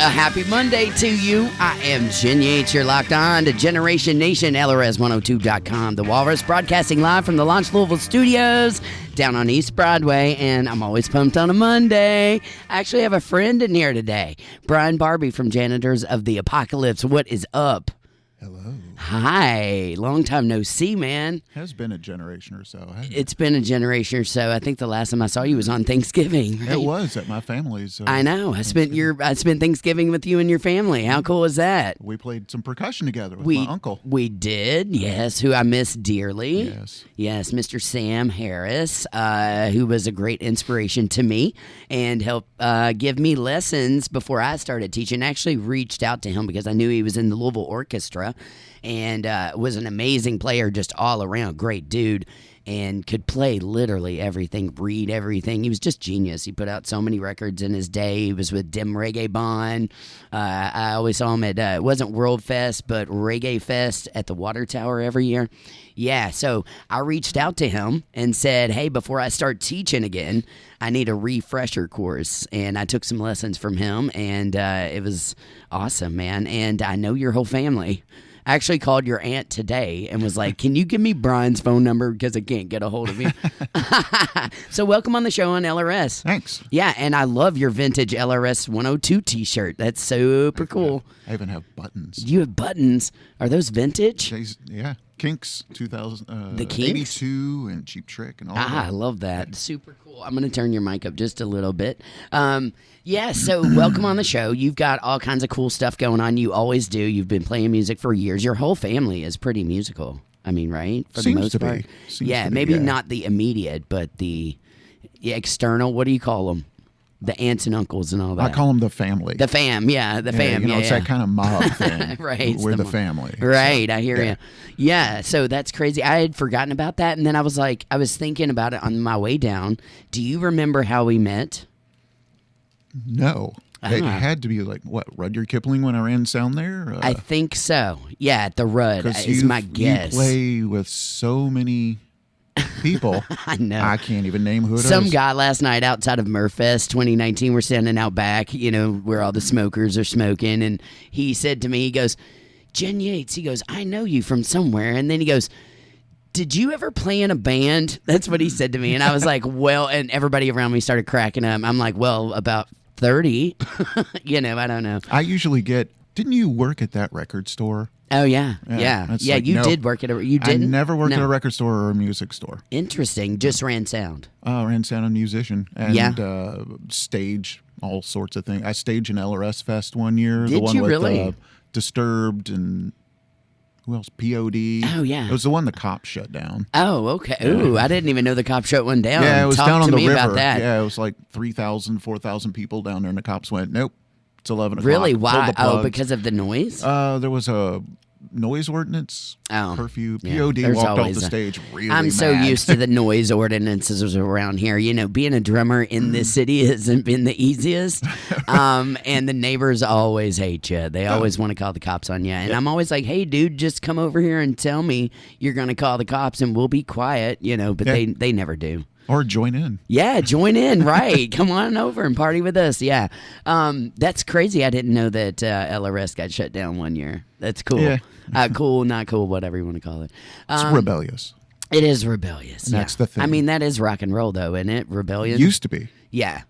A happy Monday to you. I am Yates. You're locked on to Jyneration Nation, LRS102.com. The Walrus broadcasting live from the Launch Louisville studios down on East Broadway, and I'm always pumped on a Monday. I actually have a friend in here today, Barbee from Janitors of the Apocolypse. What is up? Hello. Hi. Long time no see, man. Has been a generation or so, hasn't it? It's been a generation or so. I think the last time I saw you was on Thanksgiving. Right? It was at my family's. I know. I spent Thanksgiving with you and your family. How cool was that? We played some percussion together with my uncle. We did, yes, who I miss dearly. Yes, Mr. Sam Harris, who was a great inspiration to me and helped give me lessons before I started teaching. I actually reached out to him because I knew he was in the Louisville Orchestra and was an amazing player, just all around, great dude, and could play literally everything, read everything. He was just genius. He put out so many records in his day. He was with Dim Reggae Bond. I always saw him at, it wasn't World Fest, but Reggae Fest at the Water Tower every year. Yeah, so I reached out to him and said, hey, before I start teaching again, I need a refresher course. And I took some lessons from him, and it was awesome, man. And I know your whole family. I actually called your aunt today and was like, can you give me Brian's phone number because I can't get a hold of him? So welcome on the show on LRS. Thanks. Yeah, and I love your vintage LRS 102 t-shirt. That's super cool. I even have buttons. You have buttons. Are those vintage? Yeah. Kinks 2000, the Kinks? 82 and Cheap Trick and all that. I love that. Super cool. I'm going to turn your mic up just a little bit. So welcome on the show. You've got all kinds of cool stuff going on. You always do. You've been playing music for years. Your whole family is pretty musical. I mean, right? For Seems the most to part. be. Seems yeah, to be, maybe yeah. not the immediate, but the external. What do you call them? The aunts and uncles and all that. I call them the family. The fam, yeah, the fam. It's that kind of mob thing. Right. We're the family. Right, So, I hear you. Yeah, so that's crazy. I had forgotten about that, and then I was thinking about it on my way down. Do you remember how we met? No. It had to be like, what, Rudyard Kipling when I ran sound there? I think so. Yeah, at the Rudd is my guess. You play with so many people. I know. I can't even name who it is. Some guy last night outside of Murfest 2019, we're standing out back, where all the smokers are smoking, and he said to me, he goes, Jen Yates, he goes, I know you from somewhere. And then he goes, did you ever play in a band? That's what he said to me. And I was like, well, and everybody around me started cracking up. I'm like, well, about 30. I don't know. I usually didn't you work at that record store? Oh, yeah. Yeah, you did work at you didn't? I never worked at a record store or a music store. Interesting. Just ran sound. Ran sound and musician. And stage all sorts of things. I staged an LRS Fest one year. Did the one you with, really? Disturbed and who else? POD. Oh, yeah. It was the one the cops shut down. Oh, okay. Ooh, I didn't even know the cops shut one down. Yeah, it was Talk down on to the me river. about that. Yeah, it was like 3,000, 4,000 people down there, and the cops went, nope, it's 11 o'clock. Really? Pulled Why? the plugs. Because of the noise? There was a noise ordinance, curfew. Yeah. POD There's walked off always the stage really I'm mad. so used to the noise ordinances around here. Being a drummer in this city hasn't been the easiest. And the neighbors always hate you. They always want to call the cops on you. And I'm always like, hey, dude, just come over here and tell me you're going to call the cops and we'll be quiet, but they never do. Or join in. Yeah, join in, right. Come on over and party with us, yeah. That's crazy. I didn't know that LRS got shut down one year. That's cool. Yeah. Cool, not cool, whatever you want to call it. It's rebellious. It is rebellious, And that's the thing. I mean, that is rock and roll, though, isn't it? Rebellion? Used to be. Yeah.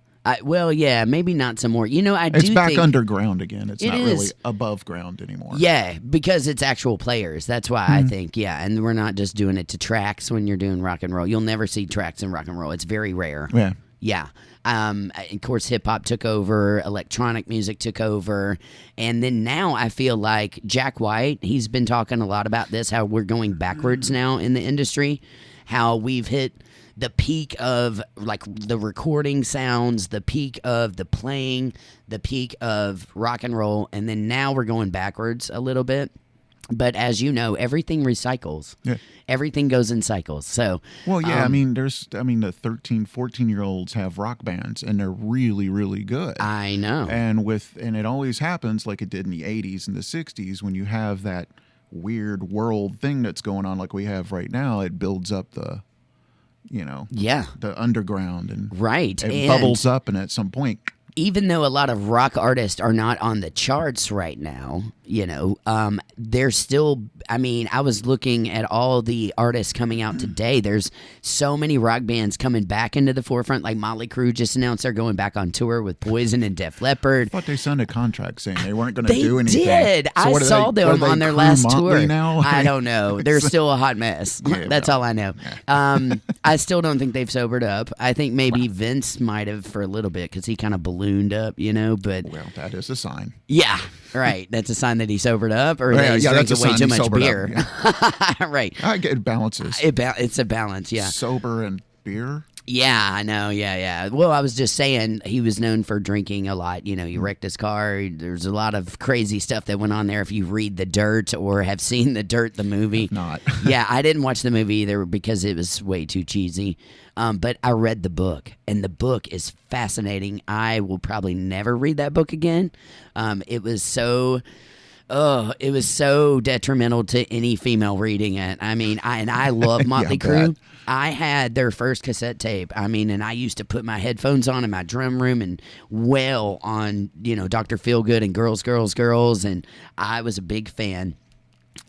Maybe not some more. It's back underground again. It's not is. really above ground anymore. Yeah, because it's actual players. That's why I think, and we're not just doing it to tracks when you're doing rock and roll. You'll never see tracks in rock and roll. It's very rare. Yeah. Yeah. Of course, hip-hop took over, electronic music took over, and then now I feel like Jack White, he's been talking a lot about this, how we're going backwards now in the industry, how we've hit the peak of like the recording sounds, the peak of the playing, the peak of rock and roll, and then now we're going backwards a little bit. But as you know, everything recycles. Yeah. Everything goes in cycles. So, well, yeah, the 13, 14-year-olds have rock bands and they're really, really good. I know. And it always happens like it did in the 80s and the 60s when you have that weird world thing that's going on like we have right now. It builds up the the underground and right. It bubbles up and at some point even though a lot of rock artists are not on the charts right now, they're still, I mean, I was looking at all the artists coming out today. There's so many rock bands coming back into the forefront. Like Motley Crue just announced they're going back on tour with Poison and Def Leppard. I thought they signed a contract saying they weren't going to do anything. They did. So I saw them on their last tour. Now? I don't know. They're still a hot mess. Yeah, That's all I know. I still don't think they've sobered up. I think maybe Vince might have for a little bit because he kind of ballooned up, but well, that is a sign. Yeah, right. That's a sign that he sobered up, or that he's drinking way too much beer. Yeah. Right. I get it balances. It's a balance. Yeah. Sober and beer. Yeah, I know. Yeah. Well, I was just saying he was known for drinking a lot. He wrecked his car. There's a lot of crazy stuff that went on there. If you read The Dirt or have seen The Dirt, the movie. Not. Yeah, I didn't watch the movie either because it was way too cheesy. But I read the book, and the book is fascinating. I will probably never read that book again. It was so detrimental to any female reading it. I mean, I love Motley Crue. I had their first cassette tape. I mean, and I used to put my headphones on in my drum room and wail on, Dr. Feelgood and Girls, Girls, Girls. And I was a big fan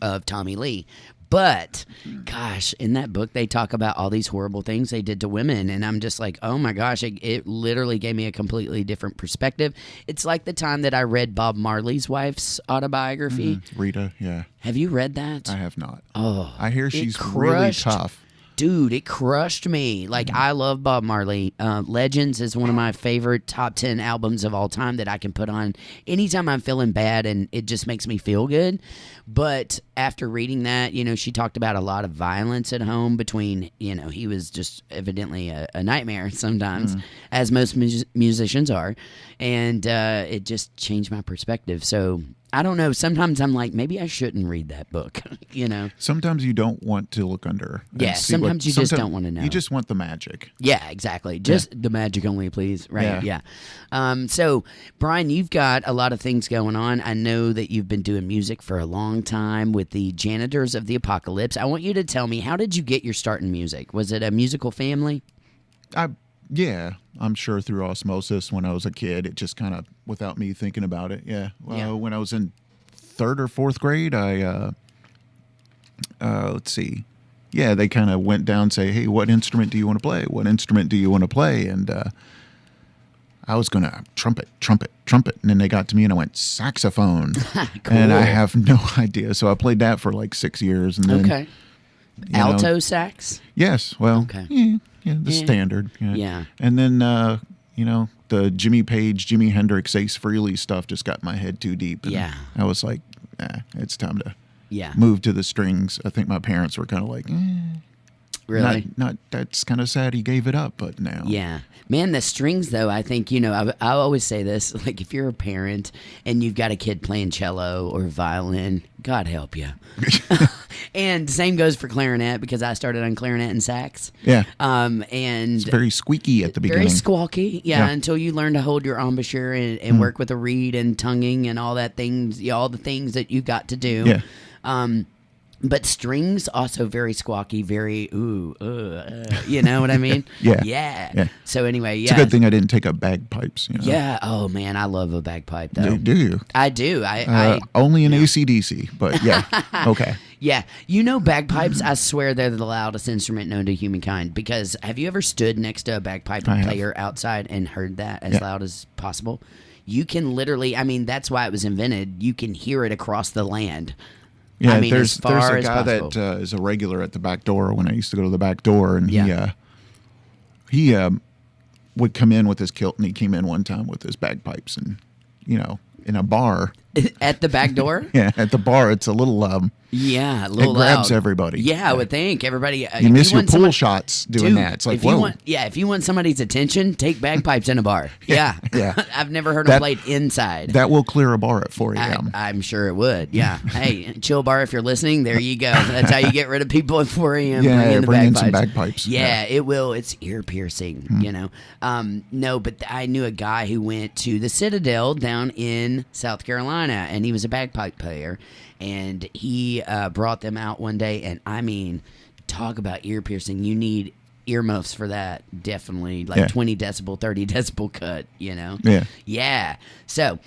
of Tommy Lee. But, gosh, in that book, they talk about all these horrible things they did to women. And I'm just like, oh, my gosh, it literally gave me a completely different perspective. It's like the time that I read Bob Marley's wife's autobiography. Rita, yeah. Have you read that? I have not. Oh. I hear she's really tough. Dude, it crushed me. Like, I love Bob Marley. Legends is one of my favorite top 10 albums of all time that I can put on anytime I'm feeling bad, and it just makes me feel good. But after reading that, she talked about a lot of violence at home between, he was just evidently a nightmare sometimes, as most musicians are. And it just changed my perspective. So I don't know. Sometimes I'm like, maybe I shouldn't read that book, Sometimes you don't want to look under. Yeah, sometimes you just don't want to know. You just want the magic. Yeah, exactly. Just the magic only, please. Right, yeah. So, Brian, you've got a lot of things going on. I know that you've been doing music for a long time with the Janitors of the Apocolypse. I want you to tell me, how did you get your start in music? Was it a musical family? Yeah, I'm sure through osmosis when I was a kid. It just kind of, without me thinking about it, when I was in 3rd or 4th grade, I, let's see. Yeah, they kind of went down and say, hey, what instrument do you want to play? What instrument do you want to play? And I was going to trumpet. And then they got to me and I went, saxophone. Cool. And I have no idea. So I played that for like 6 years. And then, okay. Alto sax? Yes. Well, okay. Yeah, the standard. Yeah. And then, the Jimmy Page, Jimi Hendrix, Ace Frehley stuff just got my head too deep. And I was like, it's time to move to the strings. I think my parents were kind of like, Really? Not that's kind of sad he gave it up, but now. Yeah. Man, the strings, though, I think, I always say this, like, if you're a parent and you've got a kid playing cello or violin, God help you. And same goes for clarinet, because I started on clarinet and sax. Yeah. And it's very squeaky at the beginning. Very squawky, until you learn to hold your embouchure and work with a reed and tonguing and all that things, all the things that you've got to do. Yeah. But strings also very squawky, very you know what I mean? Yeah. So anyway, It's a good thing I didn't take up bagpipes. Yeah. Oh man, I love a bagpipe though. Do you? I do. I only in AC/DC, but yeah. Okay. Yeah. Bagpipes, I swear they're the loudest instrument known to humankind, because have you ever stood next to a bagpipe player outside and heard that as loud as possible? You can literally, that's why it was invented. You can hear it across the land. Yeah, there's a guy that is a regular at the back door when I used to go to the back door, and he would come in with his kilt, and he came in one time with his bagpipes, and in a bar. At the back door? Yeah, at the bar. It's a little a little it grabs loud. everybody. Yeah, I would think everybody. You miss your pool shots doing that. It's like, whoa. If you want somebody's attention, take bagpipes in a bar. Yeah. I've never heard them played inside. That will clear a bar at 4 a.m. I'm sure it would. Yeah. Hey, Chill Bar, if you're listening, there you go. That's how you get rid of people at 4 a.m. Yeah, bring in bagpipes. some bagpipes. Yeah, it will. It's ear piercing. No, but I knew a guy who went to the Citadel down in South Carolina, and he was a bagpipe player. And he brought them out one day, and talk about ear piercing. You need earmuffs for that. Definitely, like 20 decibel, 30 decibel cut. Yeah. Yeah. So,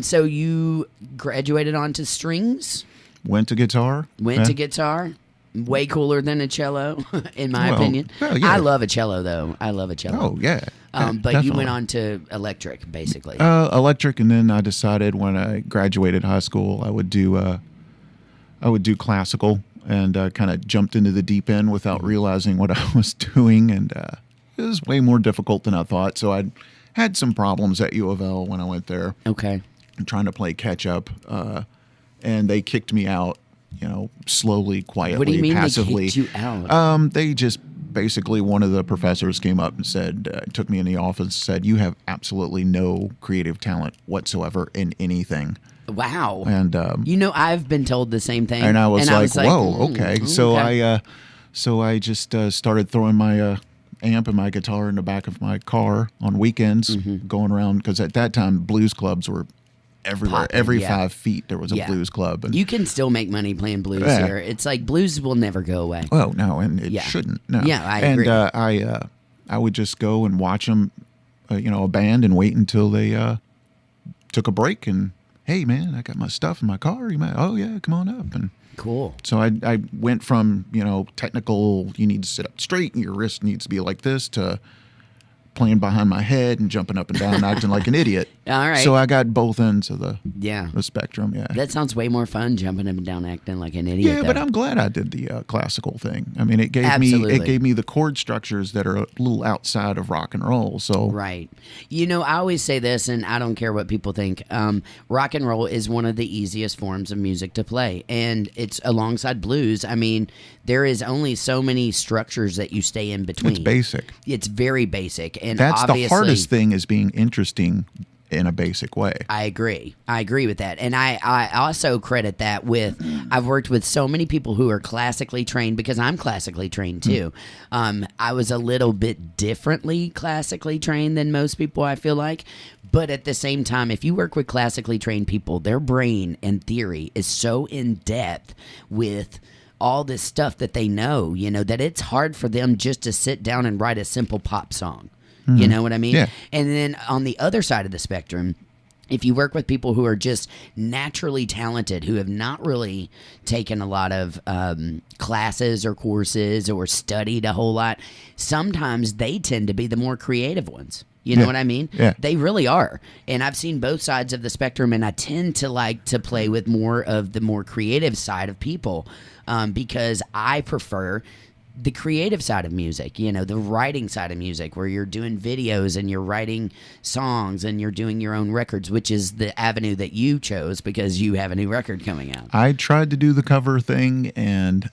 so you graduated onto strings. Went to guitar. Went to guitar. Way cooler than a cello, in my opinion. Well, yeah. I love a cello, though. I love a cello. Oh, yeah. But definitely. you went on to electric, basically. Electric, and then I decided when I graduated high school, I would do classical, and kind of jumped into the deep end without realizing what I was doing, and it was way more difficult than I thought. So I had some problems at U of L when I went there. Okay. Trying to play catch up, and they kicked me out. Slowly, quietly, What do you mean passively. they kicked you out? They just basically, one of the professors came up and said, took me in the office, and said, "You have absolutely no creative talent whatsoever in anything." Wow. And I've been told the same thing. and I was like, "Whoa, okay." So okay. I just started throwing my amp and my guitar in the back of my car on weekends, going around, because at that time blues clubs were everywhere. Poppin', Every yeah. 5 feet there was a blues club. And You can still make money playing blues here. It's like blues will never go away. oh no, and it shouldn't. No. Yeah, I agree. And I would just go and watch them, a band, and wait until they took a break. And hey, man, I got my stuff in my car. Oh yeah, come on up. And Cool. so I went from technical, you need to sit up straight and your wrist needs to be like this, to playing behind my head and jumping up and down, acting like an idiot. All right. So I got both ends of the Yeah. spectrum. Yeah. That sounds way more fun, jumping up and down, acting like an idiot. Yeah, though. but I'm glad I did the classical thing. I mean, it gave Absolutely. me the chord structures that are a little outside of rock and roll. So Right. I always say this, and I don't care what people think. Rock and roll is one of the easiest forms of music to play, and it's alongside blues. I mean, there is only so many structures that you stay in between. it's basic. It's very basic, and That's the obviously, hardest thing, is being interesting in a basic way. I agree with that, and I also credit that with, I've worked with so many people who are classically trained, because I'm classically trained too. I was a little bit differently classically trained than most people, I feel like, but at the same time, if you work with classically trained people, their brain and theory is so in depth with all this stuff that they know, that it's hard for them just to sit down and write a simple pop song. You know what I mean? Yeah. And then on the other side of the spectrum, if you work with people who are just naturally talented, who have not really taken a lot of classes or courses or studied a whole lot, sometimes they tend to be the more creative ones. You know what I mean? Yeah. They really are. And I've seen both sides of the spectrum, and I tend to like to play with more of the more creative side of people, because I prefer the creative side of music, the writing side of music, where you're doing videos and you're writing songs and you're doing your own records, which is the avenue that you chose because you have a new record coming out. I tried to do the cover thing, and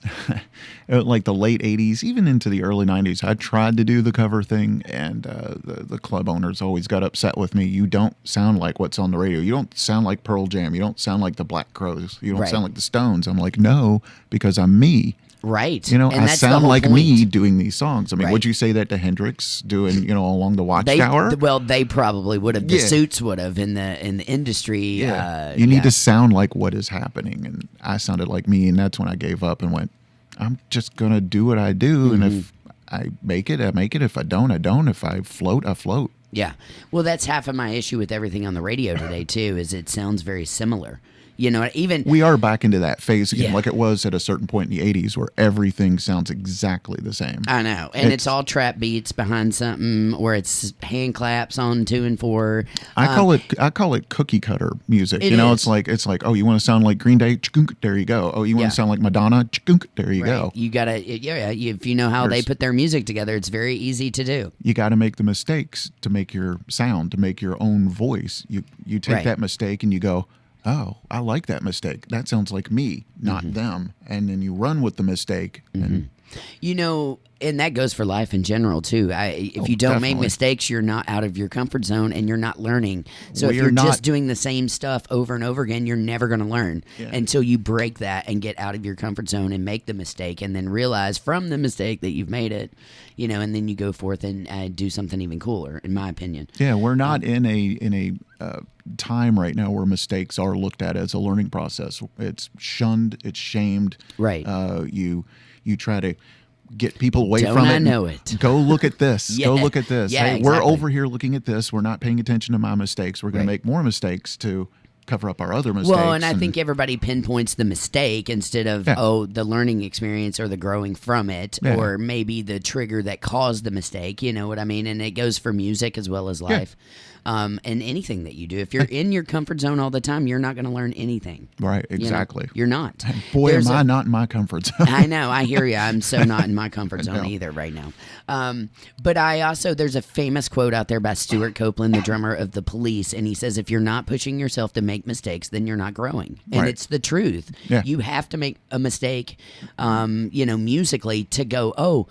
like the late 80s, even into the early 90s, I tried to do the cover thing, and the club owners always got upset with me. You don't sound like what's on the radio. You don't sound like Pearl Jam. You don't sound like the Black Crowes. You don't Right. sound like the Stones. I'm like, no, because I'm me. Right. And I sound like me doing these songs. I mean, Right. would you say that to Hendrix doing, Along the Watchtower? They probably would have. The Yeah. Suits would have in the industry. You need to sound like what is happening. And I sounded like me, and that's when I gave up and went, I'm just going to do what I do. And if I make it, I make it. If I don't, I don't. If I float, I float. Yeah. Well, that's half of my issue with everything on the radio today, too, is it sounds very similar. Even We are back into that phase again, Yeah. like it was at a certain point in the 80s, where everything sounds exactly the same. I know, and it's all trap beats behind something, or it's hand claps on 2 and 4. I call it cookie cutter music. It It's is. like, oh, you want to sound like Green Day? Chkunk, there you go. Oh, you want Yeah. to sound like Madonna? Chkunk, there you Right. go. You gotta, if you know how they There's- put their music together, it's very easy to do. You got to make the mistakes to make your sound, to make your own voice. You take Right. that mistake and you go, oh, I like that mistake. That sounds like me, not them. And then you run with the mistake. And And that goes for life in general too. If you don't make definitely. mistakes, you're not out of your comfort zone and you're not learning. So Well, if you're you're not- just doing the same stuff over and over again, you're never going to learn Yeah. until you break that and get out of your comfort zone and make the mistake, and then realize from the mistake that you've made it, and then you go forth and do something even cooler, in my opinion. yeah, we're not in a time right now where mistakes are looked at as a learning process. It's shunned, it's shamed. Right. You try to get people away Don't from I it. know it? Go look at this. Yeah. Go look at this. Yeah, Hey, exactly. we're over here looking at this. We're not paying attention to my mistakes. We're going Right. to make more mistakes to cover up our other mistakes. Well, and I think everybody pinpoints the mistake instead of, the learning experience or the growing from it, or maybe the trigger that caused the mistake. You know what I mean? And it goes for music as well as life. And anything that you do. If you're in your comfort zone all the time, you're not going to learn anything. Right, exactly. You're not. Boy, am I not in my comfort zone. I know. I hear you. I'm so not in my comfort zone either right now. But I also, there's a famous quote out there by Stuart Copeland, the drummer of The Police, and he says, if you're not pushing yourself to make mistakes, then you're not growing. And it's the truth. Yeah. You have to make a mistake, musically to go, oh,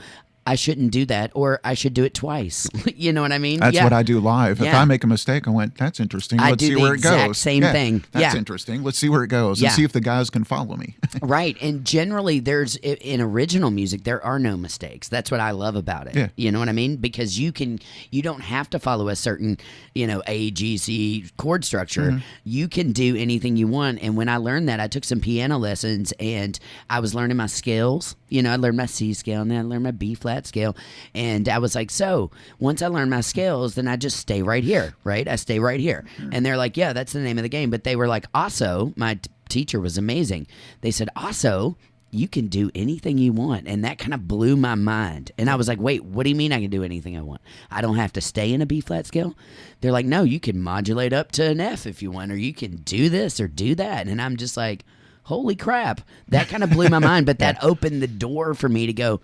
I shouldn't do that, or I should do it twice. You know what I mean? That's what I do live. If Yeah. I make a mistake, I went, that's interesting. I Let's do see the where it exact goes. same thing. That's Yeah. interesting. Let's see where it goes Yeah. and see if the guys can follow me. Right. And generally, there's in original music, there are no mistakes. That's what I love about it. Yeah. You know what I mean? Because you don't have to follow a certain, A, G, C chord structure. Mm-hmm. You can do anything you want. And when I learned that, I took some piano lessons and I was learning my scales. I learned my C scale and then I learned my B flat scale. And I was like, so once I learn my scales, then I just stay right here, right? I stay right here. And they're like, yeah, that's the name of the game. But they were like, also, my teacher was amazing. They said, also, you can do anything you want. And that kind of blew my mind. And I was like, wait, what do you mean I can do anything I want? I don't have to stay in a B flat scale? They're like, no, you can modulate up to an F if you want, or you can do this or do that. And I'm just like, holy crap. That kind of blew my mind. But that opened the door for me to go,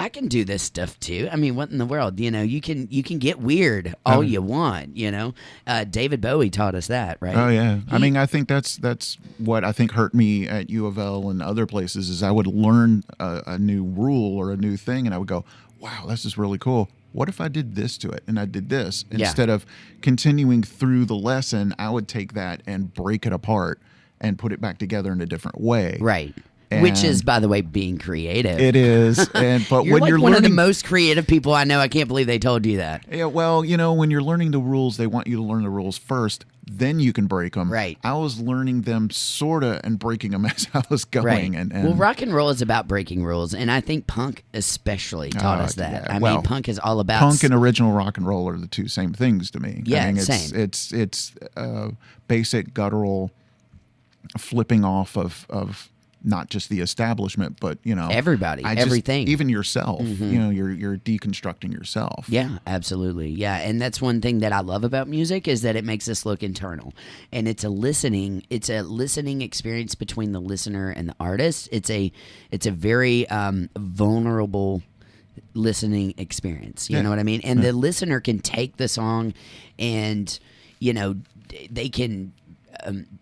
I can do this stuff too. I mean, what in the world? You can get weird all you want. David Bowie taught us that, right? Oh yeah. I mean, I think that's what I think hurt me at U of L and other places is I would learn a new rule or a new thing, and I would go, "Wow, this is really cool. What if I did this to it and I did this instead of continuing through the lesson? I would take that and break it apart and put it back together in a different way." Right. And which is, by the way, being creative. It is. But You're when like you're one learning, of the most creative people I know. I can't believe they told you that. yeah, well, when you're learning the rules, they want you to learn the rules first, then you can break them. Right. I was learning them sorta and breaking them as I was going. Right. And well, rock and roll is about breaking rules, and I think punk especially taught us that. yeah. I Well, mean, punk is all about punk and original rock and roll are the two same things to me. Yeah, I mean, same. It's basic guttural flipping off of not just the establishment, but everybody, everything, even yourself. You're deconstructing yourself. Yeah, absolutely. Yeah, and that's one thing that I love about music is that it makes us look internal, and it's a listening experience between the listener and the artist. It's a very vulnerable listening experience. You know what I mean? And the listener can take the song, and they can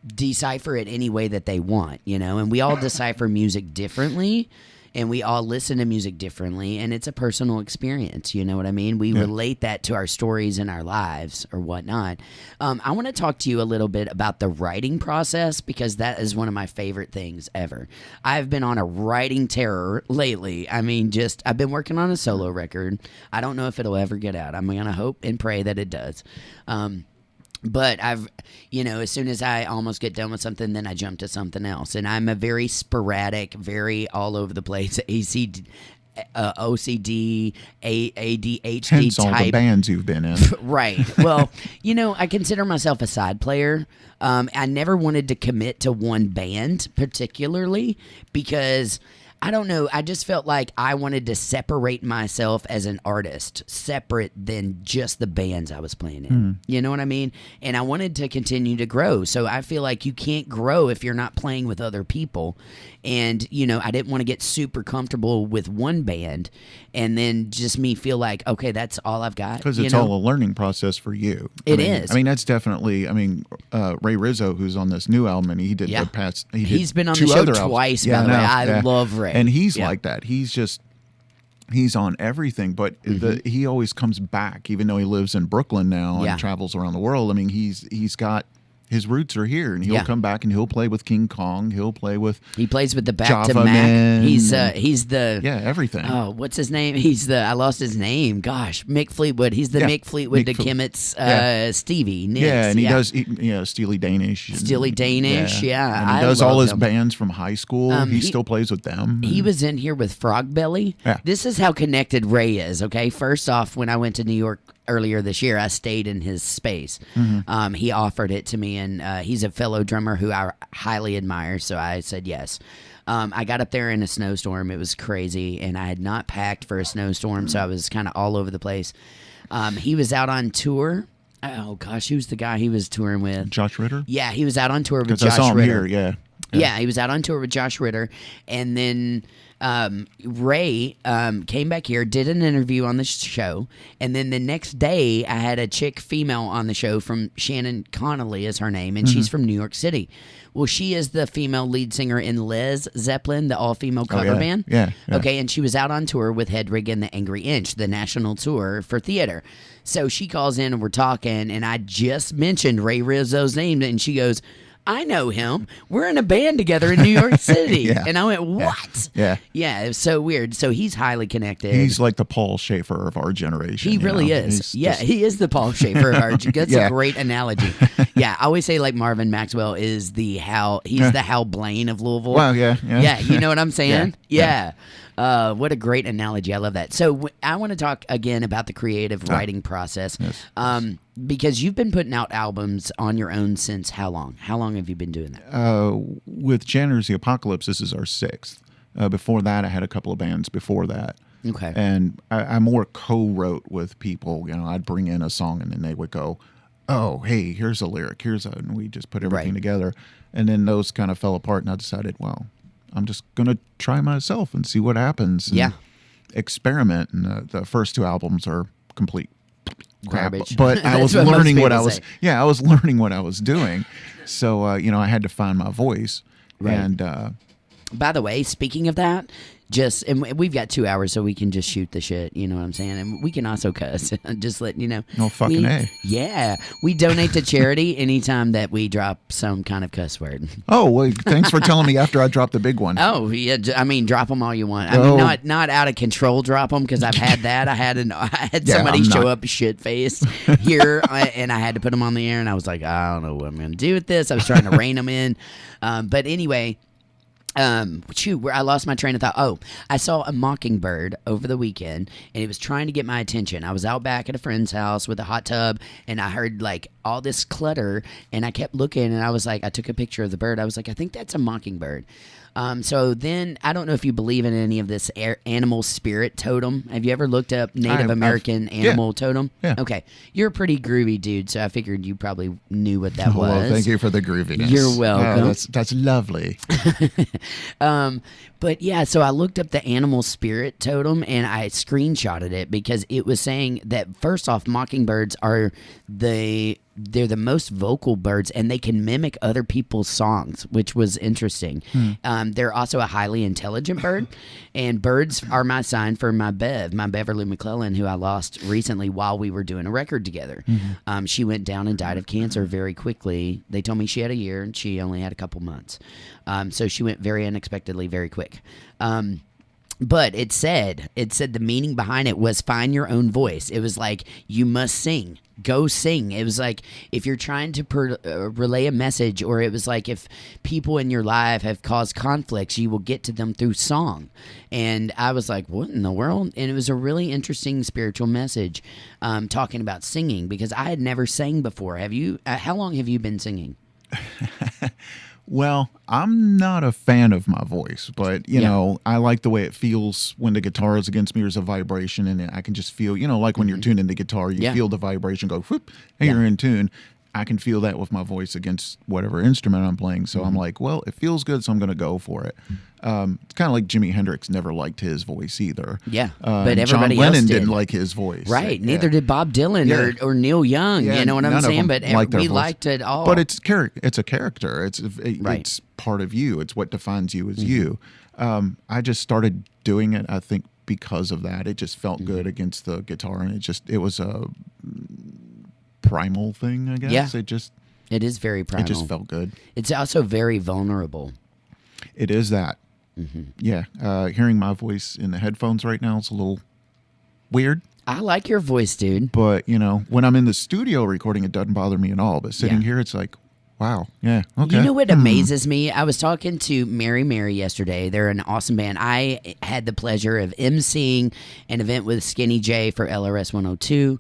decipher it any way that they want, and we all decipher music differently, and we all listen to music differently, and it's a personal experience. You know what I mean? We relate that to our stories and our lives or whatnot. I want to talk to you a little bit about the writing process, because that is one of my favorite things ever. I've been on a writing terror lately. I mean, I've been working on a solo record. I don't know if it'll ever get out. I'm gonna hope and pray that it does. But I've, as soon as I almost get done with something, then I jump to something else. And I'm a very sporadic, very all over the place, OCD, ADHD Hence type. all the bands you've been in. Right. Well, I consider myself a side player. I never wanted to commit to one band particularly because I don't know. I just felt like I wanted to separate myself as an artist, separate than just the bands I was playing in. You know what I mean? And I wanted to continue to grow. So I feel like you can't grow if you're not playing with other people. And, I didn't want to get super comfortable with one band and then just me feel like, okay, that's all I've got. Because it's all a learning process for you. It is. I mean, that's definitely, Ray Rizzo, who's on this new album, and he did the past. He's been on two the show other twice, albums. by the way. I love Ray. And he's like that. He's on everything, but he always comes back, even though he lives in Brooklyn now and travels around the world. I mean, he's got his roots are here, and he'll come back and he'll play with King Kong. He'll play with he plays with the Back Java to Mac. Man, He's the everything. Oh, what's his name? I lost his name. Gosh, Mick Fleetwood. He's the Mick Fleetwood to Kimmett's Stevie Nicks. Yeah, and he does Steely Danish. Steely Danish, yeah. And he does all his bands from high school. He still plays with them. He was in here with Frog Belly. Yeah. This is how connected Ray is, okay? First off, when I went to New York earlier this year, I stayed in his space. He offered it to me, and he's a fellow drummer who I highly admire, so I said yes. I got up there in a snowstorm. It was crazy, and I had not packed for a snowstorm, so I was kind of all over the place. He was out on tour. Oh, gosh, who's the guy he was touring with? Josh Ritter? Yeah, he was out on tour with Josh Ritter. Because I saw him Ritter. here, Yeah, he was out on tour with Josh Ritter, and then Ray came back here, did an interview on the show, and then the next day I had a chick female on the show from Shannon Connolly is her name, and she's from New York City. Well, she is the female lead singer in Led Zeppelin, the all-female cover band. Yeah. Okay, and she was out on tour with Hedwig and the Angry Inch, the national tour for theater. So she calls in and we're talking, and I just mentioned Ray Rizzo's name, and she goes, I know him. We're in a band together in New York City. And I went, what? Yeah, it was so weird. So he's highly connected. He's like the Paul Schaefer of our generation. He really is. He is the Paul Schaefer of our generation. That's a great analogy. I always say like Marvin Maxwell is the Hal Blaine of Louisville. Wow, yeah. You know what I'm saying? Yeah. What a great analogy. I love that. So I want to talk again about the creative writing process. Yes. Because you've been putting out albums on your own since how long? How long have you been doing that? With Janitors, the Apocolypse, this is our 6th. Before that, I had a couple of bands before that. Okay. And I more co-wrote with people. I'd bring in a song and then they would go, oh, hey, here's a lyric. And we just put everything together. And then those kind of fell apart, and I decided, well, I'm just going to try myself and see what happens. And experiment. And the first 2 albums are complete garbage. But I was learning what I was. I was learning what I was doing. So I had to find my voice. Right. And by the way, speaking of that, and we've got 2 hours, so we can just shoot the shit. You know what I'm saying? And we can also cuss. Just letting you know. No fucking A. Yeah, we donate to charity anytime that we drop some kind of cuss word. Oh, well, thanks for telling me after I dropped the big one. Oh yeah, I mean, drop them all you want. I mean, not out of control. Drop them, because I've had that. I had somebody show up shit faced here, and I had to put them on the air, and I was like, I don't know what I'm gonna do with this. I was trying to rein them in, but anyway. Where I lost my train of thought. Oh, I saw a mockingbird over the weekend, and it was trying to get my attention. I was out back at a friend's house with a hot tub, and I heard like all this clutter, and I kept looking, and I was like, I took a picture of the bird. I was like, I think that's a mockingbird. So then, I don't know if you believe in any of this animal spirit totem. Have you ever looked up Native American animal totem? Yeah. Okay. You're a pretty groovy dude, so I figured you probably knew what that was. Well, thank you for the grooviness. You're welcome. Oh, that's lovely. But yeah, so I looked up the animal spirit totem, and I screenshotted it because it was saying that, first off, mockingbirds are they're the most vocal birds, and they can mimic other people's songs, which was interesting. They're also a highly intelligent bird, and birds are my sign for my Beverly McClellan, who I lost recently while we were doing a record together. She went down and died of cancer very quickly. They told me she had a year, and she only had a couple months. So she went very unexpectedly, very quick. But it said the meaning behind it was find your own voice. It was like, you must sing. Go sing. It was like if you're trying to relay a message, or it was like if people in your life have caused conflicts, you will get to them through song. And I was like, what in the world? And it was a really interesting spiritual message, talking about singing, because I had never sang before. Have you? How long have you been singing? Well, I'm not a fan of my voice, but, you know, I like the way it feels when the guitar is against me. There's a vibration, and I can just feel, like when you're tuning the guitar, you feel the vibration go, whoop, and you're in tune. I can feel that with my voice against whatever instrument I'm playing. So I'm like, well, it feels good, so I'm going to go for it. It's kind of like Jimi Hendrix never liked his voice either. Yeah, but everybody John Lennon else didn't like his voice. Right, neither did Bob Dylan or Neil Young. You know what I'm saying? But we liked it all. But it's a character. It's part of you. It's what defines you as you. I just started doing it, I think, because of that. It just felt good against the guitar, and it was a primal thing, I guess. Yeah. It is very primal. It just felt good. It's also very vulnerable. It is that. Yeah. Hearing my voice in the headphones right now is a little weird. I like your voice, dude. But, you know, when I'm in the studio recording, it doesn't bother me at all. But sitting here, it's like, wow. Yeah. Okay. You know what amazes me? I was talking to Mary yesterday. They're an awesome band. I had the pleasure of emceeing an event with Skinny J for LRS 102.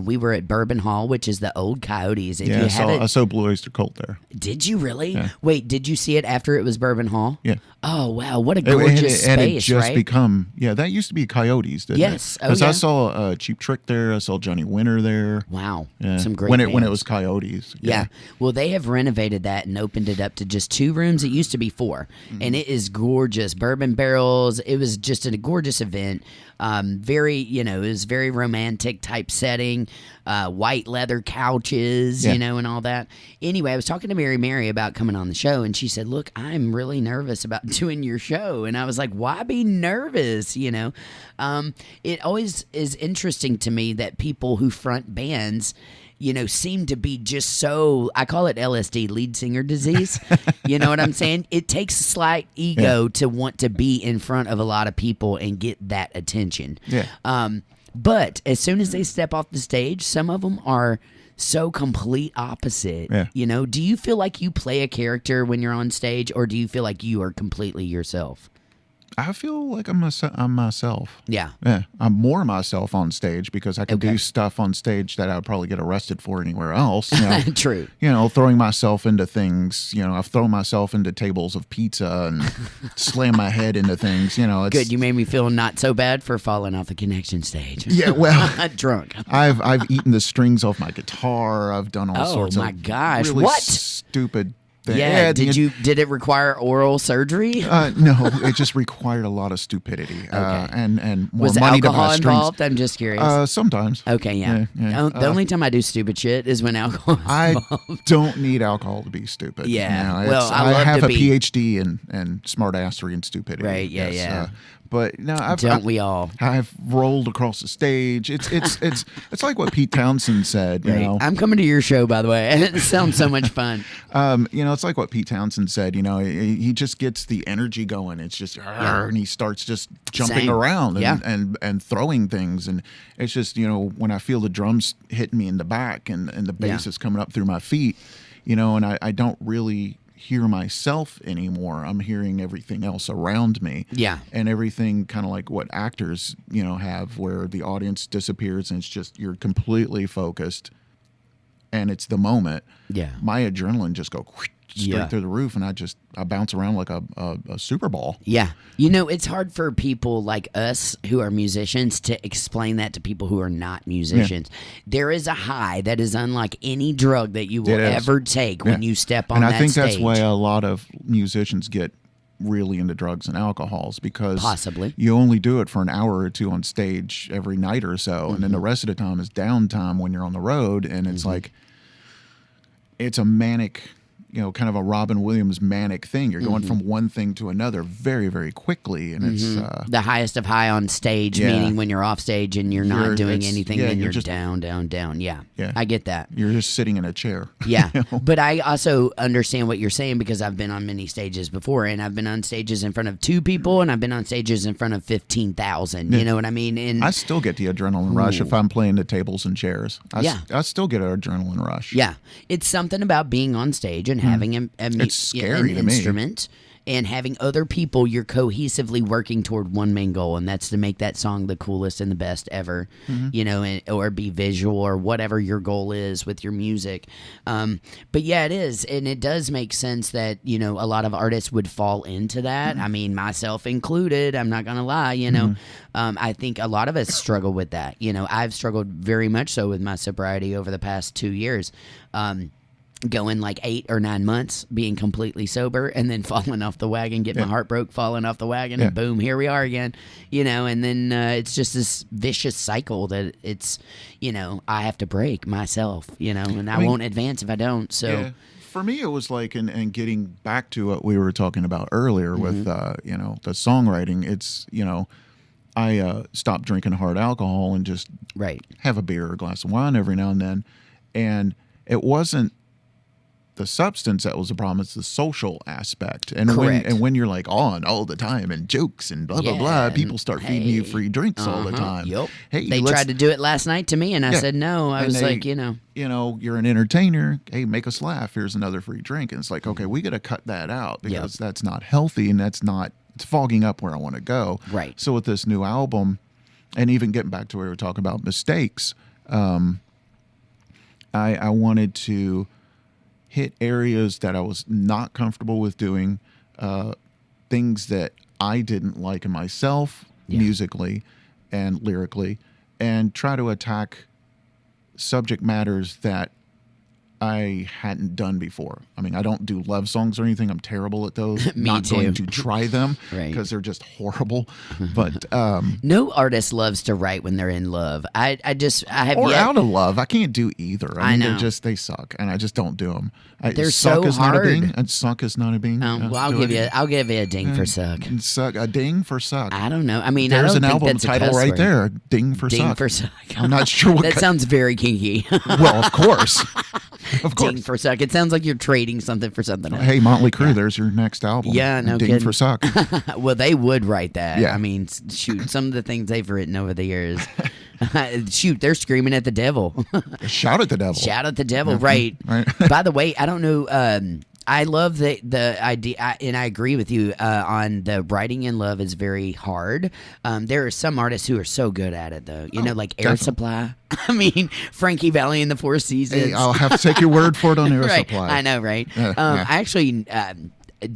We were at Bourbon Hall, which is the old Coyotes. If you I saw Blue Oyster Cult there. Did you really? Yeah. Wait, did you see it after it was Bourbon Hall? Yeah. Oh, wow. What a gorgeous space, and it just right? become, that used to be Coyotes, didn't Yes. it? Oh, Because yeah. I saw Cheap Trick there. I saw Johnny Winter there. Wow. Yeah. Some great when it bands. was Coyotes. Yeah. Well, they have renovated that and opened it up to just 2 rooms. It used to be 4. And it is gorgeous. Bourbon barrels. It was just a gorgeous event. Very, it was very romantic type setting. White leather couches, and all that. Anyway, I was talking to Mary about coming on the show, and she said, "Look, I'm really nervous about doing your show." And I was like, "Why be nervous?" It always is interesting to me that people who front bands, seem to be just so, I call it LSD, lead singer disease. You know what I'm saying? It takes a slight ego to want to be in front of a lot of people and get that attention. Yeah. But as soon as they step off the stage, some of them are so complete opposite. Yeah. Do you feel like you play a character when you're on stage, or do you feel like you are completely yourself? I feel like I'm myself. Yeah. Yeah. I'm more myself on stage because I can do stuff on stage that I would probably get arrested for anywhere else. True. Throwing myself into things. I've thrown myself into tables of pizza and slammed my head into things. It's, Good. You made me feel not so bad for falling off the Connection stage. Yeah, well, drunk. I've eaten the strings off my guitar. I've done all sorts of gosh. really What? stupid things. Yeah. Did it require oral surgery? No, it just required a lot of stupidity and more Was money to alcohol buy strings. involved? I'm just curious. Sometimes. Okay, yeah. The only time I do stupid shit is when alcohol is I involved. don't need alcohol to be stupid. Yeah. Well, I love have to a be. PhD in smartassery and stupidity. Right, yeah. But no, Don't we all? I've rolled across the stage. It's like what Pete Townsend said. You know, I'm coming to your show, by the way. It sounds so much fun. It's like what Pete Townsend said. He just gets the energy going. It's just, and he starts just jumping around and throwing things. And it's just, when I feel the drums hitting me in the back and the bass is coming up through my feet, and I don't really hear myself anymore. I'm hearing everything else around me. Yeah. And everything kind of like what actors, have, where the audience disappears and it's just you're completely focused and it's the moment. Yeah. My adrenaline just go straight through the roof and I bounce around like a Super Ball. Yeah. It's hard for people like us who are musicians to explain that to people who are not musicians. Yeah. There is a high that is unlike any drug that you will ever take when you step on that stage. And I think that's why a lot of musicians get really into drugs and alcohols, because possibly you only do it for an hour or two on stage every night or so. And then the rest of the time is downtime when you're on the road. And it's like, it's a manic, kind of a Robin Williams manic thing. You're going from one thing to another very, very quickly. And it's the highest of high on stage, meaning when you're off stage and you're not doing anything, then you're just down, down, down. Yeah. I get that. You're just sitting in a chair. Yeah. But I also understand what you're saying, because I've been on many stages before, and I've been on stages in front of 2 people, and I've been on stages in front of 15,000. You know what I mean? And I still get the adrenaline rush if I'm playing the tables and chairs. I still get an adrenaline rush. Yeah. It's something about being on stage and having it's scary an to me. instrument and having other people you're cohesively working toward one main goal, and that's to make that song the coolest and the best ever, or be visual or whatever your goal is with your music. But yeah, it is, and it does make sense that a lot of artists would fall into that. I mean, myself included. I'm not gonna lie. I think a lot of us struggle with that. I've struggled very much so with my sobriety over the past 2 years. Going like 8 or 9 months being completely sober, and then falling off the wagon, getting my heart broke, falling off the wagon, and boom, here we are again. And then it's just this vicious cycle that it's, I have to break myself, and I won't advance if I don't. So for me, it was like, and getting back to what we were talking about earlier with, the songwriting, it's, I stopped drinking hard alcohol and just have a beer or a glass of wine every now and then. And it wasn't the substance that was the problem. It's the social aspect. And Correct. when you're like on all the time and jokes and blah, blah, blah, people start feeding you free drinks all the time. Yep. Hey, they tried to do it last night to me, and I said no. I was like, you know, you're an entertainer. Hey, make us laugh. Here's another free drink. And it's like, okay, we got to cut that out because that's not healthy, and it's fogging up where I want to go. Right. So with this new album, and even getting back to where we were talking about mistakes, I wanted to hit areas that I was not comfortable with doing, things that I didn't like in myself musically and lyrically, and try to attack subject matters that I hadn't done before. I mean, I don't do love songs or anything. I'm terrible at those. Me Not too. going to try them because they're just horrible. But no artist loves to write when they're in love. I have or yet, out of love. I can't do either. I mean, know. they suck, and I just don't do them. They're suck so is not a hard. bing, and suck is not a bing. well, I'll give you a ding for suck. Suck a ding for suck. I don't know. I mean, There's I don't an think album that's title a cuss right word. there. Ding for Ding suck. for suck. I'm not sure what that sounds very kinky. Well, of course. Of course. Ding for suck. It sounds like you're trading something for something else. Hey, Motley Crue, there's your next album. Yeah, no Ding kidding. for suck. Well, they would write that. Yeah. I mean, shoot, some of the things they've written over the years. Shoot, they're screaming at the devil. Shout at the devil. Shout at the devil, right? Right. By the way, I don't know. I love the idea, and I agree with you on the writing in love is very hard. There are some artists who are so good at it, though. You know, like Air definitely. Supply. I mean, Frankie Valli and the Four Seasons. Hey, I'll have to take your word for it on Air Right. Supply. I know, right? Yeah. I actually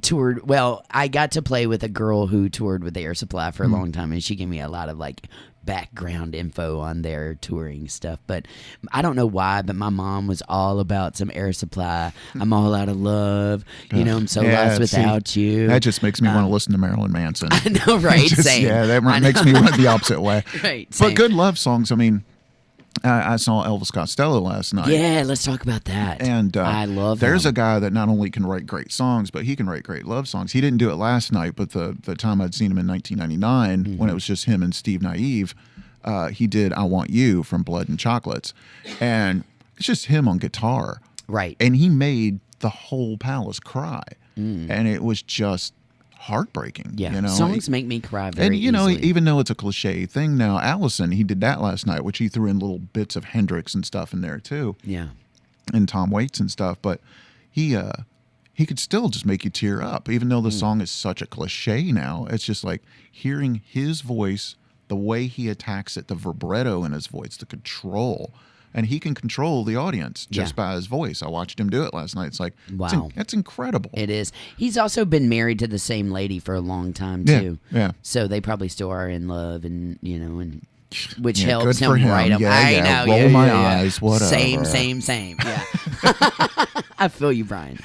toured. Well, I got to play with a girl who toured with Air Supply for a long time, and she gave me a lot of like background info on their touring stuff. But I don't know why, but my mom was all about some Air Supply. I'm all out of love. You know, I'm so lost without you. That just makes me want to listen to Marilyn Manson. I know, right? Same. Yeah, that I makes me run the opposite way. Right. Same. But good love songs. I mean, I saw Elvis Costello last night. Yeah, let's talk about that. And I love there's him. a guy that not only can write great songs, but he can write great love songs. He didn't do it last night, but the time I'd seen him in 1999, when it was just him and Steve Naive, he did I Want You from Blood and Chocolates. And it's just him on guitar. Right. And he made the whole palace cry. And it was just heartbreaking. Yeah. You know? Songs make me cry very And, you know, easily. even though it's a cliche thing now, Allison, he did that last night, which he threw in little bits of Hendrix and stuff in there, too. Yeah. And Tom Waits and stuff. But he could still just make you tear up, even though the song is such a cliche now. It's just like hearing his voice, the way he attacks it, the vibrato in his voice, the control. And he can control the audience just by his voice. I watched him do it last night. It's like, wow. That's incredible. It is. He's also been married to the same lady for a long time, Yeah, too. yeah. So they probably still are in love, and, you know, and which Yeah, helps good for him. write them. Yeah, I yeah. know. Roll yeah, my yeah, yeah. eyes, whatever. Same. Yeah. I feel you, Brian.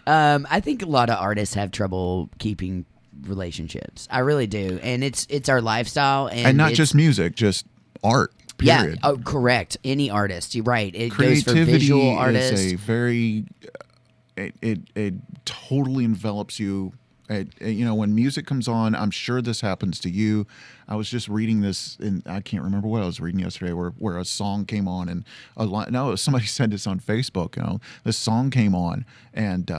I think a lot of artists have trouble keeping relationships. I really do. And it's our lifestyle. And not it's- just music, just art. Period. Yeah, correct. Any artist, you're right. It Creativity goes for visual artists. is a very it totally envelops you. You know, when music comes on, I'm sure this happens to you. I was just reading this, and I can't remember what I was reading yesterday, where a song came on, and somebody said this on Facebook. You know, this song came on, and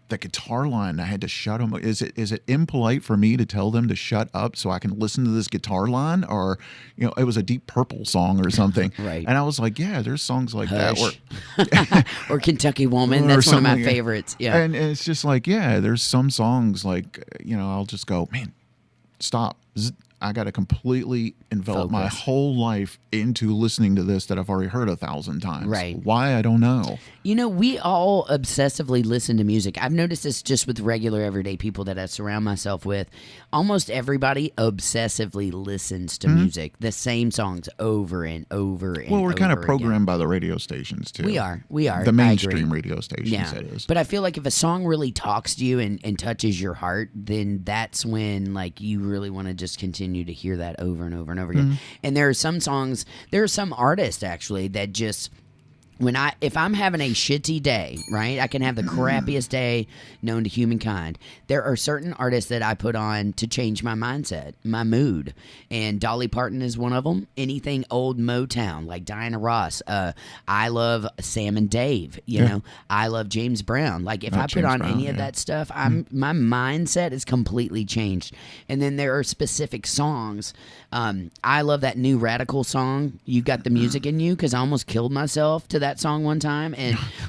the guitar line, I had to shut them. Is it impolite for me to tell them to shut up so I can listen to this guitar line? Or, you know, it was a Deep Purple song or something. Right. And I was like, yeah, there's songs like Hush. that. Or Kentucky Woman. Or That's one of my something. favorites. Yeah. And it's just like, yeah, there's some songs like, you know, I'll just go, man, stop. I got to completely envelop my Focus. whole life into listening to this that I've already heard 1,000 times. Right. Why? I don't know. You know, we all obsessively listen to music. I've noticed this just with regular everyday people that I surround myself with. Almost everybody obsessively listens to music, the same songs over and over and Well, we're kind of over programmed again. by the radio stations, too. We are. The I agree. mainstream radio stations, Yeah. that is. But I feel like if a song really talks to you and touches your heart, then that's when like you really want to just continue to hear that over and over and over again. And there are some songs, there are some artists actually that just if I'm having a shitty day, right? I can have the crappiest day known to humankind. There are certain artists that I put on to change my mindset, my mood. And Dolly Parton is one of them. Anything old Motown, like Diana Ross. I love Sam and Dave, you know. I love James Brown. Like if I put on any of that stuff, my mindset is completely changed. And then there are specific songs. I love that new Radical song, You Got the Music in You, because I almost killed myself to that song one time,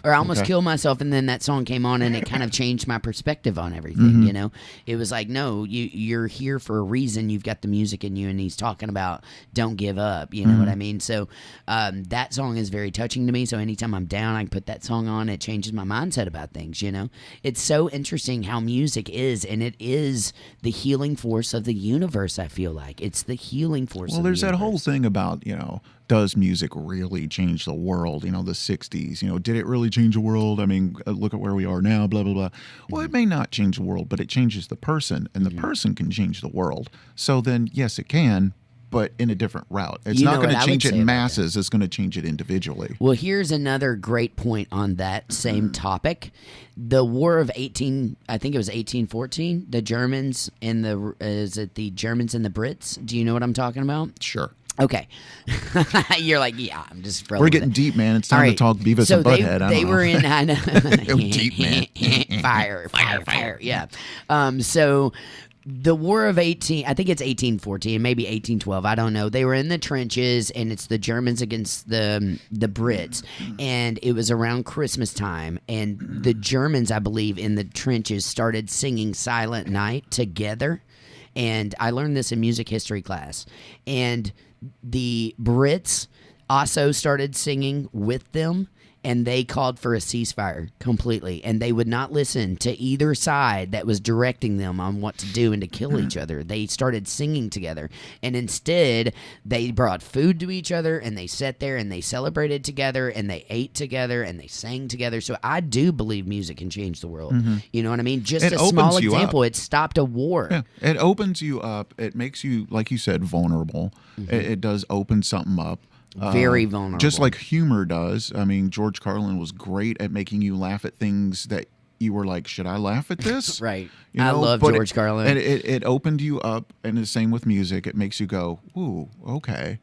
or I almost killed myself, and then that song came on and it kind of changed my perspective on everything. You know, it was like, no, you're here for a reason. You've got the music in you, and he's talking about don't give up. You know what I mean? So that song is very touching to me. So anytime I'm down, I can put that song on. It changes my mindset about things. You know, it's so interesting how music is, and it is the healing force of the universe. I feel like it's the healing force. Well, there's that whole thing about, you know, does music really change the world? You know, the 60s, you know, did it really change the world? I mean, look at where we are now, blah, blah, blah. Well, it may not change the world, but it changes the person, and the person can change the world. So then, yes, it can, but in a different route. It's not going to change it in masses. It's going to change it individually. Well, here's another great point on that same topic. The War of 1814, the Germans and the Germans and the Brits? Do you know what I'm talking about? Sure. Okay. You're like, yeah, I'm just rolling. We're getting deep, man. It's time to talk Beavis and Butthead. They were in, I know. Deep, man. Fire. Yeah. So the War of I think it's 1814, maybe 1812. I don't know. They were in the trenches, and it's the Germans against the Brits. And it was around Christmas time. And the Germans, I believe, in the trenches started singing Silent Night together. And I learned this in music history class. And the Brits also started singing with them, and they called for a ceasefire completely. And they would not listen to either side that was directing them on what to do and to kill each other. They started singing together. And instead, they brought food to each other, and they sat there and they celebrated together, and they ate together, and they sang together. So I do believe music can change the world. You know what I mean? Just a small example. It stopped a war. Yeah. It opens you up. It makes you, like you said, vulnerable. It does open something up. Very vulnerable. Just like humor does. I mean, George Carlin was great at making you laugh at things that you were like, should I laugh at this? Right. You know? I love George Carlin. And it opened you up, and the same with music. It makes you go, ooh, okay.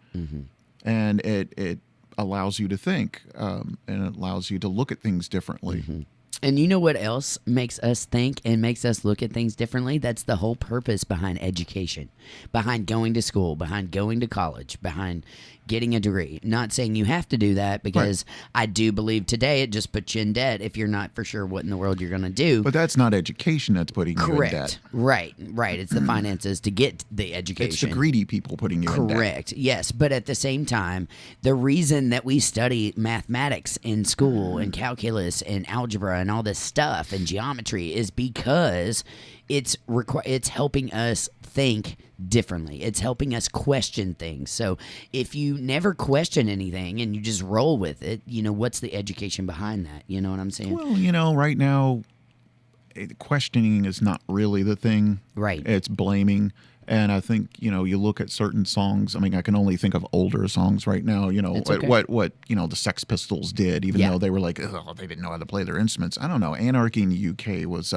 And it allows you to think, and it allows you to look at things differently. And you know what else makes us think and makes us look at things differently? That's the whole purpose behind education, behind going to school, behind going to college, behind getting a degree. Not saying you have to do that, because I do believe today it just puts you in debt if you're not for sure what in the world you're going to do. But that's not education that's putting you in debt. Right. It's the finances to get the education. It's the greedy people putting you in debt. Correct. Yes. But at the same time, the reason that we study mathematics in school and calculus and algebra and all this stuff and geometry is because it's helping us think differently. It's helping us question things. So if you never question anything and you just roll with it, you know, what's the education behind that? You know what I'm saying? Well, you know, right now, questioning is not really the thing. Right. It's blaming. And I think, you know, you look at certain songs. I mean, I can only think of older songs right now, you know, what you know, the Sex Pistols did, even though they were like, oh, they didn't know how to play their instruments. I don't know. Anarchy in the UK was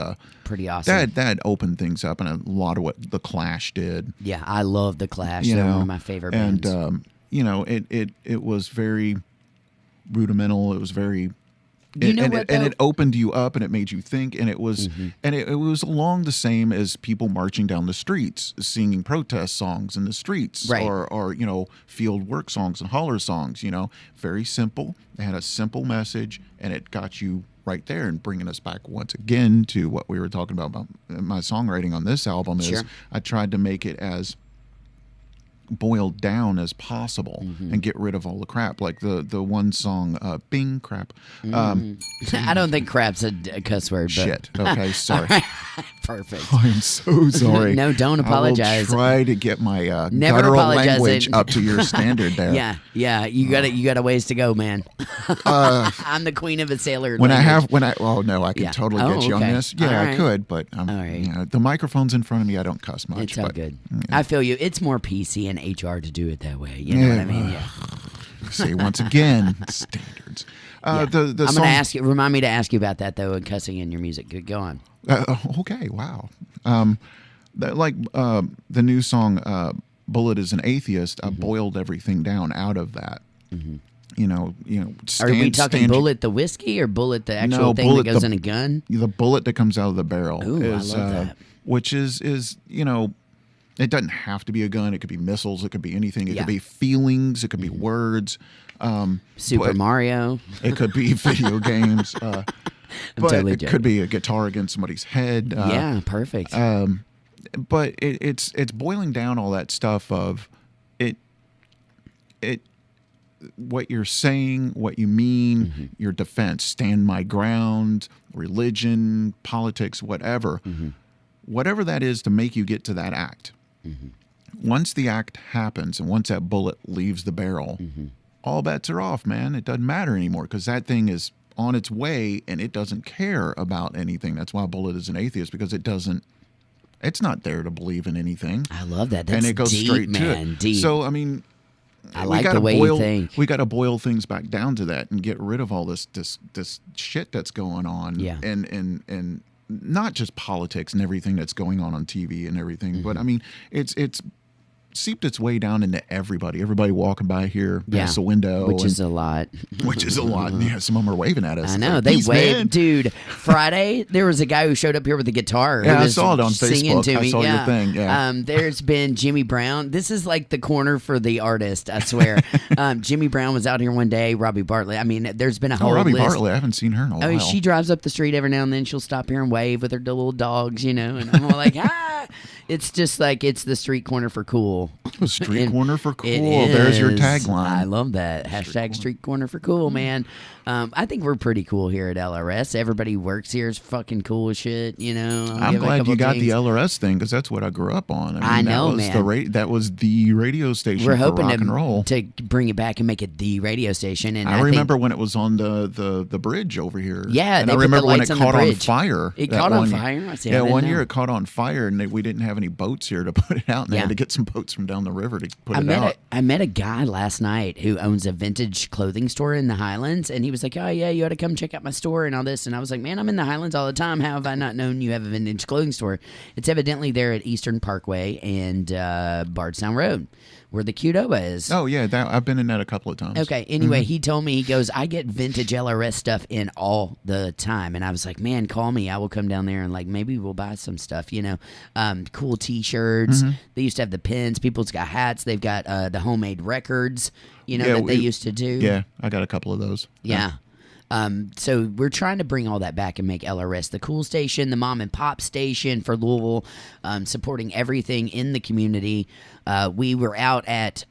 pretty awesome. That opened things up, and a lot of what the Clash did. Yeah, I love the Clash. They're one of my favorite bands. And, you know, it was very rudimental. It was very... it opened you up, and it made you think, and it was and it was along the same as people marching down the streets, singing protest songs in the streets, or you know, field work songs and holler songs. You know, very simple. It had a simple message, and it got you right there. And bringing us back once again to what we were talking about my songwriting on this album is I tried to make it as boiled down as possible and get rid of all the crap, like the one song Bing Crap. I don't think crap's a cuss word, but shit. Okay, sorry. Perfect. I am so sorry. No, don't apologize. I will try to get my guttural language up to your standard there. Yeah, you got a ways to go, man. I'm the queen of a sailor I can totally get you on this. Yeah, I could, but all right. You know, the microphone's in front of me. I don't cuss much. It's all good. I feel you. It's more PC and HR to do it that way. You know what I mean? Yeah. Say once again, standards. Yeah. The I'm going song, to ask you. Remind me to ask you about that though, and cussing in your music. Go on. okay, wow. The new song "Bullet is an Atheist." I boiled everything down out of that. Are we talking Bullet the whiskey or Bullet the actual thing that goes in a gun? The bullet that comes out of the barrel. Ooh, I love that. Which is it doesn't have to be a gun. It could be missiles. It could be anything. It could be feelings. It could be words. Super Mario. It could be video games. But totally it could be a guitar against somebody's head. Yeah, perfect. But it's boiling down all that stuff of it. What you're saying, what you mean, your defense, stand my ground, religion, politics, whatever. Whatever that is to make you get to that act. Once the act happens and once that bullet leaves the barrel, all bets are off, man. It doesn't matter anymore because that thing is on its way and it doesn't care about anything. That's why Bullet is an atheist, because it's not there to believe in anything. I love that. That's and it goes deep, straight man. to it. Deep. So, I mean, I like the way you think. We got to boil things back down to that and get rid of all this shit that's going on. Yeah. And not just politics and everything that's going on TV and everything, but I mean, it's seeped its way down into everybody. Everybody walking by here past the window, which is a lot. Which is a lot. And yeah, some of them are waving at us. I know, like, they "Peace, wave, man." dude. Friday there was a guy who showed up here with a guitar. Yeah, who I was saw it on singing Facebook. To me. I saw your thing. Yeah. There's been Jimmy Brown. This is like the corner for the artist. I swear. Jimmy Brown was out here one day. Robbie Bartlett. I mean, there's been a whole Robbie list. Bartlett. I haven't seen her in a while. I mean, she drives up the street every now and then. She'll stop here and wave with her little dogs, and I'm all like, ah. It's just like it's the street corner for cool. Street corner for cool. It There's your is. tagline. I love that. Hashtag street corner for cool, man. I think we're pretty cool here at LRS. Everybody who works here is fucking cool as shit, I'm glad you got the LRS thing because that's what I grew up on. I know, man. That was the radio station We're for hoping rock and roll. to bring it back and make it the radio station. And I remember when it was on the bridge over here. Yeah, and they I put remember the when lights it on the caught on bridge. fire. It caught on fire? I see. Yeah, one know. year it caught on fire, and we didn't have any boats here to put it out, and they had to get some boats from down the river to put it out. I met a guy last night who owns a vintage clothing store in the Highlands, and he was like, "Oh yeah, you ought to come check out my store and all this." And I was like, "Man, I'm in the Highlands all the time. How have I not known you have a vintage clothing store?" It's evidently there at Eastern Parkway and Bardstown Road, where the Qdoba is. Oh yeah, I've been in that a couple of times. Okay. Anyway, he told me, he goes, "I get vintage LRS stuff in all the time," and I was like, "Man, call me. I will come down there and like maybe we'll buy some stuff. Cool T-shirts. They used to have the pins. People's got hats. They've got the homemade records. That they used to do. Yeah, I got a couple of those. Yeah. So we're trying to bring all that back and make LRS the cool station, the mom and pop station for Louisville, supporting everything in the community. We were out at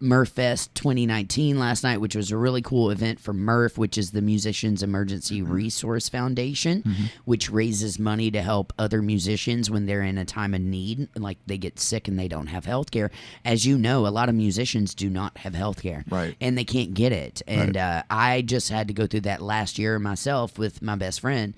Murphfest 2019 last night, which was a really cool event for Murph, which is the Musicians Emergency Resource Foundation, which raises money to help other musicians when they're in a time of need, like they get sick and they don't have health care. As you know, a lot of musicians do not have health care, right? And they can't get it. And I just had to go through that last year myself with my best friend.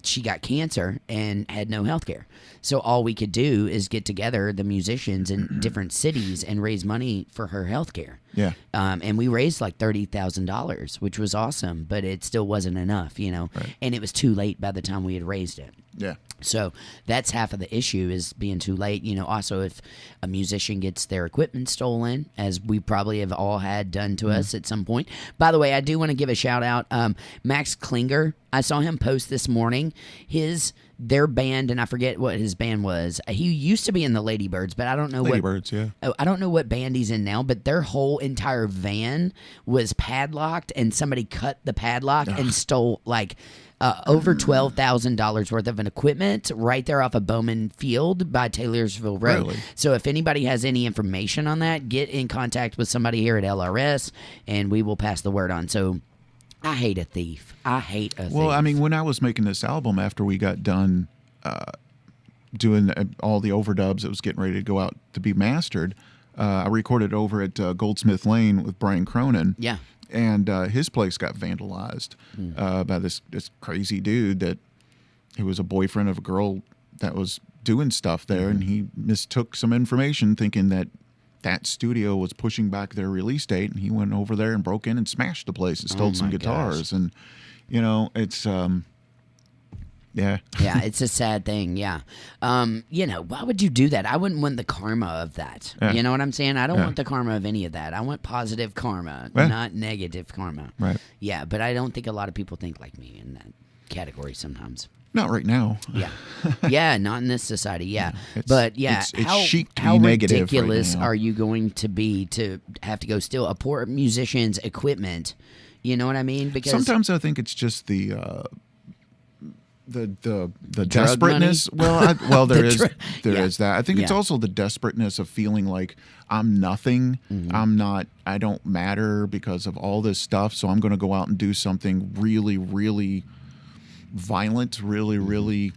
She got cancer and had no health care. So all we could do is get together, the musicians in different cities, and raise money for her health care. Yeah. And we raised like $30,000, which was awesome, but it still wasn't enough, Right. And it was too late by the time we had raised it. Yeah. So that's half of the issue, is being too late. Also, if a musician gets their equipment stolen, as we probably have all had done to us at some point. By the way, I do want to give a shout out. Max Klinger, I saw him post this morning. Their band, and I forget what his band was. He used to be in the Ladybirds, but I don't know Ladybirds, yeah. I don't know what band he's in now, but their whole entire van was padlocked, and somebody cut the padlock and stole like over $12,000 worth of an equipment right there off of Bowman Field by Taylorsville Road. Really? So So if anybody has any information on that, get in contact with somebody here at LRS, and we will pass the word on. So I hate a thief. Well, I mean, when I was making this album, after we got done doing all the overdubs that was getting ready to go out to be mastered, I recorded over at Goldsmith Lane with Brian Cronin. Yeah. And his place got vandalized by this crazy dude who was a boyfriend of a girl that was doing stuff there, and he mistook some information thinking that that studio was pushing back their release date, and he went over there and broke in and smashed the place and stole some guitars. And it's yeah. Yeah, it's a sad thing. Yeah. Why would you do that? I wouldn't want the karma of that. Yeah. You know what I'm saying? I don't Yeah. want the karma of any of that. I want positive karma, Yeah. not negative karma. Right. Yeah, but I don't think a lot of people think like me in that category sometimes. Not right now. Yeah. Yeah, not in this society. Yeah. It's- But yeah, it's chic to be how negative right ridiculous now. are you going to be to have to go steal a poor musician's equipment? You know what I mean? Because Sometimes I think it's just the Drug desperateness. Well, there is Yeah. that. I think it's Yeah. also the desperateness of feeling like I'm nothing. Mm-hmm. I don't matter because of all this stuff. So I'm going to go out and do something really, really violent, really, really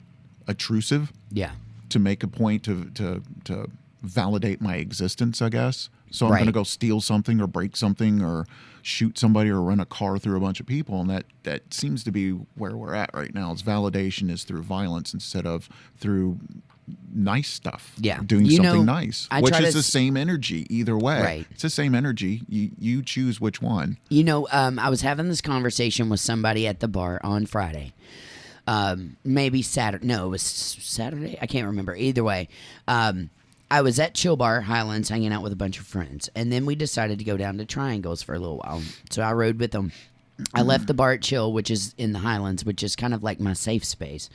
obtrusive yeah. to make a point to validate my existence, I guess. So I'm Right. going to go steal something or break something or shoot somebody or run a car through a bunch of people. And that seems to be where we're at right now. Is validation is through violence instead of through nice stuff. Yeah. Doing You something know, nice, I which try is to the same energy either way. Right. It's the same energy. You choose which one. I was having this conversation with somebody at the bar on Friday. Maybe Saturday. No, it was Saturday. I can't remember. Either way, I was at Chill Bar Highlands hanging out with a bunch of friends, and then we decided to go down to Triangles for a little while. So I rode with them. I left the bar at Chill, which is in the Highlands, which is kind of like my safe space.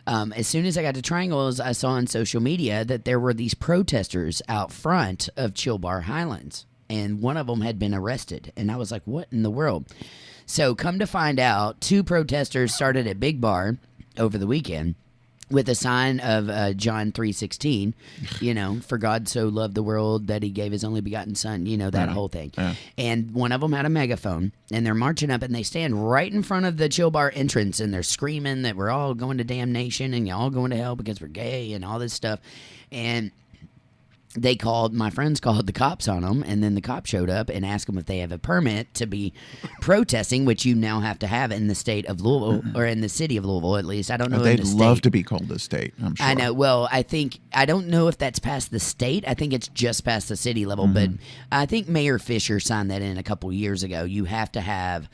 As soon as I got to Triangles, I saw on social media that there were these protesters out front of Chill Bar Highlands, and one of them had been arrested. And I was like, what in the world? So come to find out, 2 protesters started at Big Bar over the weekend with a sign of John 3:16, for God so loved the world that he gave his only begotten son, that whole thing. Yeah. And one of them had a megaphone, and they're marching up, and they stand right in front of the Chill Bar entrance, and they're screaming that we're all going to damnation and y'all going to hell because we're gay and all this stuff. And my friends called the cops on them, and then the cop showed up and asked them if they have a permit to be protesting, which you now have to have in the state of Louisville, or in the city of Louisville at least. I don't know. They'd in the love state. to be called the state, I'm sure. I know. Well, I don't know if that's past the state. I think it's just past the city level, but I think Mayor Fisher signed that in a couple years ago. You have to have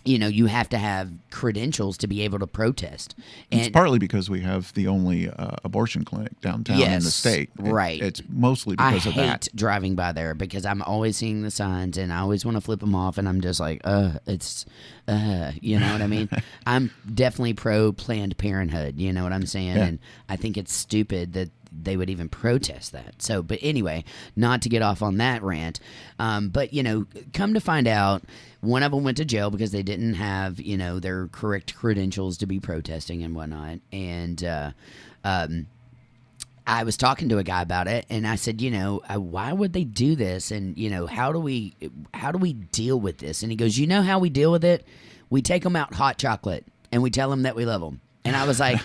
you have to have credentials to be able to protest. It's partly because we have the only abortion clinic downtown in the state. Right. It's mostly because of I hate that. driving by there because I'm always seeing the signs and I always want to flip them off, and I'm just like, you know what I mean? I'm definitely pro Planned Parenthood, you know what I'm saying? Yeah. And I think it's stupid that they would even protest that. So, but anyway, not to get off on that rant, but come to find out, one of them went to jail because they didn't have, their correct credentials to be protesting and whatnot. And I was talking to a guy about it, and I said, why would they do this? And how do we deal with this? And he goes, how we deal with it? We take them out hot chocolate, and we tell them that we love them. And I was like,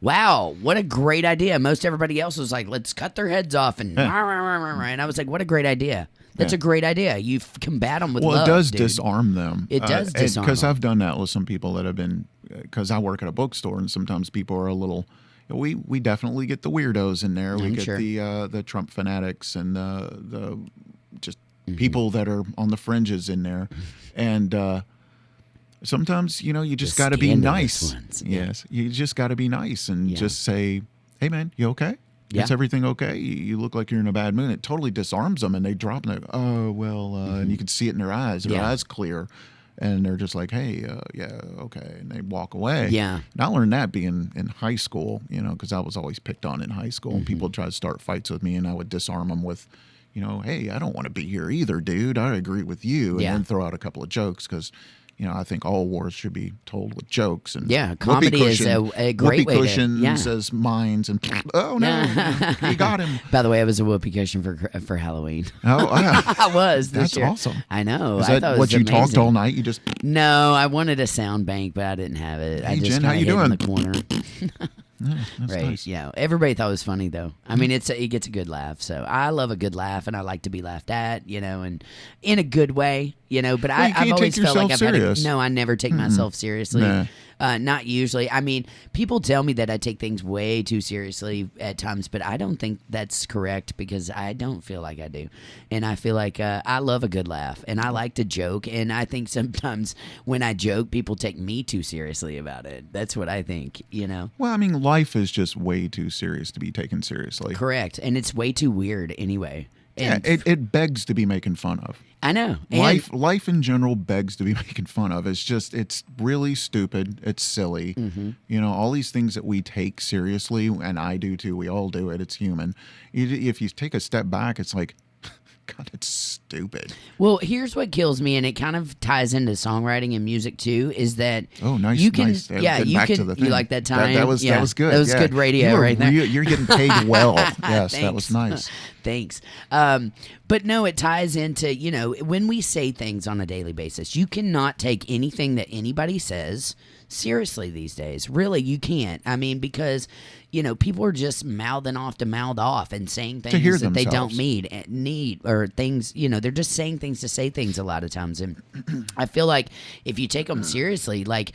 wow, what a great idea. Most everybody else was like, let's cut their heads off. And I was like, what a great idea. That's a great idea. You combat them with love. Well, it does dude. disarm them. It does disarm Because them. I've done that with some people that have been, because I work at a bookstore, and sometimes people are a little, we definitely get the weirdos in there. We I'm get sure. the Trump fanatics and the just people that are on the fringes in there. And sometimes, you just The got to be scandalous nice. ones, yeah. Yes. You just got to be nice and Yeah. just say, hey, man, you okay? Yeah. Is everything okay? You look like you're in a bad mood. It totally disarms them, and they drop and they go, oh, well, and you can see it in their eyes. Their Yeah. eyes clear, and they're just like, hey, yeah, okay. And they walk away. Yeah. And I learned that being in high school, because I was always picked on in high school. And people would try to start fights with me, and I would disarm them with, hey, I don't want to be here either, dude. I agree with you. And Yeah. then throw out a couple of jokes because, I think all wars should be told with jokes. And Yeah, comedy is a great way to- cushions yeah. as mines and oh no, you got him. By the way, I was a whoopee cushion for Halloween. Oh, I was this that's year. awesome. I know. Is I that thought it what was you amazing. talked all night? You just No, I wanted a sound bank, but I didn't have it. I Hey, just Jen, how kinda you hid in doing? the corner. Yeah, that's Right. nice. Yeah. Everybody thought it was funny though. I mean, it gets a good laugh. So I love a good laugh, and I like to be laughed at, and in a good way, But Well, you I've can't always take felt like yourself I've serious. no, I never take myself seriously. Nah. Not usually. I mean, people tell me that I take things way too seriously at times, but I don't think that's correct because I don't feel like I do. And I feel like I love a good laugh, and I like to joke. And I think sometimes when I joke, people take me too seriously about it. That's what I think, Well, I mean, life is just way too serious to be taken seriously. Correct. And it's way too weird anyway. Yeah, And it begs to be making fun of. I know. And Life in general begs to be making fun of. It's really stupid. It's silly. All these things that we take seriously, and I do too. We all do it. It's human. If you take a step back, it's like, God, it's stupid. Well, here's what kills me, and it kind of ties into songwriting and music too, is that Oh, nice. you can, nice. yeah, Getting you back to can, the you thing. like that time? That was good. That was Yeah. good radio right there. You're getting paid well. Yes, that was Thanks. nice. Thanks. But no, it ties into, when we say things on a daily basis, you cannot take anything that anybody says seriously these days. Really, you can't. I mean, because, people are just mouthing off to mouth off and saying things hear that they don't themselves. need or things, they're just saying things to say things a lot of times. And I feel like if you take them seriously, like,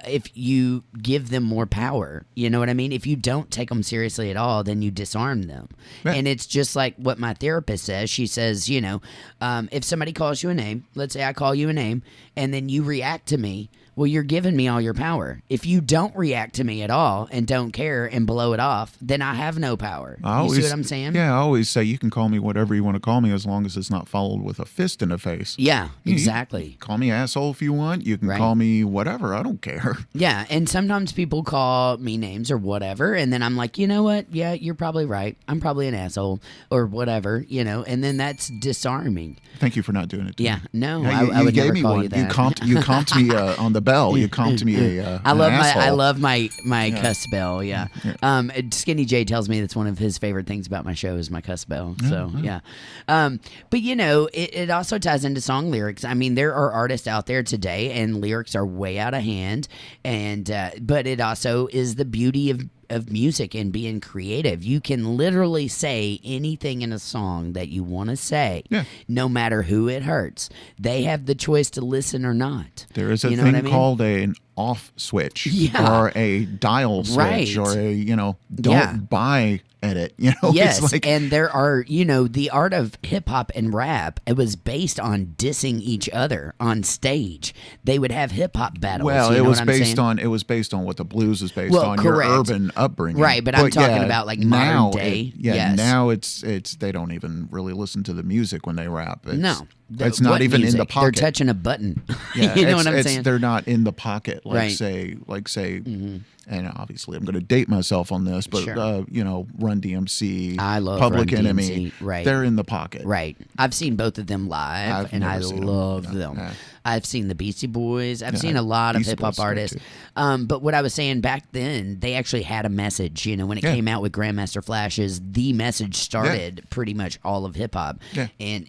if you give them more power, you know what I mean? If you don't take them seriously at all, then you disarm them. Yeah. And it's just like what my therapist says. She says, if somebody calls you a name, let's say I call you a name, and then you react to me, well, you're giving me all your power. If you don't react to me at all and don't care and blow it off, then I have no power. You see what I'm saying? Yeah, I always say you can call me whatever you want to call me as long as it's not followed with a fist in the face. Yeah, You exactly. call me asshole if you want. You can Right. call me whatever. I don't care. Yeah, and sometimes people call me names or whatever, and then I'm like, you know what? Yeah, you're probably right. I'm probably an asshole or whatever, and then that's disarming. Thank you for not doing it. To Yeah, me. no, Yeah, I would gave never me call one. you that. You comped me on the bell. You comped me a. I love an asshole. I love my cuss bell. Yeah. Skinny J tells me that's one of his favorite things about my show is my cuss bell. So yeah. But it also ties into song lyrics. I mean, there are artists out there today, and lyrics are way out of hand. And but it also is the beauty of music and being creative. You can literally say anything in a song that you want to say, no matter who it hurts. They have the choice to listen or not. There is a You know thing what I mean? called an off switch Yeah. or a dial switch Right. or a don't Yeah. buy edit. Yes, it's like and there are, the art of hip hop and rap. It was based on dissing each other on stage. They would have hip hop battles. well, you it know was what I'm based saying? on what the blues is based Well, on, correct. your urban upbringing. Right, but I'm talking yeah, about, like, now modern day. Yes. Yes. Now it's they don't even really listen to the music when they rap. No, it's not what even music? in the pocket. They're touching a button. Yeah, you know what I'm it's- saying? They're not in the pocket, like Right. say, and obviously I'm going to date myself on this, but Sure. Run DMC, I love Public Run Enemy, DMC, right. They're in the pocket, Right. I've seen both of them live, I've and I never seen them. love Yeah, them. yeah. I've seen the Beastie Boys. I've Yeah, seen a lot of Beastie hip hop Boys are artists. too. But what I was saying back then, they actually had a message. When it Yeah. came out with Grandmaster Flashes, the message started pretty much all of hip hop. Yeah. And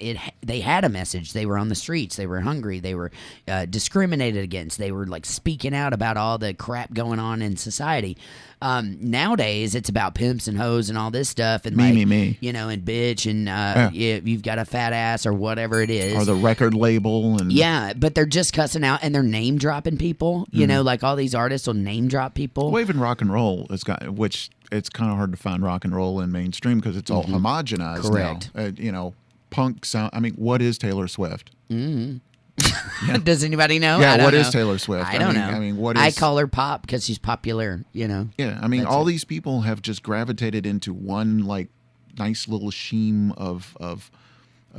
they had a message. They were on the streets. They were hungry. They were discriminated against. They were like speaking out about all the crap going on in society. Nowadays, it's about pimps and hoes and all this stuff, and Me. and bitch, and you've got a fat ass or whatever it is. Or the record label, and Yeah, but they're just cussing out and they're name dropping people. Like all these artists will name drop people. well, even rock and roll has got, which it's kind of hard to find rock and roll in mainstream because it's all homogenized Mm-hmm. Correct. now. Punk sound. I mean, what is Taylor Swift? Does anybody know? Yeah, I don't what know. is Taylor Swift? I don't know. I mean, what is? I call her pop because she's popular. Yeah, I mean, That's all it. these people have just gravitated into one like nice little sheen of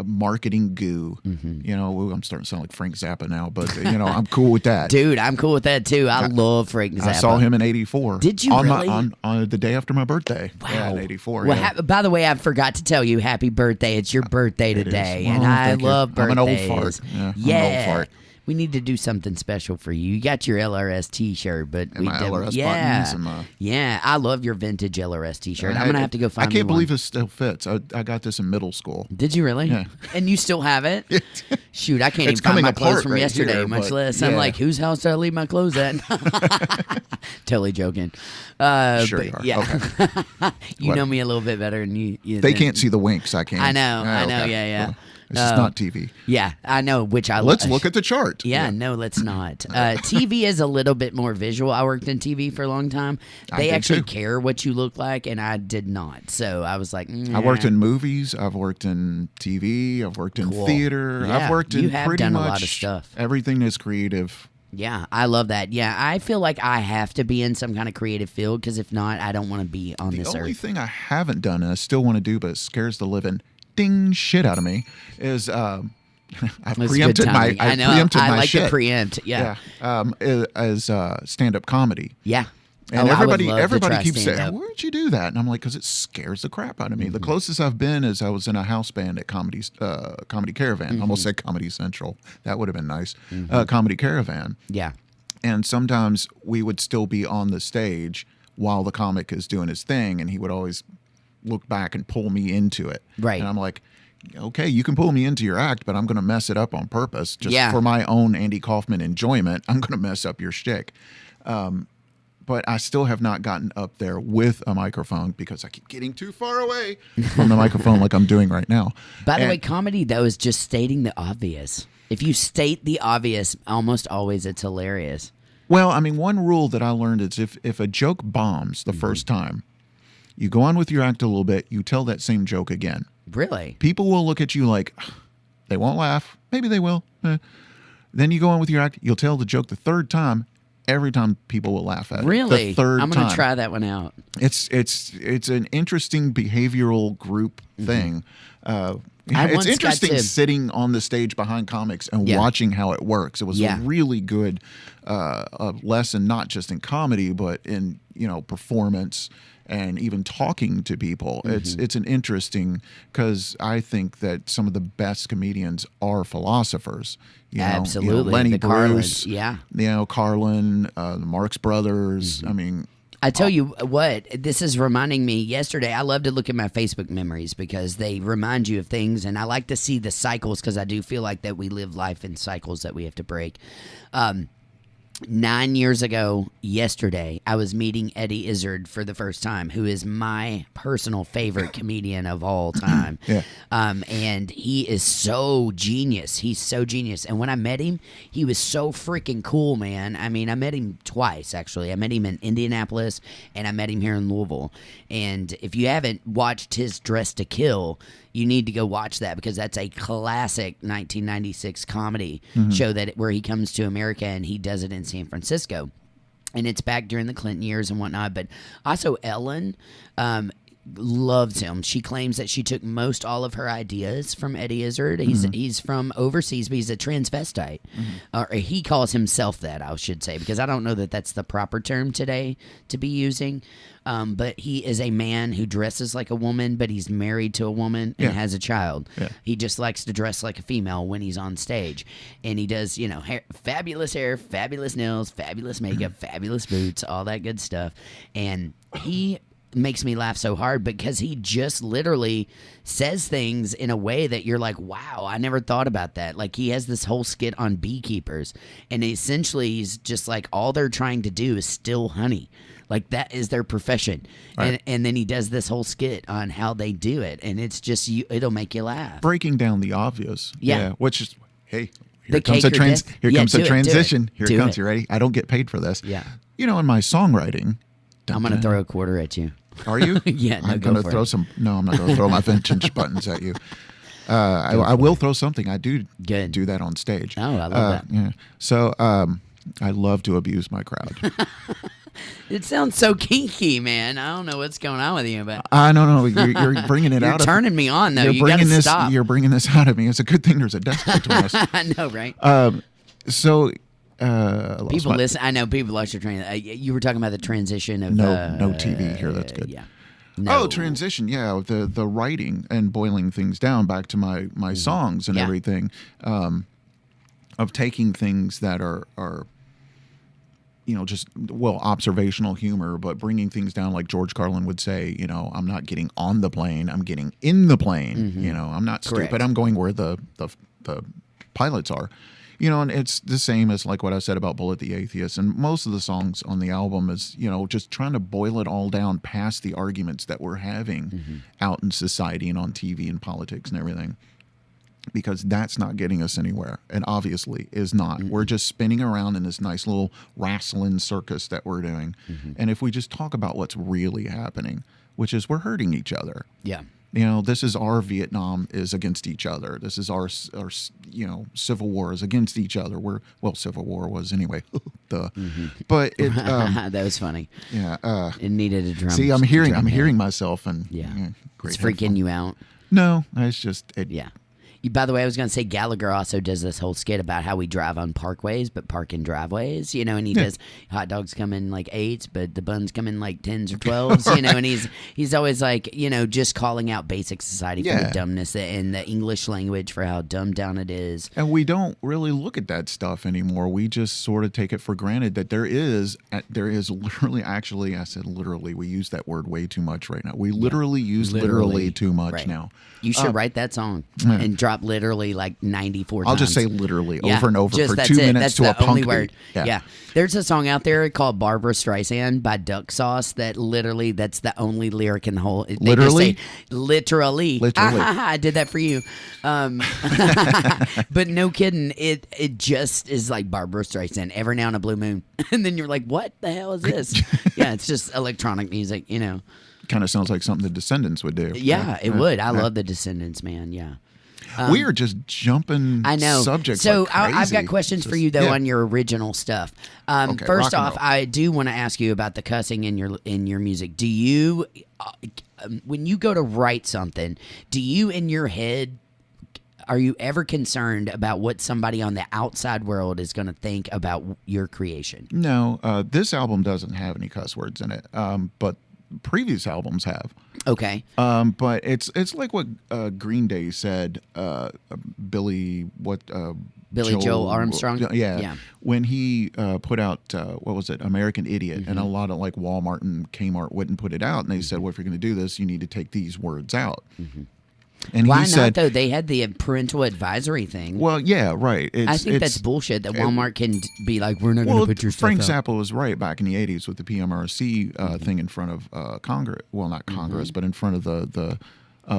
marketing goo. Ooh, I'm starting to sound like Frank Zappa now, but I'm cool with that. Dude, I'm cool with that too. I love Frank Zappa. I saw him in '84. Did you on really? on the day after my birthday? Wow. Yeah, in '84. Well, yeah. by the way, I forgot to tell you, happy birthday. It's your birthday It is. today, Well, and I thank you. love birthdays. I'm an old fart. Yeah, I'm an old fart. We need to do something special for you. You got your LRS T-shirt, but And my LRS buttons. And yeah, I love your vintage LRS T-shirt. I'm gonna have to go find. I can't believe it still fits. I got this in middle school. Did you really? Yeah. And you still have it? Shoot, I can't It's even find my coming clothes apart from right yesterday, here, much but less. I'm yeah. like, whose house did I leave my clothes at? Totally joking. Sure but you are. Yeah. Okay. You know me a little bit better than you. They can't see the winks. I can. I know. Okay. Yeah. Well, this is not TV. Yeah, I know. Which I Let's look at the chart. Yeah, no, let's not. TV is a little bit more visual. I worked in TV for a long time. They actually care what you look like, and I did not. So I was like, I worked in movies. I've worked in TV. I've worked in theater. Yeah, I've worked in you have pretty done much a lot of stuff. Everything is creative. Yeah, I love that. Yeah, I feel like I have to be in some kind of creative field because if not, I don't want to be on this earth. The only thing I haven't done, and I still want to do, but it scares the living ding shit out of me, is I've preempted my. I know. I like to preempt. Yeah. As stand-up comedy. Yeah. And everybody keeps saying, stand-up. "Where'd you do that?" And I'm like, "Because it scares the crap out of me." The closest I've been is I was in a house band at Comedy Caravan. I almost said Comedy Central. That would have been nice. Comedy Caravan. Yeah. And sometimes we would still be on the stage while the comic is doing his thing, and he would always look back and pull me into it. Right. And I'm like, okay, you can pull me into your act, but I'm going to mess it up on purpose. Just Yeah. for my own Andy Kaufman enjoyment, I'm going to mess up your shtick. But I still have not gotten up there with a microphone because I keep getting too far away from the microphone like I'm doing right now. By the way, comedy, though, is just stating the obvious. If you state the obvious, almost always it's hilarious. Well, I mean, one rule that I learned is if a joke bombs the first time, you go on with your act a little bit, you tell that same joke again. Really? People will look at you like, they won't laugh. Maybe they will. Then you go on with your act, you'll tell the joke the third time. Every time people will laugh at it. Really? The third I'm going time. to try that one out. It's an interesting behavioral group thing. It's interesting sitting on the stage behind comics and watching how it works. It was a really good lesson, not just in comedy, but in performance and even talking to people. It's an interesting, because I think that some of the best comedians are philosophers. Absolutely. Lenny the Bruce, Carlins, Carlin, the Marx Brothers. I mean, I tell you what, this is reminding me yesterday. I love to look at my Facebook memories because they remind you of things, and I like to see the cycles because I do feel like that we live life in cycles that we have to break. 9 years ago yesterday, I was meeting Eddie Izzard for the first time, who is my personal favorite comedian of all time. And he is so genius. He's so genius. And when I met him, he was so freaking cool, man. I mean, I met him twice, actually. I met him in Indianapolis, and I met him here in Louisville. And if you haven't watched his Dress to Kill, you need to go watch that because that's a classic 1996 comedy show where he comes to America and he does it in San Francisco. And it's back during the Clinton years and whatnot. But also Ellen loves him. She claims that she took most all of her ideas from Eddie Izzard. He's from overseas, but he's a transvestite. Or he calls himself that, I should say, because I don't know that that's the proper term today to be using. But he is a man who dresses like a woman, but he's married to a woman and has a child. He just likes to dress like a female when he's on stage. And he does, fabulous hair, fabulous nails, fabulous makeup, fabulous boots, all that good stuff. And he makes me laugh so hard because he just literally says things in a way that you're like, wow, I never thought about that. Like, he has this whole skit on beekeepers, and essentially he's just like, all they're trying to do is steal honey. Like, that is their profession. Right. And then he does this whole skit on how they do it, and it's just, it'll make you laugh. Breaking down the obvious. Which is, hey, here comes a transition. Here it comes. You ready? I don't get paid for this. Yeah. In my songwriting. I'm going to throw a quarter at you. Are you? Yeah, no, I'm going to throw some. No, I'm not going to throw my vintage buttons at you. I will throw something. I do that on stage. Oh, I love that. Yeah. So I love to abuse my crowd. It sounds so kinky, man. I don't know what's going on with you, but I don't know. You're bringing it out. You're turning me on, though. You got to stop. You're bringing this out of me. It's a good thing there's a desk between us. I know, right? People listen. I know people lost your train. You were talking about the transition of no TV here. That's good. Yeah. No. Oh, transition. Yeah, the writing and boiling things down back to my songs and everything. of taking things that are just, well, observational humor, but bringing things down, like George Carlin would say, I'm not getting on the plane, I'm getting in the plane. I'm not Correct. stupid, I'm going where the pilots are. And it's the same as like what I said about Bullet the Atheist. And most of the songs on the album is, just trying to boil it all down past the arguments that we're having out in society and on TV and politics and everything. Because that's not getting us anywhere, and obviously is not. We're just spinning around in this nice little wrestling circus that we're doing. And if we just talk about what's really happening, which is we're hurting each other. Yeah. This is our Vietnam is against each other. This is our Civil War is against each other. Civil War was anyway. But it that was funny. Yeah. It needed a drum. See, I'm hearing myself, and It's freaking you out. No, it's just Yeah. By the way, I was going to say Gallagher also does this whole skit about how we drive on parkways, but park in driveways, and he does hot dogs come in like 8s, but the buns come in like 10s or 12s, Right. and he's always like, just calling out basic society for the dumbness and the English language for how dumbed down it is. And we don't really look at that stuff anymore. We just sort of take it for granted that there is literally, actually, I said literally, we use that word way too much right now. We literally use literally too much now. You should write that song and drop literally like 94 times. I'll just say literally over and over for 2 minutes that's to a the punk only beat. word. Yeah. There's a song out there called Barbara Streisand by Duck Sauce that literally, that's the only lyric in the whole. They Literally? just say, literally. I did that for you. But no kidding. It just is like Barbara Streisand, Every Now and a Blue Moon. And then you're like, what the hell is this? Yeah, it's just electronic music, Kind of sounds like something the Descendants would do. Yeah, it would. I love the Descendants, man. Yeah. We are just jumping I know. subjects So like crazy. I've got questions for you though on your original stuff. Okay, first rock and off, roll. I do want to ask you about the cussing in your music. Do you, when you go to write something, do you in your head, are you ever concerned about what somebody on the outside world is going to think about your creation? No, this album doesn't have any cuss words in it, but previous albums have. Okay. But it's like what Green Day said. Billy Joel Armstrong. Yeah. When he put out what was it, American Idiot, and a lot of like Walmart and Kmart wouldn't put it out, and they said, well, if you're going to do this, you need to take these words out. And Why he not said, though? They had the parental advisory thing. well, yeah, right. I think that's bullshit. That Walmart can be like, we're not going to put your stuff Frank out. Zappa was right back in the 80s with the PMRC thing in front of Congress. Well, not Congress, but in front of the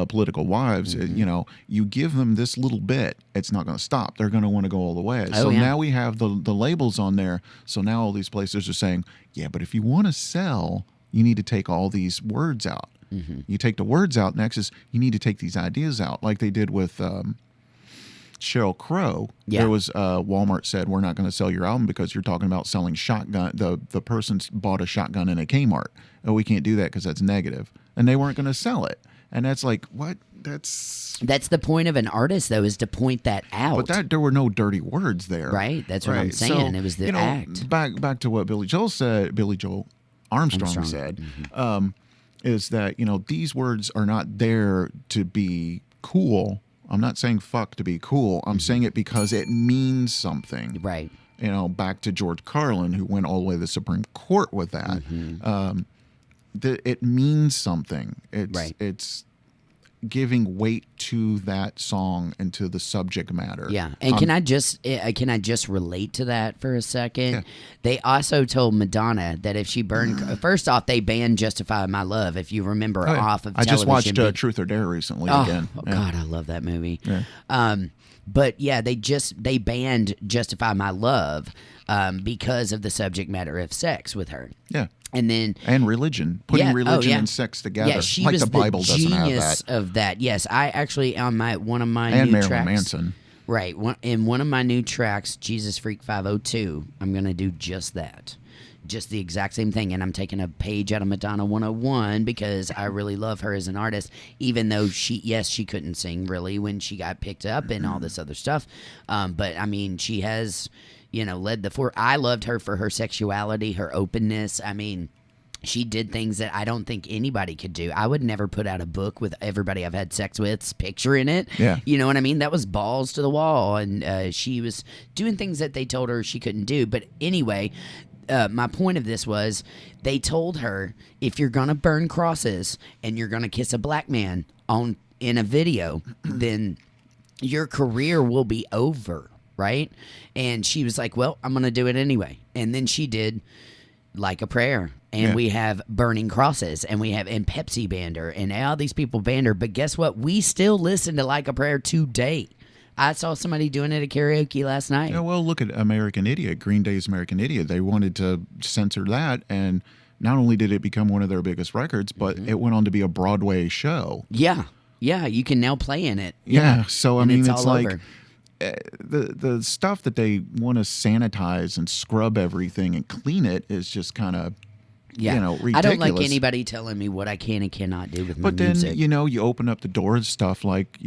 political wives. You give them this little bit, it's not going to stop. They're going to want to go all the way. So now we have the labels on there. So now all these places are saying, yeah, but if you want to sell, you need to take all these words out. You take the words out. Next is you need to take these ideas out, like they did with Sheryl Crow. Yeah. There was Walmart said, we're not going to sell your album because you're talking about selling shotgun. The person bought a shotgun in a Kmart. Oh, we can't do that because that's negative, and they weren't going to sell it. And that's like, what? That's the point of an artist, though, is to point that out. But there were no dirty words there, right? That's what I'm saying. So, it was the act. Back to what Billy Joel Armstrong said. Is that, these words are not there to be cool. I'm not saying fuck to be cool. I'm saying it because it means something. Right. Back to George Carlin, who went all the way to the Supreme Court with that. It means something. It's giving weight to that song and to the subject matter. Yeah, and can I just relate to that for a second? Yeah. They also told Madonna that if she burned, first off, they banned "Justify My Love." If you remember, off of I just watched television. Truth or Dare recently again. Oh God, I love that movie. Yeah. But yeah, they banned "Justify My Love" because of the subject matter of sex with her. Yeah. And religion, putting religion and sex together. Yeah, she like was the Bible doesn't have genius that. of that. Yes, I actually on one of my And new Marilyn tracks. Manson. Right, in one of my new tracks, Jesus Freak 502, I'm gonna do just that, just the exact same thing. And I'm taking a page out of Madonna 101 because I really love her as an artist, even though she couldn't sing really when she got picked up and all this other stuff. But I mean, she has, led the I loved her for her sexuality, her openness. I mean, She did things that I don't think anybody could do. I would never put out a book with everybody I've had sex with's picture in it. Yeah. You know what I mean? That was balls to the wall. And she was doing things that they told her she couldn't do. But anyway, my point of this was they told her, if you're going to burn crosses and you're going to kiss a black man in a video, then your career will be over, right? And she was like, well, I'm going to do it anyway. And then she did Like a Prayer. And we have Burning Crosses, and we have and Pepsi banned her, and all these people banned her. But guess what? We still listen to Like a Prayer today. I saw somebody doing it at karaoke last night. Yeah, well, look at American Idiot, Green Day's American Idiot. They wanted to censor that, and not only did it become one of their biggest records, but it went on to be a Broadway show. Yeah, you can now play in it. Yeah, so I And mean, it's it's all like over. the stuff that they want to sanitize and scrub everything and clean it is just kind of ridiculous. I don't like anybody telling me what I can and cannot do with my But then music. you open up the door to stuff like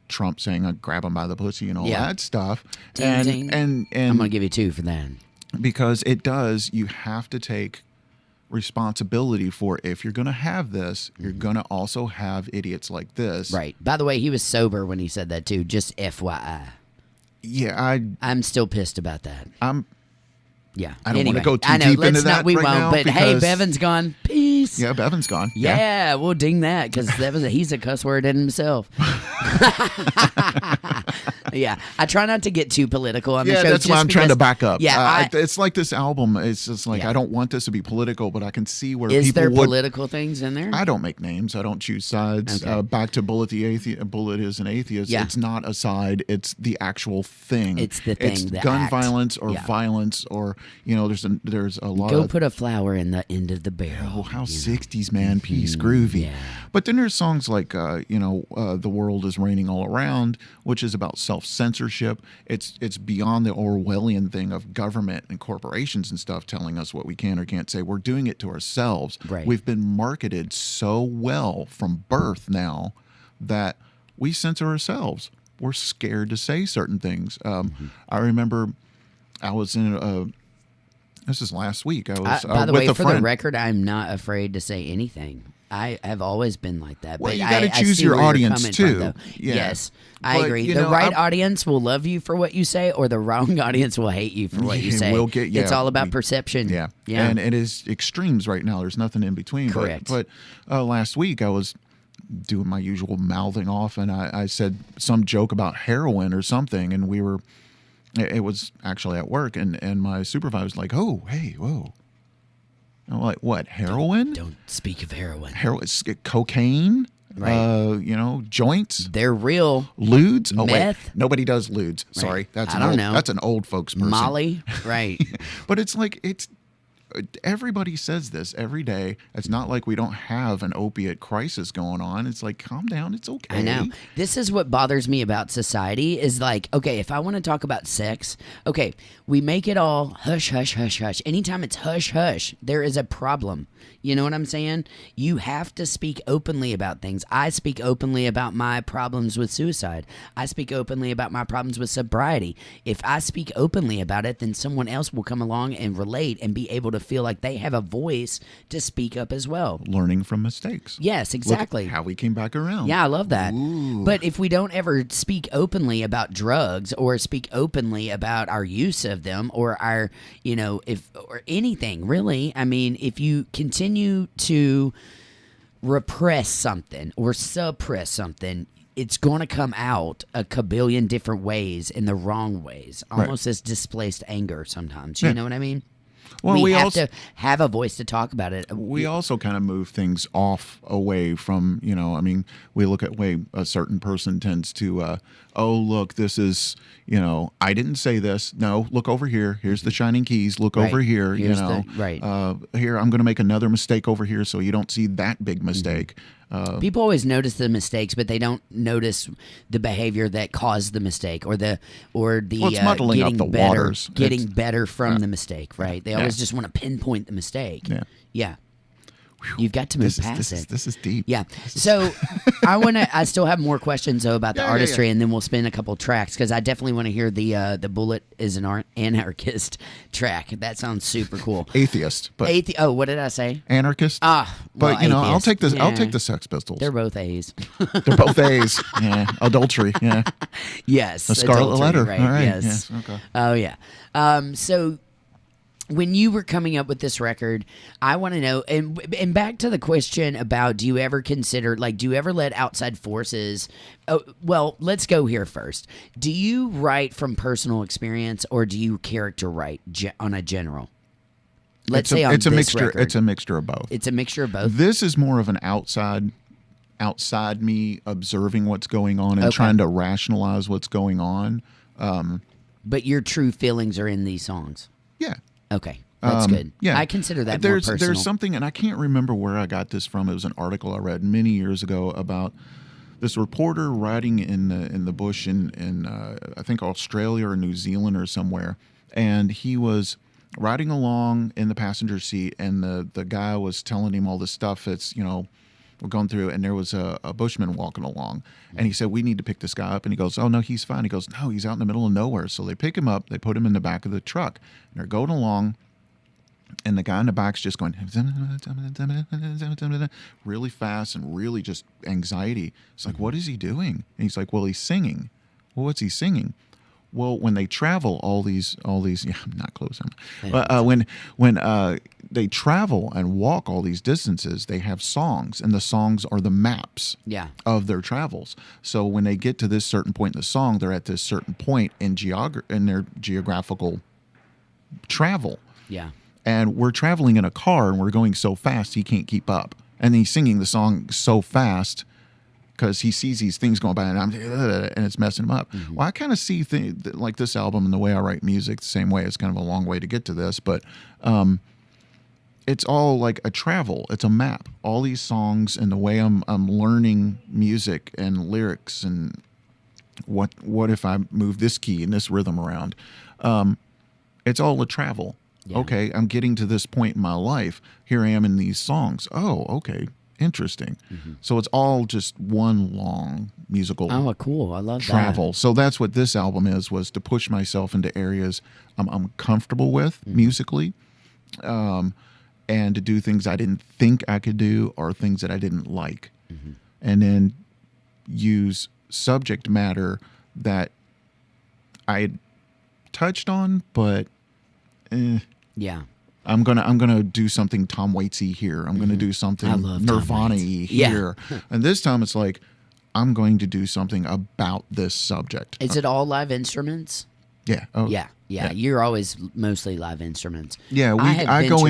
Trump saying grab him by the pussy and all that stuff. Ding, and I'm gonna give you 2 for that. because it does, you have to take responsibility for, if you're going to have this, you're going to also have idiots like this. Right. By the way, he was sober when he said that too. Just FYI. Yeah, I'm still pissed about that. Yeah. I don't anyway, want to go too I know, deep let's into not, that we right won't. now. But hey, because- Bevan's gone. Peace. Yeah, Bevan's gone. Yeah, we'll ding that because he's a cuss word in himself. Yeah, I try not to get too political on the Yeah, show. that's why I'm trying to back up. Yeah, it's like this album. It's just like, Yeah. I don't want this to be political, but I can see where is people there would. political things in there? I don't make names. I don't choose sides. Okay. Back to Bullet the atheist. Bullet is an atheist. Yeah. It's not a side. It's the actual thing. It's the thing, It's the gun act. violence or Yeah. violence or there's a lot Go of. put a flower in the end of the barrel. Oh, how 60s man piece groovy. Yeah. But then there's songs like The World is Raining All Around, which is about self-censorship. It's beyond the Orwellian thing of government and corporations and stuff telling us what we can or can't say. We're doing it to ourselves. Right. We've been marketed so well from birth now that we censor ourselves. We're scared to say certain things. I remember I was in this is last week. I was By the with way, a for friend. the record, I'm not afraid to say anything. I have always been like that. Well, but you gotta I choose see your where you're audience, coming too. from, though. Yeah. Yes, I But, agree. you The know, right I'm- audience will love you for what you say, or the wrong audience will hate you for what you Yeah, say. we'll get- it's yeah, all about we- perception. Yeah. Yeah. And it is extremes right now. There's nothing in between. Correct. But last week I was doing my usual mouthing off, and I said some joke about heroin or something, and it was actually at work, and my supervisor was like, "Oh, hey, whoa." I'm like, "What, heroin? Don't speak of heroin. Heroin, cocaine? Right. Joints? They're real. Ludes? Oh, Meth? wait. Nobody does ludes. Sorry. I don't know. That's an old folks person. Molly. Right. But it's like, everybody says this every day. It's not like we don't have an opiate crisis going on. It's like, calm down. It's okay. I know. This is what bothers me about society is like, okay, if I want to talk about sex, okay, we make it all hush, hush, hush, hush. Anytime it's hush, hush, there is a problem. You know what I'm saying? You have to speak openly about things. I speak openly about my problems with suicide. I speak openly about my problems with sobriety. If I speak openly about it, then someone else will come along and relate and be able to feel like they have a voice to speak up as well. Learning from mistakes. Yes, exactly. Look how we came back around. Yeah, I love that. Ooh. But if we don't ever speak openly about drugs or speak openly about our use of them or our, or anything really, I mean, if you continue to repress something or suppress something, it's going to come out a kabillion different ways in the wrong ways, almost as displaced anger sometimes. You know what I mean? Well, we have also- to have a voice to talk about it. We also kind of move things away from, we look at way a certain person tends to, look, this is, I didn't say this. No, look over here. Here's the shining keys. Look Right. over here, Here's here, I'm going to make another mistake over here so you don't see that big mistake. People always notice the mistakes, but they don't notice the behavior that caused the mistake or the it's muddling up getting the better, waters. getting better from the mistake. Right? They always Yeah. just want to pinpoint the mistake. Yeah. Yeah. You've got to move past it. This is deep. Yeah. So I still have more questions though about the artistry, and then we'll spin a couple tracks because I definitely want to hear the Bullet is an Anarchist track. That sounds super cool. Atheist, but Oh, what did I say? Anarchist. Well, but I'll atheist. take this. Yeah. I'll take the Sex Pistols. They're both A's. They're both A's. Yeah. Adultery. Yeah. Yes. The Scarlet adultery, Letter. Right. All right. Yes. Okay. Oh yeah. So when you were coming up with this record, I want to know, and back to the question about, do you ever consider, like, do you ever let outside forces? Oh, well, let's go here first. Do you write from personal experience, or do you character write on a general? Let's say on it's a this mixture. record. It's a mixture of both. It's a mixture of both. This is more of an outside me observing what's going on and trying to rationalize what's going on. But your true feelings are in these songs. Yeah. Okay, that's good. Yeah, I consider that more personal. There's something, and I can't remember where I got this from. It was an article I read many years ago about this reporter riding in the bush in I think Australia or New Zealand or somewhere, and he was riding along in the passenger seat, and the guy was telling him all this stuff that's we're going through, and there was a bushman walking along, and he said, we need to pick this guy up, and he goes, oh no, he's fine. He goes, no, he's out in the middle of nowhere. So they pick him up, they put him in the back of the truck, and they're going along, and the guy in the back's just going really fast and really just anxiety. It's like, what is he doing? And he's like, well, he's singing. Well, what's he singing? Well, when they travel all these, yeah, I'm not close. But when they travel and walk all these distances, they have songs, and the songs are the maps of their travels. So when they get to this certain point in the song, they're at this certain point in their geographical travel. Yeah. And we're traveling in a car, and we're going so fast he can't keep up. And he's singing the song so fast because he sees these things going by, and it's messing him up. Mm-hmm. Well, I kind of see like this album and the way I write music the same way. It's kind of a long way to get to this, but it's all like a travel. It's a map. All these songs and the way I'm learning music and lyrics and what if I move this key and this rhythm around. It's all a travel. Yeah. Okay, I'm getting to this point in my life. Here I am in these songs. Oh, okay. Interesting. Mm-hmm. So it's all just one long musical cool. I love travel. So that's what this album was to push myself into areas I'm comfortable with musically, and to do things I didn't think I could do or things that I didn't like. Mm-hmm. And then use subject matter that I had touched on, but yeah. I'm gonna do something Tom Waitsy here. I'm gonna do something Nirvana-y here. And this time it's like, I'm going to do something about this subject. Is it all live instruments? Yeah. Oh, yeah. You're always mostly live instruments. Yeah. I go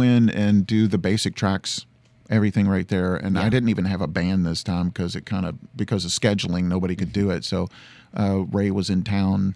in and do the basic tracks, everything right there. And I didn't even have a band this time because of scheduling, nobody could do it. So Ray was in town.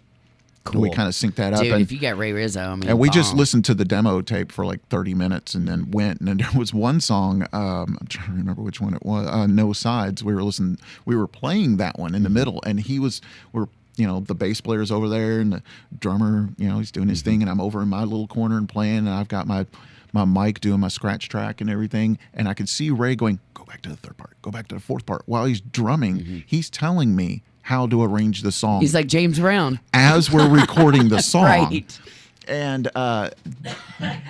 Cool. We kind of synced that up. Dude, and if you got Ray Rizzo, and we just listened to the demo tape for like 30 minutes and then went. And then there was one song, I'm trying to remember which one it was, No Sides. We were playing that one in the middle, and the bass player's over there, and the drummer, he's doing his thing, and I'm over in my little corner and playing, and I've got my mic doing my scratch track and everything, and I could see Ray going, go back to the third part, go back to the fourth part. While he's drumming, he's telling me how to arrange the song. He's like James Brown. As we're recording the song. Right. And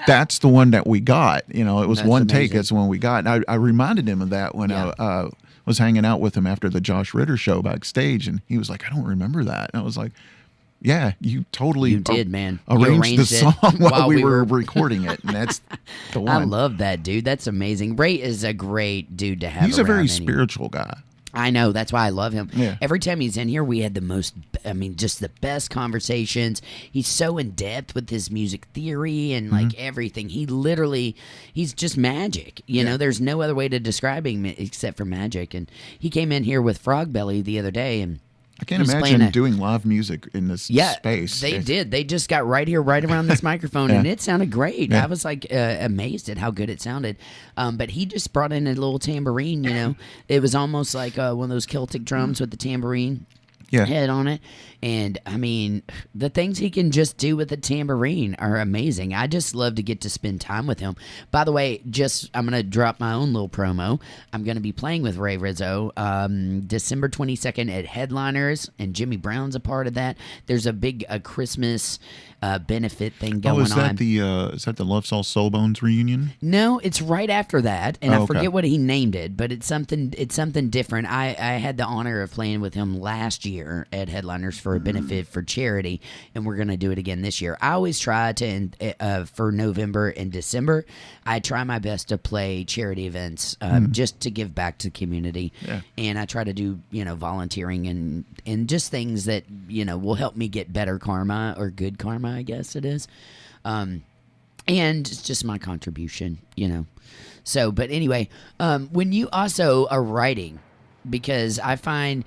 that's the one that we got. It was That's one amazing. take. That's the one we got. And I reminded him of that when I was hanging out with him after the Josh Ritter show backstage. And he was like, I don't remember that. And I was like, yeah, you totally did, man. Arranged the song while we were recording it. And that's the one. I love that, dude. That's amazing. Ray is a great dude to have. He's a very spiritual guy. I know. That's why I love him. Yeah. Every time he's in here, we had just the best conversations. He's so in depth with his music theory and like everything. He's just magic. You know, there's no other way to describe him except for magic. And he came in here with Frog Belly the other day, and I can't imagine doing live music in this space. They did. They just got right here, right around this microphone, and it sounded great. Yeah. I was like amazed at how good it sounded. But he just brought in a little tambourine, It was almost like one of those Celtic drums with the tambourine. head on it. And I mean, the things he can just do with a tambourine are amazing. I just love to get to spend time with him. By the way, I'm going to drop my own little promo. I'm going to be playing with Ray Rizzo December 22nd at Headliners, and Jimmy Brown's a part of that. There's a big Christmas benefit thing going on. Is that the Love Soul Soul Bones reunion? No, it's right after that, and I forget what he named it, but it's something different. I had the honor of playing with him last year at Headliners for a benefit for charity, and we're going to do it again this year. I always try to, for November and December, I try my best to play charity events just to give back to the community, and I try to do volunteering and just things that will help me get better karma or good karma, I guess it is. And it's just my contribution, So, but anyway, when you also are writing, because I find,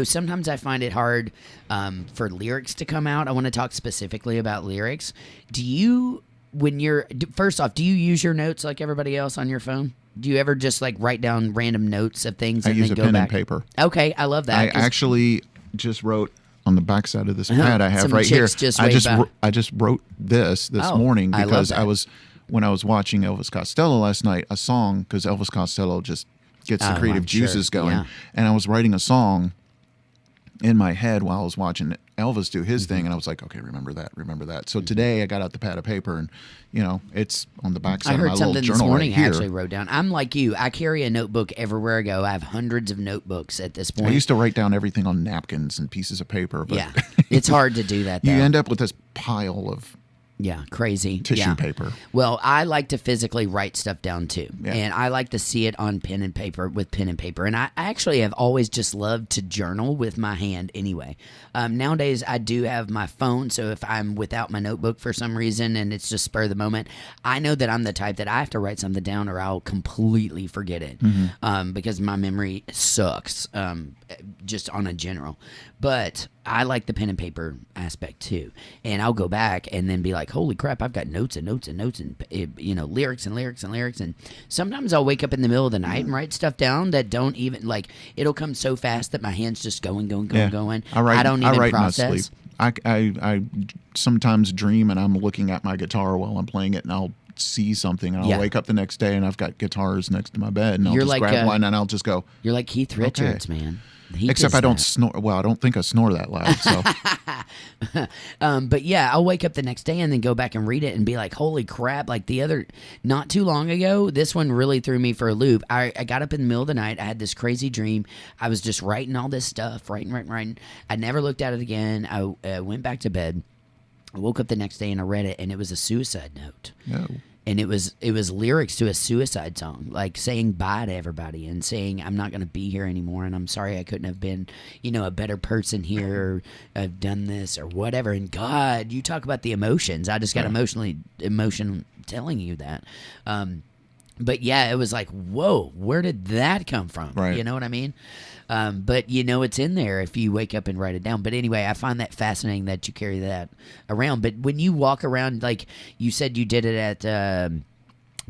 sometimes I find it hard for lyrics to come out. I want to talk specifically about lyrics. First off, do you use your notes like everybody else on your phone? Do you ever just like write down random notes of things and then go back? I use a pen and paper. Okay, I love that. I actually just wrote on the backside of this pad I have right here. I just wrote this morning because when I was watching Elvis Costello last night, a song, because Elvis Costello just gets the creative juices going, and I was writing a song in my head while I was watching Elvis do his thing, and I was like, okay, remember that. So today I got out the pad of paper, and it's on the backside of my little journal right here. I heard something this morning I actually wrote down. I'm like you. I carry a notebook everywhere I go. I have hundreds of notebooks at this point. I used to write down everything on napkins and pieces of paper. But it's hard to do that, though. You end up with this pile of crazy tissue paper. Well, I like to physically write stuff down too, and I like to see it on pen and paper with pen and paper. And I actually have always just loved to journal with my hand anyway. Nowadays, I do have my phone, so if I'm without my notebook for some reason and it's just spur of the moment, I know that I'm the type that I have to write something down or I'll completely forget it because my memory sucks just on a general. But I like the pen and paper aspect too, and I'll go back and then be like, holy crap, I've got notes and notes and notes and lyrics and lyrics and lyrics. And sometimes I'll wake up in the middle of the night and write stuff down that don't even, like, it'll come so fast that my hand's just going. I don't even process. I sometimes dream and I'm looking at my guitar while I'm playing it, and I'll see something, and I'll wake up the next day and I've got guitars next to my bed, and I'll just grab one and I'll just go. You're like Keith Richards, man. Except I don't snore. Well, I don't think I snore that loud. So, but yeah, I'll wake up the next day and then go back and read it and be like, "Holy crap!" Like not too long ago, this one really threw me for a loop. I got up in the middle of the night. I had this crazy dream. I was just writing all this stuff, writing. I never looked at it again. I went back to bed. I woke up the next day and I read it, and it was a suicide note. No. And it was lyrics to a suicide song, like saying bye to everybody and saying I'm not going to be here anymore, and I'm sorry I couldn't have been, a better person here, or I've done this or whatever. And God, you talk about the emotions. I just got emotion telling you that. But yeah, it was like, whoa, where did that come from? Right. You know what I mean? But it's in there if you wake up and write it down. But anyway, I find that fascinating that you carry that around. But when you walk around, like you said you did it at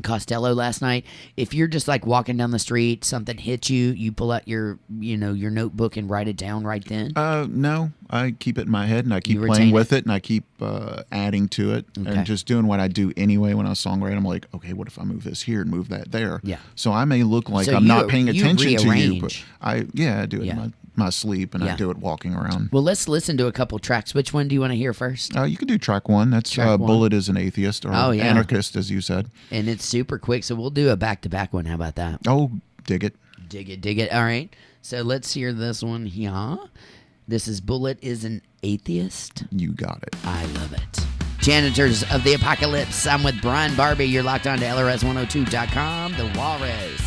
Costello last night, if you're just like walking down the street, something hits you, you pull out your your notebook and write it down right then? No, I keep it in my head and I keep playing with it and I keep adding to it and just doing what I do anyway when I songwrite. I'm like, okay, what if I move this here and move that there? Yeah. So I may look like I'm not paying attention to you, but I do it in my sleep, and I do it walking around. Well, let's listen to a couple tracks. Which one do you want to hear first? You can do track one. That's track one. Bullet is an atheist, or anarchist, as you said. And it's super quick, so we'll do a back-to-back one. How about that? Oh, dig it. Dig it. All right. So let's hear this one here. This is Bullet is an Atheist. You got it. I love it. Janitors of the Apocolypse. I'm with Brian Barbee. You're locked on to LRS102.com, The Walrus.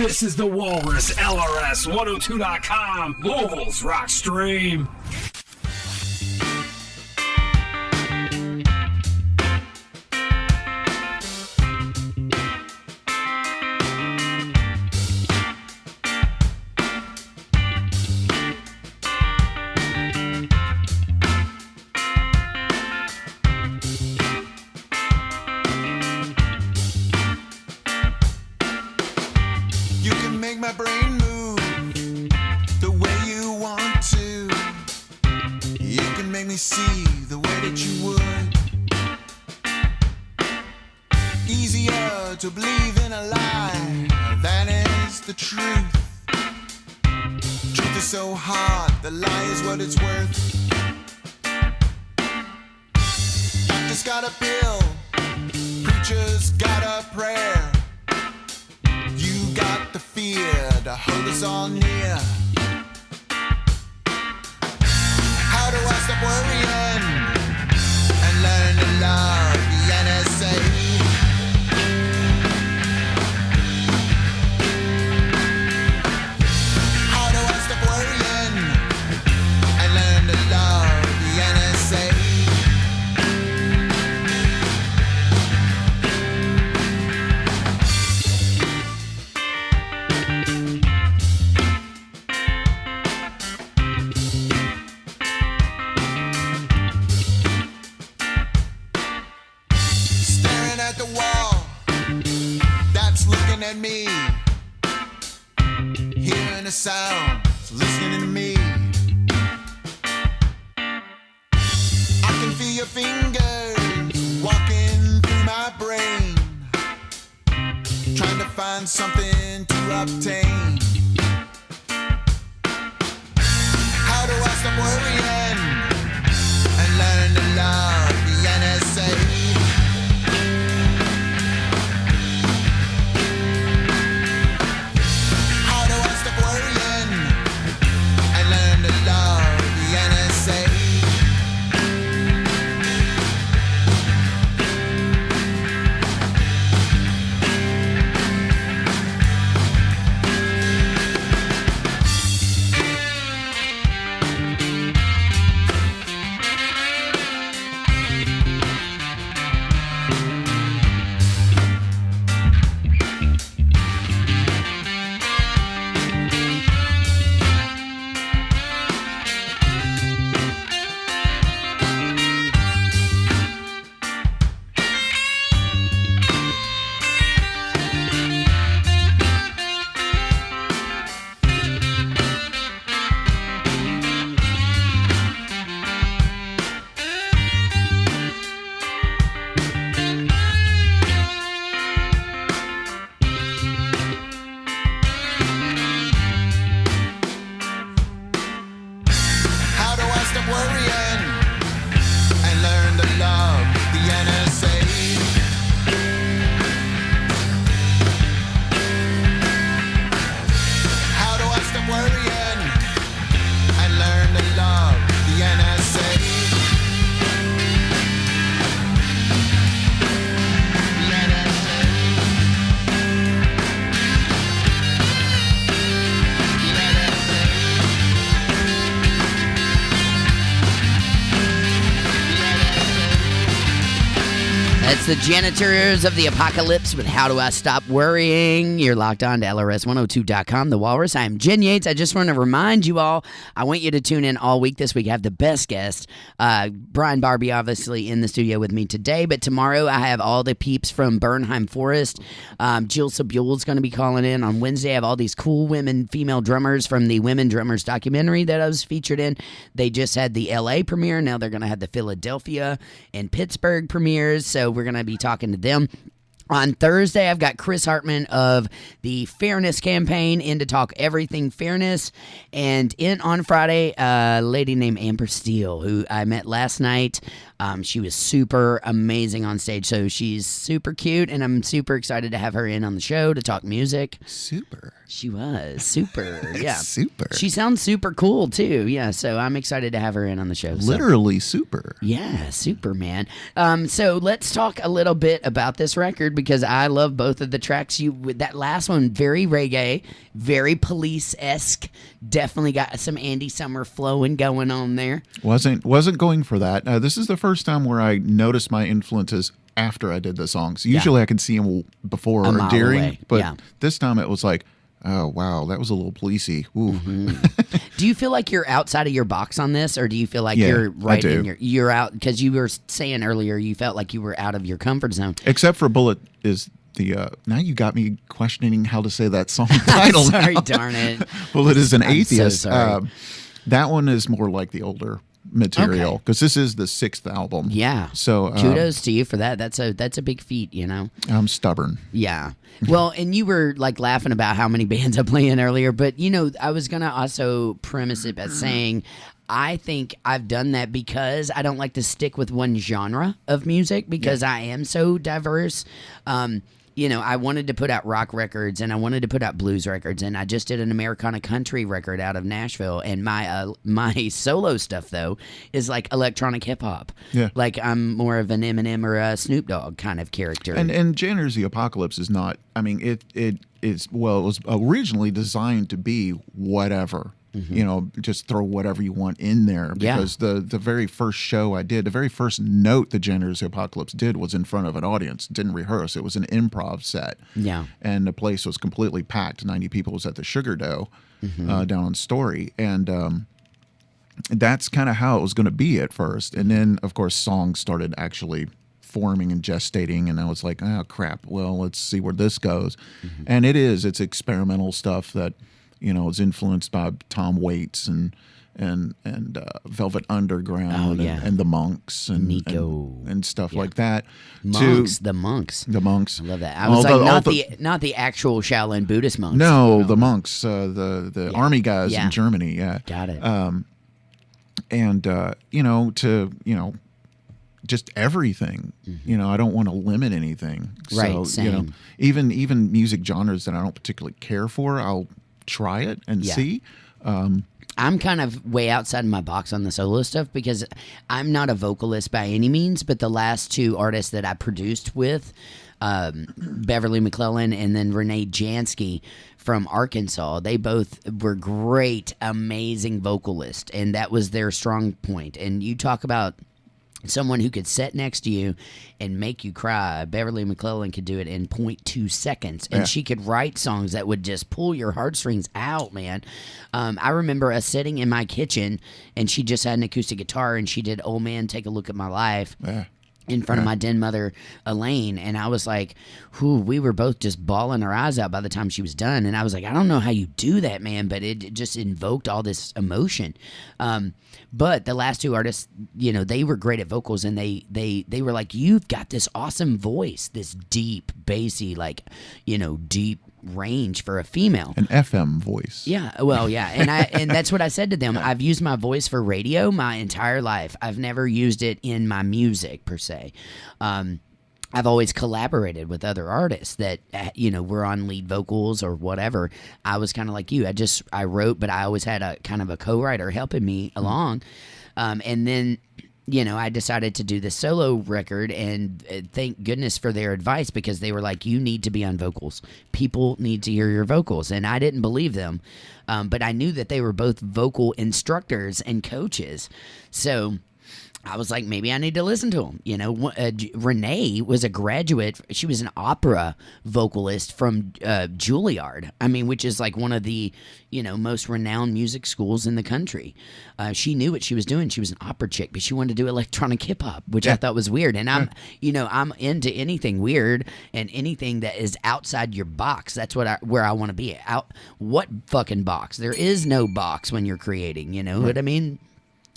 This is the Walrus, LRS 102.com, Louisville's rock stream. My brain move the way you want to. You can make me see the way that you would. Easier to believe in a lie than is the truth. Truth is so hard, the lie is what it's worth. Doctor's got a pill, preacher's got a prayer. You got the fear to hold us all near. How do I stop worrying and learn to love the NSA? How do I stop worrying and learn to love the NSA? At me, hearing the sound, listening to me. I can feel your fingers walking through my brain, trying to find something to obtain. How do I stop worrying and learn to love the NSA? It's the Janitors of the Apocolypse with How Do I Stop Worrying? You're locked on to LRS102.com, The Walrus. I'm Jen Yates. I just want to remind you all, I want you to tune in all week this week. I have the best guest, Brian Barbee, obviously, in the studio with me today. But tomorrow, I have all the peeps from Bernheim Forest. Jill Sabule's going to be calling in. On Wednesday, I have all these cool women, female drummers from the Women Drummers documentary that I was featured in. They just had the LA premiere. Now they're going to have the Philadelphia and Pittsburgh premieres. So we're going to be talking to them. On Thursday, I've got Chris Hartman of the Fairness Campaign in to talk everything fairness. And on Friday, a lady named Amber Steele, who I met last night She was super amazing on stage. So she's super cute, and I'm super excited to have her in on the show to talk music. Super. She was super. Yeah. Super. She sounds super cool, too. Yeah. So I'm excited to have her in on the show. So. Literally super. Yeah, super, man. So let's talk a little bit about this record because I love both of the tracks. That last one, very reggae, very Police-esque. Definitely got some Andy Summer flowing going on there. Wasn't going for that. This is the first time where I noticed my influences after I did the songs. Usually I can see them before A or mile during, away. but Yeah. this time it was like, oh wow, that was a little policey. Ooh. Do you feel like you're outside of your box on this, or do you feel like Yeah, you're right I do. in you're out? Because you were saying earlier you felt like you were out of your comfort zone. Except for Bullet is the now you got me questioning how to say that song title. Sorry, now. darn it. Bullet is an I'm so atheist. sorry. That one is more like the older material because this is the 6th album. Yeah. So kudos to you for that. That's a big feat, you know. I'm stubborn. Yeah. Well, and you were like laughing about how many bands I play in earlier, but you know, I was gonna also premise it by saying I think I've done that because I don't like to stick with one genre of music because I am so diverse. You know, I wanted to put out rock records and I wanted to put out blues records, and I just did an Americana country record out of Nashville. And my solo stuff though is like electronic hip hop. Yeah. Like I'm more of an Eminem or a Snoop Dogg kind of character. And Janitors, the Apocolypse is not. I mean, it was originally designed to be whatever. You know, just throw whatever you want in there because the very first show I did, the very first note the Janitors, the Apocolypse did was in front of an audience. Didn't rehearse. It was an improv set. Yeah. And the place was completely packed. 90 people was at the Sugar Dough down on Story. And that's kind of how it was going to be at first. And then, of course, songs started actually forming and gestating, and I was like, oh crap, well, let's see where this goes. And it's experimental stuff that, you know, is influenced by Tom Waits and Velvet Underground and the Monks and Nico. and stuff like that. The monks. The Monks. I love that. I was not the actual Shaolin Buddhist monks. No, the monks, the army guys in Germany. Yeah, got it. Just everything. You know, I don't want to limit anything. Right, So, same. you know, even music genres that I don't particularly care for, I'll try it and see. I'm kind of way outside of my box on the solo stuff because I'm not a vocalist by any means, but the last two artists that I produced with, Beverly McClellan and then Renee Jansky from Arkansas, they both were great, amazing vocalists, and that was their strong point. And you talk about someone who could sit next to you and make you cry. Beverly McClellan could do it in 0.2 seconds, and she could write songs that would just pull your heartstrings out, man. I remember us sitting in my kitchen, and she just had an acoustic guitar, and she did "Old Man, Take a Look at My Life." In front of my den mother, Elaine, and I was like, we were both just bawling our eyes out by the time she was done. And I was like, I don't know how you do that, man, but it just invoked all this emotion. But the last two artists, you know, they were great at vocals, and they were like, you've got this awesome voice, this deep, bassy, like, you know, deep range for a female. An FM voice. Yeah, well, yeah, and that's what I said to them. I've used my voice for radio my entire life. I've never used it in my music per se. I've always collaborated with other artists that, you know, were on lead vocals or whatever. I was kind of like you. I wrote, but I always had a kind of a co-writer helping me along. And then, you know, I decided to do the solo record, and thank goodness for their advice, because they were like, you need to be on vocals. People need to hear your vocals. And I didn't believe them, but I knew that they were both vocal instructors and coaches. So I was like, maybe I need to listen to them. You know, Renee was a graduate. She was an opera vocalist from Juilliard. I mean, which is like one of the, you know, most renowned music schools in the country. She knew what she was doing. She was an opera chick, but she wanted to do electronic hip hop, which I thought was weird. And I'm into anything weird and anything that is outside your box. That's where I want to be. What fucking box? There is no box when you're creating. You know what I mean?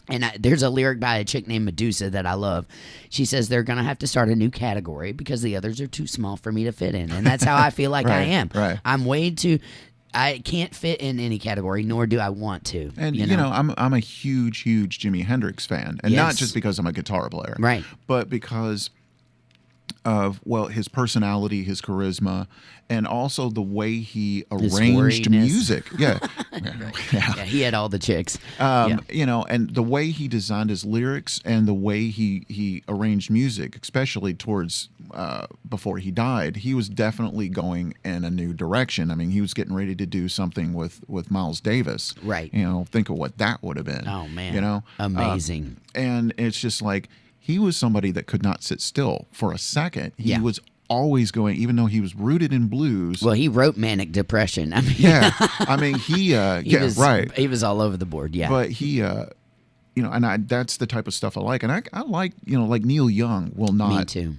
And there's a lyric by a chick named Medusa that I love. She says they're going to have to start a new category because the others are too small for me to fit in. And that's how I feel like I am. Right. I'm way too... I can't fit in any category, nor do I want to. And I'm a huge Jimi Hendrix fan, and not just because I'm a guitar player, right? But because of his personality, his charisma, and also the way he arranged music. Yeah. Yeah, he had all the chicks. And the way he designed his lyrics and the way he arranged music, especially towards before he died, he was definitely going in a new direction. I mean, he was getting ready to do something with Miles Davis. Right. Think of what that would have been. Oh man. Amazing. And it's just like, he was somebody that could not sit still for a second. He was always going, even though he was rooted in blues. Well, he wrote Manic Depression. I mean, he was all over the board. Yeah, but he, that's the type of stuff I like, and I like, like Neil Young will not. Me too.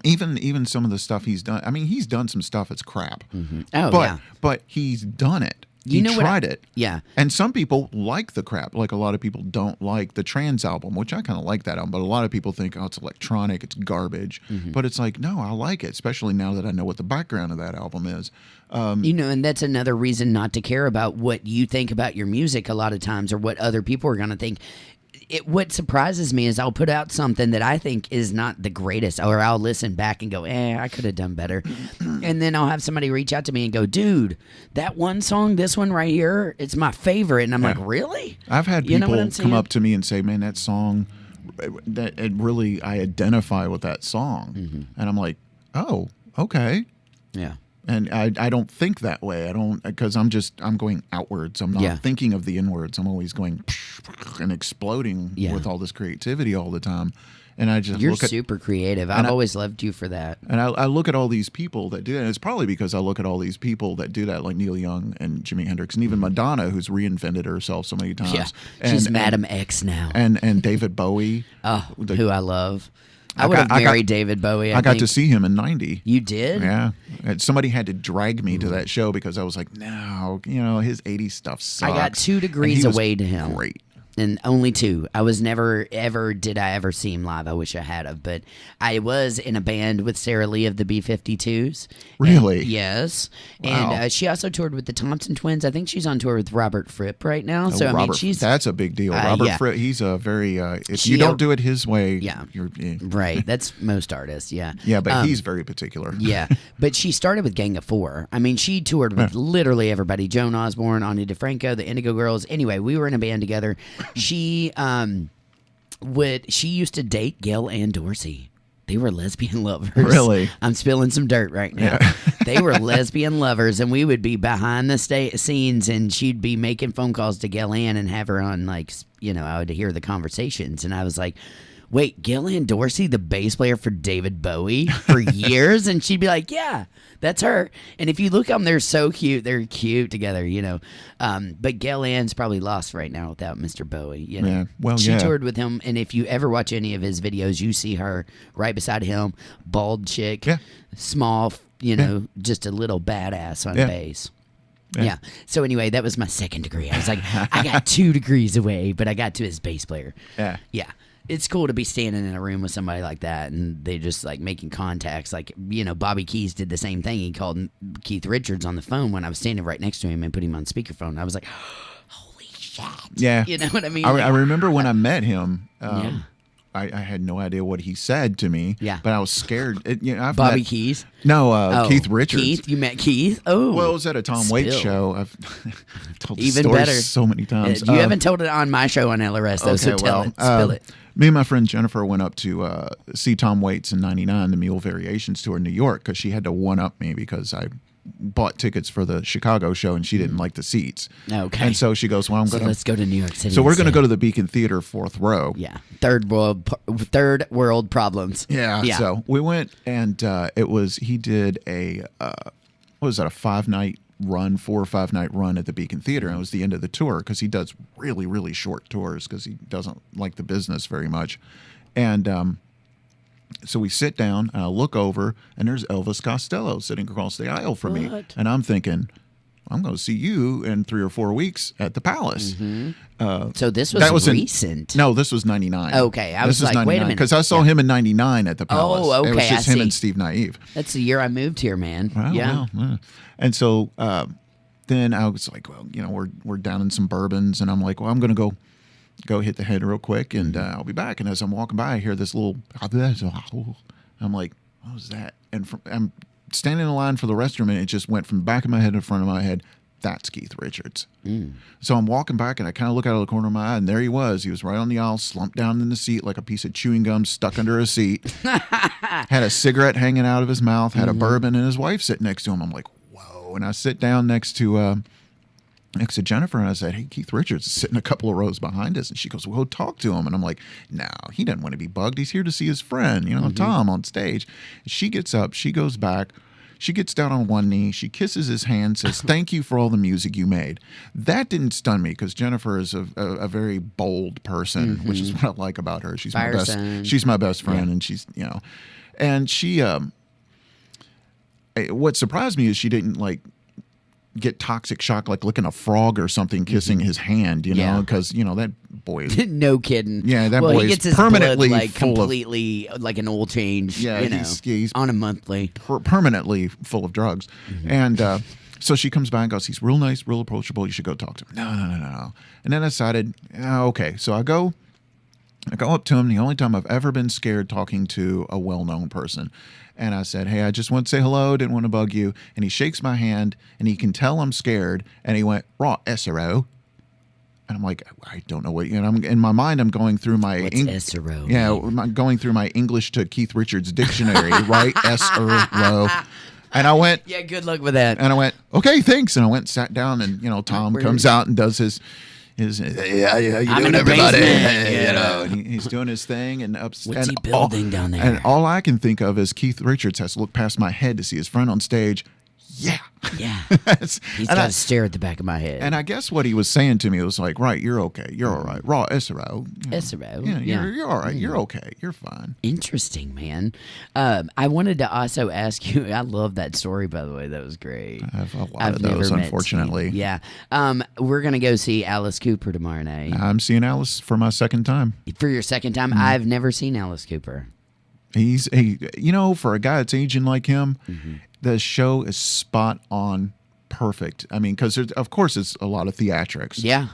Even some of the stuff he's done. I mean, he's done some stuff that's crap. Mm-hmm. Oh, but he's done it. He tried it. Yeah. And some people like the crap. Like a lot of people don't like the Trans album, which I kind of like that album. But a lot of people think, it's electronic, it's garbage. Mm-hmm. But it's like, no, I like it, especially now that I know what the background of that album is. And that's another reason not to care about what you think about your music a lot of times, or what other people are going to think. What surprises me is I'll put out something that I think is not the greatest, or I'll listen back and go, I could have done better. And then I'll have somebody reach out to me and go, dude, that one song, this one right here, it's my favorite. And I'm like, really? I've had people come up to me and say, man, that song, I identify with that song. Mm-hmm. And I'm like, oh, okay. Yeah. And I don't think that way. I don't, because I'm going outwards. I'm not thinking of the inwards. I'm always going and exploding with all this creativity all the time. And I just You're super creative. I've always loved you for that. And I look at all these people that do that. And it's probably because I look at all these people that do that, like Neil Young and Jimi Hendrix, and even Madonna, who's reinvented herself so many times. Yeah, she's Madam X now. And David Bowie. Who I love. I would have married David Bowie. I got to see him in '90. You did? Yeah. And somebody had to drag me to that show because I was like, no, his '80s stuff sucks. I got 2 degrees away to him. Great. And only 2. I was never, ever, did I ever see him live. I wish I had of. But I was in a band with Sarah Lee of the B-52s. Really? And, yes. Wow. And she also toured with the Thompson Twins. I think she's on tour with Robert Fripp right now. So, that's a big deal. Robert Fripp, he's a very, if you don't do it his way, you're... Right. That's most artists, yeah. Yeah, but he's very particular. Yeah. But she started with Gang of 4. I mean, she toured with literally everybody. Joan Osborne, Ani DeFranco, the Indigo Girls. Anyway, we were in a band together. She used to date Gail Ann Dorsey. They were lesbian lovers. Really? I'm spilling some dirt right now. Yeah. They were lesbian lovers, and we would be behind the scenes, and she'd be making phone calls to Gail Ann and have her on, I would hear the conversations, and I was like, wait, Gail Ann Dorsey, the bass player for David Bowie for years? And she'd be like, yeah, that's her. And if you look at them, they're so cute. They're cute together, But Gail Ann's probably lost right now without Mr. Bowie, Yeah, well, she toured with him, and if you ever watch any of his videos, you see her right beside him, bald chick, small, just a little badass on bass. Yeah. So anyway, that was my 2nd degree. I was like, I got 2 degrees away, but I got to his bass player. Yeah. Yeah. It's cool to be standing in a room with somebody like that, and they just making contacts. Bobby Keys did the same thing. He called Keith Richards on the phone when I was standing right next to him and put him on speakerphone. I was like, holy shit. Yeah. You know what I mean? I remember when I met him, I had no idea what he said to me. Yeah. But I was scared. Bobby Keys? No, Keith Richards. Keith? You met Keith? Oh. Well, it was at a Tom Waits show. I've told the Even story better. so many times. You haven't told it on my show on LRS, though, so tell it. Spill it. Me and my friend Jennifer went up to see Tom Waits in '99, the Mule Variations tour in New York, because she had to one-up me because I bought tickets for the Chicago show and she didn't like the seats. Okay. And so she goes, well, let's go to New York City. So we're going to go to the Beacon Theater 4th row. Yeah. Third world problems. Yeah. So we went, and he did a 5-night run, 4 or 5 night run at the Beacon Theater, and it was the end of the tour because he does really, really short tours because he doesn't like the business very much. And so we sit down, and I look over, and there's Elvis Costello sitting across the aisle from me, and I'm thinking, I'm going to see you in 3 or 4 weeks at the Palace. Mm-hmm. So this was recent. No, this was '99. Okay, I was like, wait a minute, because I saw him in '99 at the Palace. Oh, okay, it was just I him see. and Steve Naive. That's the year I moved here, man. Well, yeah. And so then I was like, well, we're down in some bourbons, and I'm like, well, I'm gonna go hit the head real quick, and I'll be back. And as I'm walking by, I hear this little. I'm like, what was that? And I'm standing in line for the restroom, and it just went from the back of my head to the front of my head. That's Keith Richards. So I'm walking back, and I kind of look out of the corner of my eye, and there he was. He was right on the aisle, slumped down in the seat like a piece of chewing gum stuck under a seat. Had a cigarette hanging out of his mouth, had a bourbon, and his wife sitting next to him. I'm like, whoa. And I sit down next to Jennifer, and I said, hey, Keith Richards is sitting a couple of rows behind us. And she goes, well, talk to him. And I'm like, no, he doesn't want to be bugged. He's here to see his friend, Tom, on stage. She gets up, she goes back. She gets down on one knee. She kisses his hand, says, thank you for all the music you made. That didn't stun me because Jennifer is a very bold person, which is what I like about her. She's my best friend. And she's, and she, what surprised me is she didn't get toxic shock like licking a frog or something, kissing his hand, because that boy is, no kidding. Yeah, that boy he gets his permanently blood, full completely like an oil change. Yeah, he's on a monthly, permanently full of drugs. And so she comes back and goes, he's real nice, real approachable. You should go talk to him. No. And then I decided, okay, so I go up to him. The only time I've ever been scared talking to a well-known person. And I said, hey, I just want to say hello. Didn't want to bug you. And he shakes my hand, and he can tell I'm scared. And he went, raw SRO. And I'm like, I don't know what. I'm in my mind. I'm going through my SRO. Yeah, I'm going through my English to Keith Richards dictionary, right? SRO. And I went, yeah, good luck with that. And I went, okay, thanks. And I went and sat down, and Tom comes out and does his yeah, you doing, everybody? And he's doing his thing, and what's he building down there? And all I can think of is Keith Richards has to look past my head to see his friend on stage. Yeah. He's got to stare at the back of my head. And I guess what he was saying to me was like, right, you're okay. You're all right. Raw SRO. SRO. Yeah, you're all right. You're okay. You're fine. Interesting, man. I wanted to also ask you, I love that story, by the way. That was great. I have a lot of those, unfortunately. Yeah. We're going to go see Alice Cooper tomorrow night. I'm seeing Alice for my second time. For your second time? I've never seen Alice Cooper. He's for a guy that's aging like him, the show is spot on perfect. I mean, because of course it's a lot of theatrics. Yeah.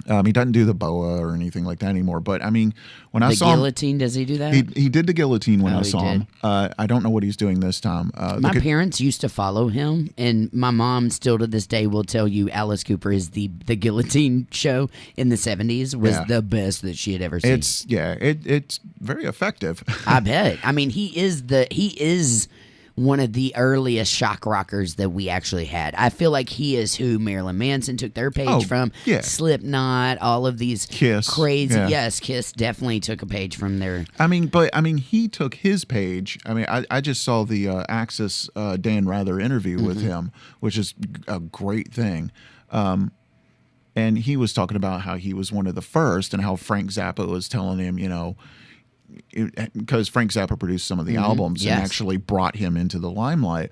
He doesn't do the boa or anything like that anymore. But I mean, when I saw the guillotine, does he do that? He did the guillotine when I saw him. I don't know what he's doing this time. My parents used to follow him, and my mom still to this day will tell you Alice Cooper is the guillotine show in the 70s was the best that she had ever seen. It's very effective. I bet. I mean, he is one of the earliest shock rockers that we actually had. I feel like he is who Marilyn Manson took their page from. Yeah. Slipknot, all of these Kiss, crazy. Yeah. Yes, Kiss definitely took a page from their. He took his page. I mean, I just saw the Axis Dan Rather interview with him, which is a great thing. And he was talking about how he was one of the first, and how Frank Zappa was telling him, because Frank Zappa produced some of the albums and actually brought him into the limelight.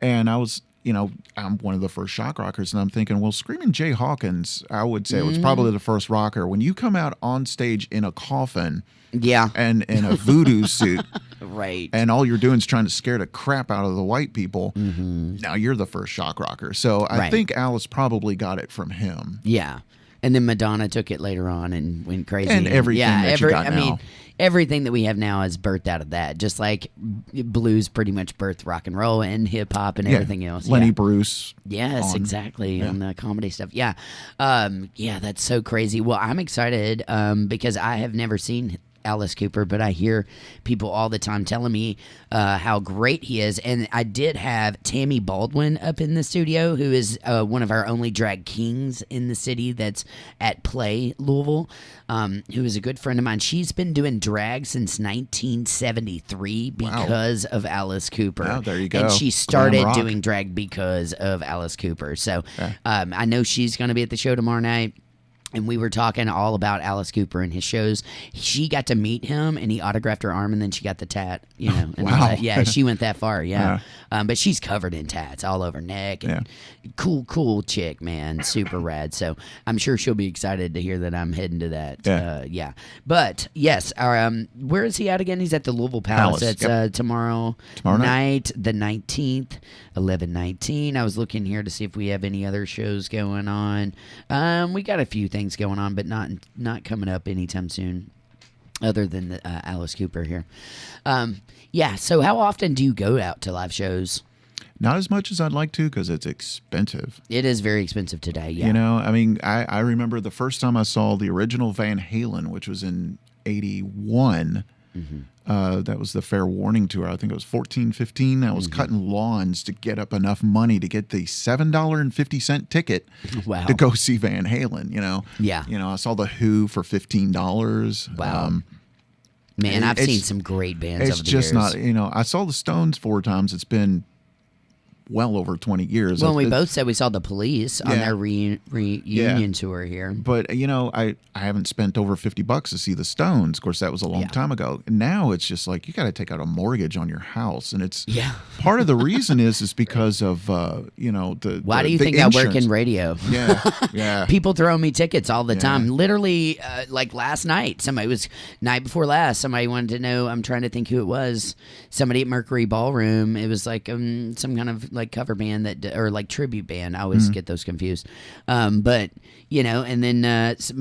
And I was, I'm one of the first shock rockers, and I'm thinking, well, Screaming Jay Hawkins, I would say was probably the first rocker. When you come out on stage in a coffin, and in a voodoo suit, right, and all you're doing is trying to scare the crap out of the white people, now you're the first shock rocker. So I think Alice probably got it from him. Yeah. And then Madonna took it later on and went crazy. And everything that you got now. I mean, everything that we have now is birthed out of that. Just like blues pretty much birthed rock and roll and hip hop and everything else. Lenny Bruce. Yes, exactly. On the comedy stuff. Yeah. That's so crazy. Well, I'm excited because I have never seen Alice Cooper, but I hear people all the time telling me how great he is. And I did have Tammy Baldwin up in the studio, who is one of our only drag kings in the city that's at Play Louisville, who is a good friend of mine. She's been doing drag since 1973 because of Alice Cooper. Oh, there you go. And she started doing drag because of Alice Cooper. So I know she's going to be at the show tomorrow night. And we were talking all about Alice Cooper and his shows. She got to meet him, and he autographed her arm, and then she got the tat. You know, and all Wow. that. Yeah, she went that far. Yeah, but she's covered in tats all over her neck. And cool chick, man, super rad. So I'm sure she'll be excited to hear that I'm heading to that. Yeah. But yes, our, where is he at again? He's at the Louisville Palace. That's tomorrow night, the 19th, 11/19. I was looking here to see if we have any other shows going on. We got a few things going on, but not coming up anytime soon, other than the, Alice Cooper here. So how often do you go out to live shows? Not as much as I'd like to because it's expensive. It is very expensive today. Yeah, You know, I mean, I remember the first time I saw the original Van Halen, which was in '81. That was the Fair Warning tour. I think it was 14, 15. I was cutting lawns to get up enough money to get the $7.50 ticket to go see Van Halen, you know? Yeah. You know, I saw The Who for $15. Wow. Man, I've seen some great bands over the years. It's just not, you know, I saw the Stones 4 times. It's been well over 20 years. Well, we both said we saw the Police on their reunion tour here. But, you know, I haven't spent over $50 to see the Stones. Of course, that was a long time ago. And now it's just like you got to take out a mortgage on your house. And it's part of the reason is because of, you know, the Why do you think insurance. I work in radio? Yeah. People throw me tickets all the time. Literally, like last night, night before last, somebody wanted to know, I'm trying to think who it was. Somebody at Mercury Ballroom. It was like some kind of like cover band or like tribute band. I always get those confused. But you know, and then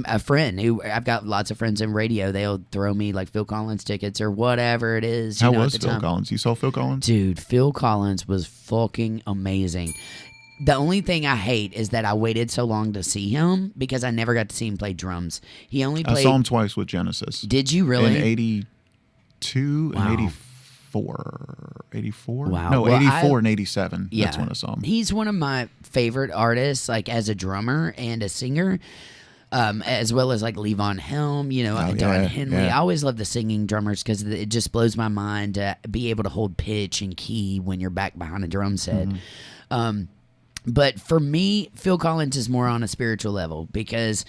a friend who I've got lots of friends in radio. They'll throw me like Phil Collins tickets or whatever it is. How was Phil Collins? You saw Phil Collins? Dude, Phil Collins was fucking amazing. The only thing I hate is that I waited so long to see him because I never got to see him play drums. He only played. I saw him twice with Genesis. Did you really? In '82 and '84. 84? Wow. No, Well, 84 and 87. Yeah. That's when I saw him. He's one of my favorite artists, like as a drummer and a singer, as well as like Levon Helm, you know, Don Henley. I always love the singing drummers because it just blows my mind to be able to hold pitch and key when you're back behind a drum set. But for me, Phil Collins is more on a spiritual level because,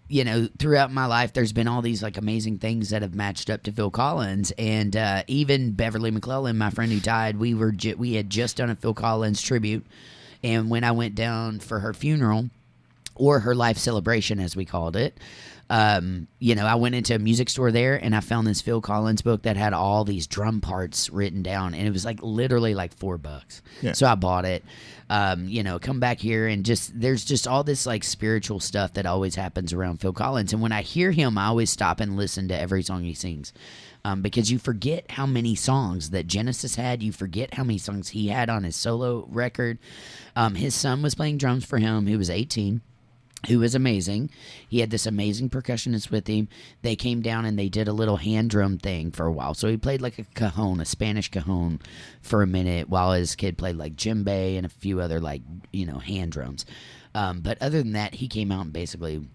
you know, throughout my life, there's been all these like amazing things that have matched up to Phil Collins, and even Beverly McClellan, my friend who died, we had just done a Phil Collins tribute, and when I went down for her funeral, or her life celebration as we called it, you know, I went into a music store there and I found this Phil Collins book that had all these drum parts written down, and it was like literally like $4. Yeah. So I bought it. You know, come back here and there's just all this like spiritual stuff that always happens around Phil Collins. And when I hear him, I always stop and listen to every song he sings. Because you forget how many songs that Genesis had. You forget how many songs he had on his solo record. His son was playing drums for him, who was 18. Who was amazing. He had this amazing percussionist with him. They came down and they did a little hand drum thing for a while. So he played like a cajon, a Spanish cajon, for a minute while his kid played like djembe and a few other like, you know, hand drums. But other than that, he came out and basically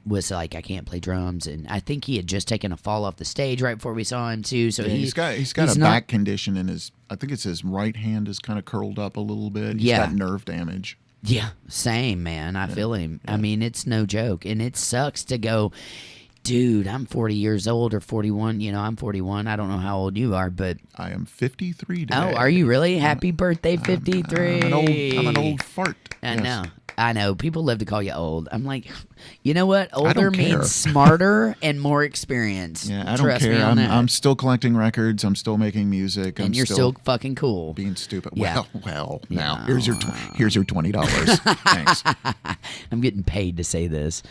was like, I can't play drums. And I think he had just taken a fall off the stage right before we saw him too. So he's got a back condition in his, I think it's his right hand is kind of curled up a little bit. He's got nerve damage. Yeah, same, man. I feel him. I mean, it's no joke. And it sucks to go, dude, I'm 40 years old or 41. You know, I'm 41. I don't know how old you are, but I am 53 today. Oh, are you really? Happy birthday, 53. I'm an old fart. I know. People love to call you old. I'm like, you know what? Older means smarter and more experience. Yeah, I don't care. I'm still collecting records. I'm still making music. And you're still fucking cool. Being stupid. Yeah. Well. Now here's your $20. Thanks. I'm getting paid to say this.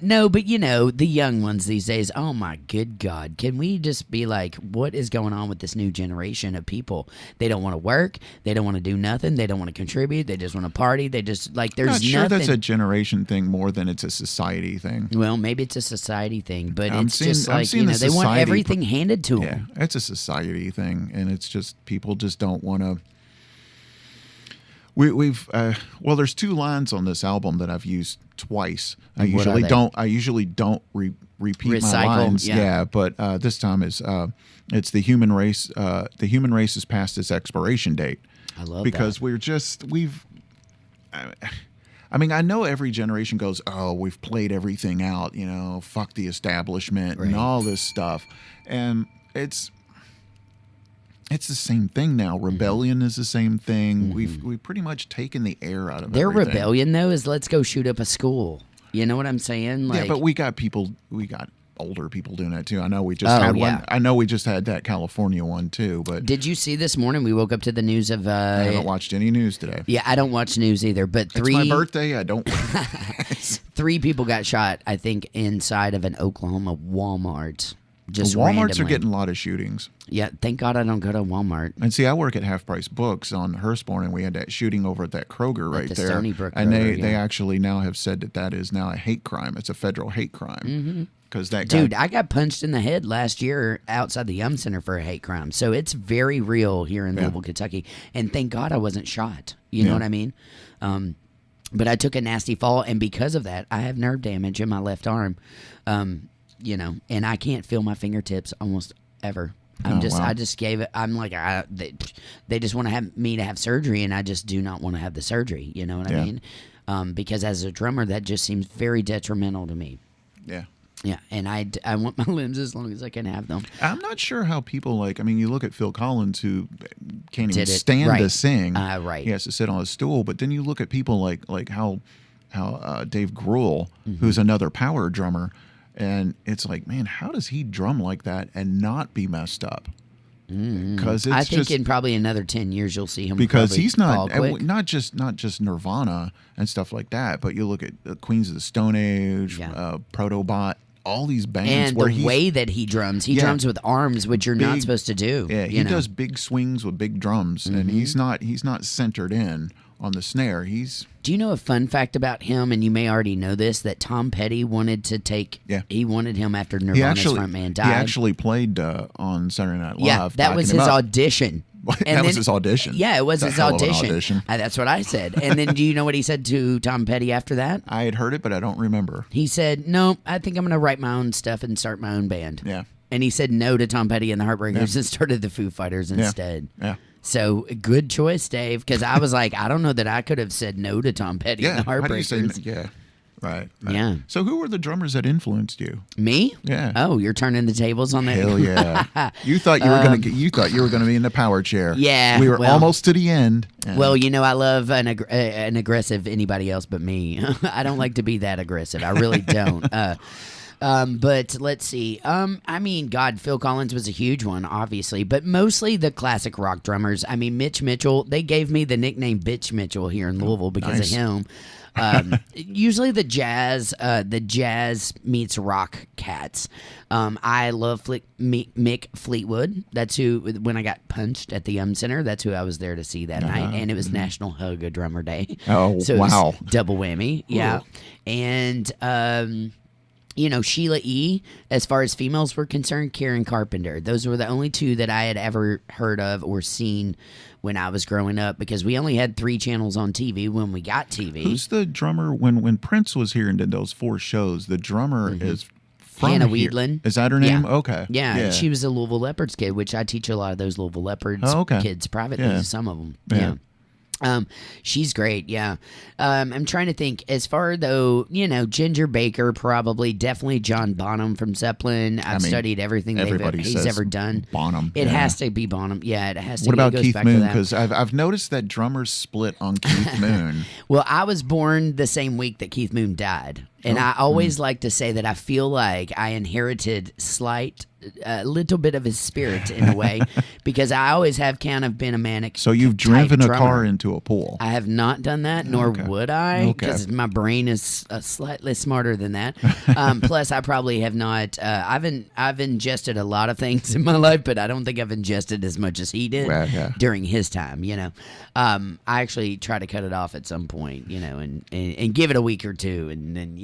No, but you know, the young ones these days. Oh my good God! Can we just be like, what is going on with this new generation of people? They don't want to work. They don't want to do nothing. They don't want to contribute. They just want to party. They just like there's nothing. I'm not sure that's a generation thing more than it's a society thing. Well, maybe it's a society thing, but it's just like, you know, they want everything handed to them. Yeah, it's a society thing, and it's just people just don't want to. Well, there's 2 lines on this album that I've used twice. I usually don't repeat my lines. Yeah, but this time it's the human race. The human race is past its expiration date. I love because that. I mean, I know every generation goes, oh, we've played everything out, fuck the establishment and all this stuff. And it's the same thing now. Rebellion is the same thing. We've pretty much taken the air out of Their everything. rebellion, though, is let's go shoot up a school. You know what I'm saying? Yeah, but we got older people doing that too. I know we just had one. I know we just had that California one too. But did you see this morning? We woke up to the news of. I haven't watched any news today. Yeah, I don't watch news either. But it's my birthday. I don't. 3 people got shot, I think, inside of an Oklahoma Walmart. Just Walmarts randomly. are getting a lot of shootings. Yeah, thank God I don't go to Walmart. And see, I work at Half Price Books on Hurstbourne, and we had that shooting over at that Kroger right the there. Stony Brook and Kroger, they actually now have said that is now a hate crime. It's a federal hate crime. Because that guy, Dude, I got punched in the head last year outside the Yum Center for a hate crime. So it's very real here in Louisville, Kentucky. And thank God I wasn't shot. You know what I mean? But I took a nasty fall, and because of that, I have nerve damage in my left arm. And I can't feel my fingertips almost ever. I just gave it. I'm like, they just want to have me to have surgery, and I just do not want to have the surgery. You know what I mean? Because as a drummer, that just seems very detrimental to me. Yeah. Yeah, and I want my limbs as long as I can have them. I'm not sure how people you look at Phil Collins, who can't even stand to sing. Right. He has to sit on a stool. But then you look at people like how Dave Grohl, who's another power drummer, and it's like, man, how does he drum like that and not be messed up? Because I think in probably another 10 years you'll see him. Because he's not just Nirvana and stuff like that, but you look at Queens of the Stone Age, Protobot, all these bands, and where the way that he drums with arms, which you're not supposed to do. Yeah, he does big swings with big drums, and he's not centered in on the snare. Do you know a fun fact about him? And you may already know this, that Tom Petty wanted to take. Yeah. He wanted him after Nirvana's frontman died. He actually played on Saturday Night Live. Yeah, that was his audition. That was his audition. Yeah, it was his audition. That's what I said. And then do you know what he said to Tom Petty after that? I had heard it, but I don't remember. He said, no, I think I'm going to write my own stuff and start my own band. Yeah. And he said no to Tom Petty and the Heartbreakers and started the Foo Fighters instead. Yeah. So good choice, Dave, because I was like, I don't know that I could have said no to Tom Petty and the Heartbreakers. How do you say, yeah. Right. Yeah. So who were the drummers that influenced you? Me? Yeah. Oh, you're turning the tables on that. Hell yeah. You thought you were gonna be in the power chair. Yeah. We were almost to the end. Well, I love an aggressive anybody else but me. I don't like to be that aggressive. I really don't. But let's see. God, Phil Collins was a huge one, obviously, but mostly the classic rock drummers. I mean, Mitch Mitchell, they gave me the nickname Bitch Mitchell here in Louisville because of him. Usually the jazz meets rock cats. I love Mick Fleetwood. That's who, when I got punched at the Yum Center, that's who I was there to see that night. And it was National Hug a Drummer Day. Oh, so wow. It was double whammy. Yeah. Ooh. And, Sheila E., as far as females were concerned, Karen Carpenter. Those were the only two that I had ever heard of or seen when I was growing up, because we only had 3 channels on TV when we got TV. Who's the drummer? When Prince was here and did those 4 shows, the drummer is from Hannah here. Weedland. Is that her name? Okay. Yeah, she was a Louisville Leopards kid, which I teach a lot of those Louisville Leopards kids privately, some of them. Yeah. She's great, yeah. I'm trying to think. As far though, Ginger Baker, definitely John Bonham from Zeppelin. I've studied everything he's ever done. Bonham. It has to be Bonham. Yeah, it has to. What about Keith Moon? Because I've noticed that drummers split on Keith Moon. Well, I was born the same week that Keith Moon died, and I always like to say that I feel like I inherited a little bit of his spirit in a way, because I always have kind of been a manic. So you've driven a car into a pool? I have not done that, nor would I, because my brain is slightly smarter than that. Plus, I probably have not. I've ingested a lot of things in my life, but I don't think I've ingested as much as he did during his time. I actually try to cut it off at some point, and give it a week or two, and then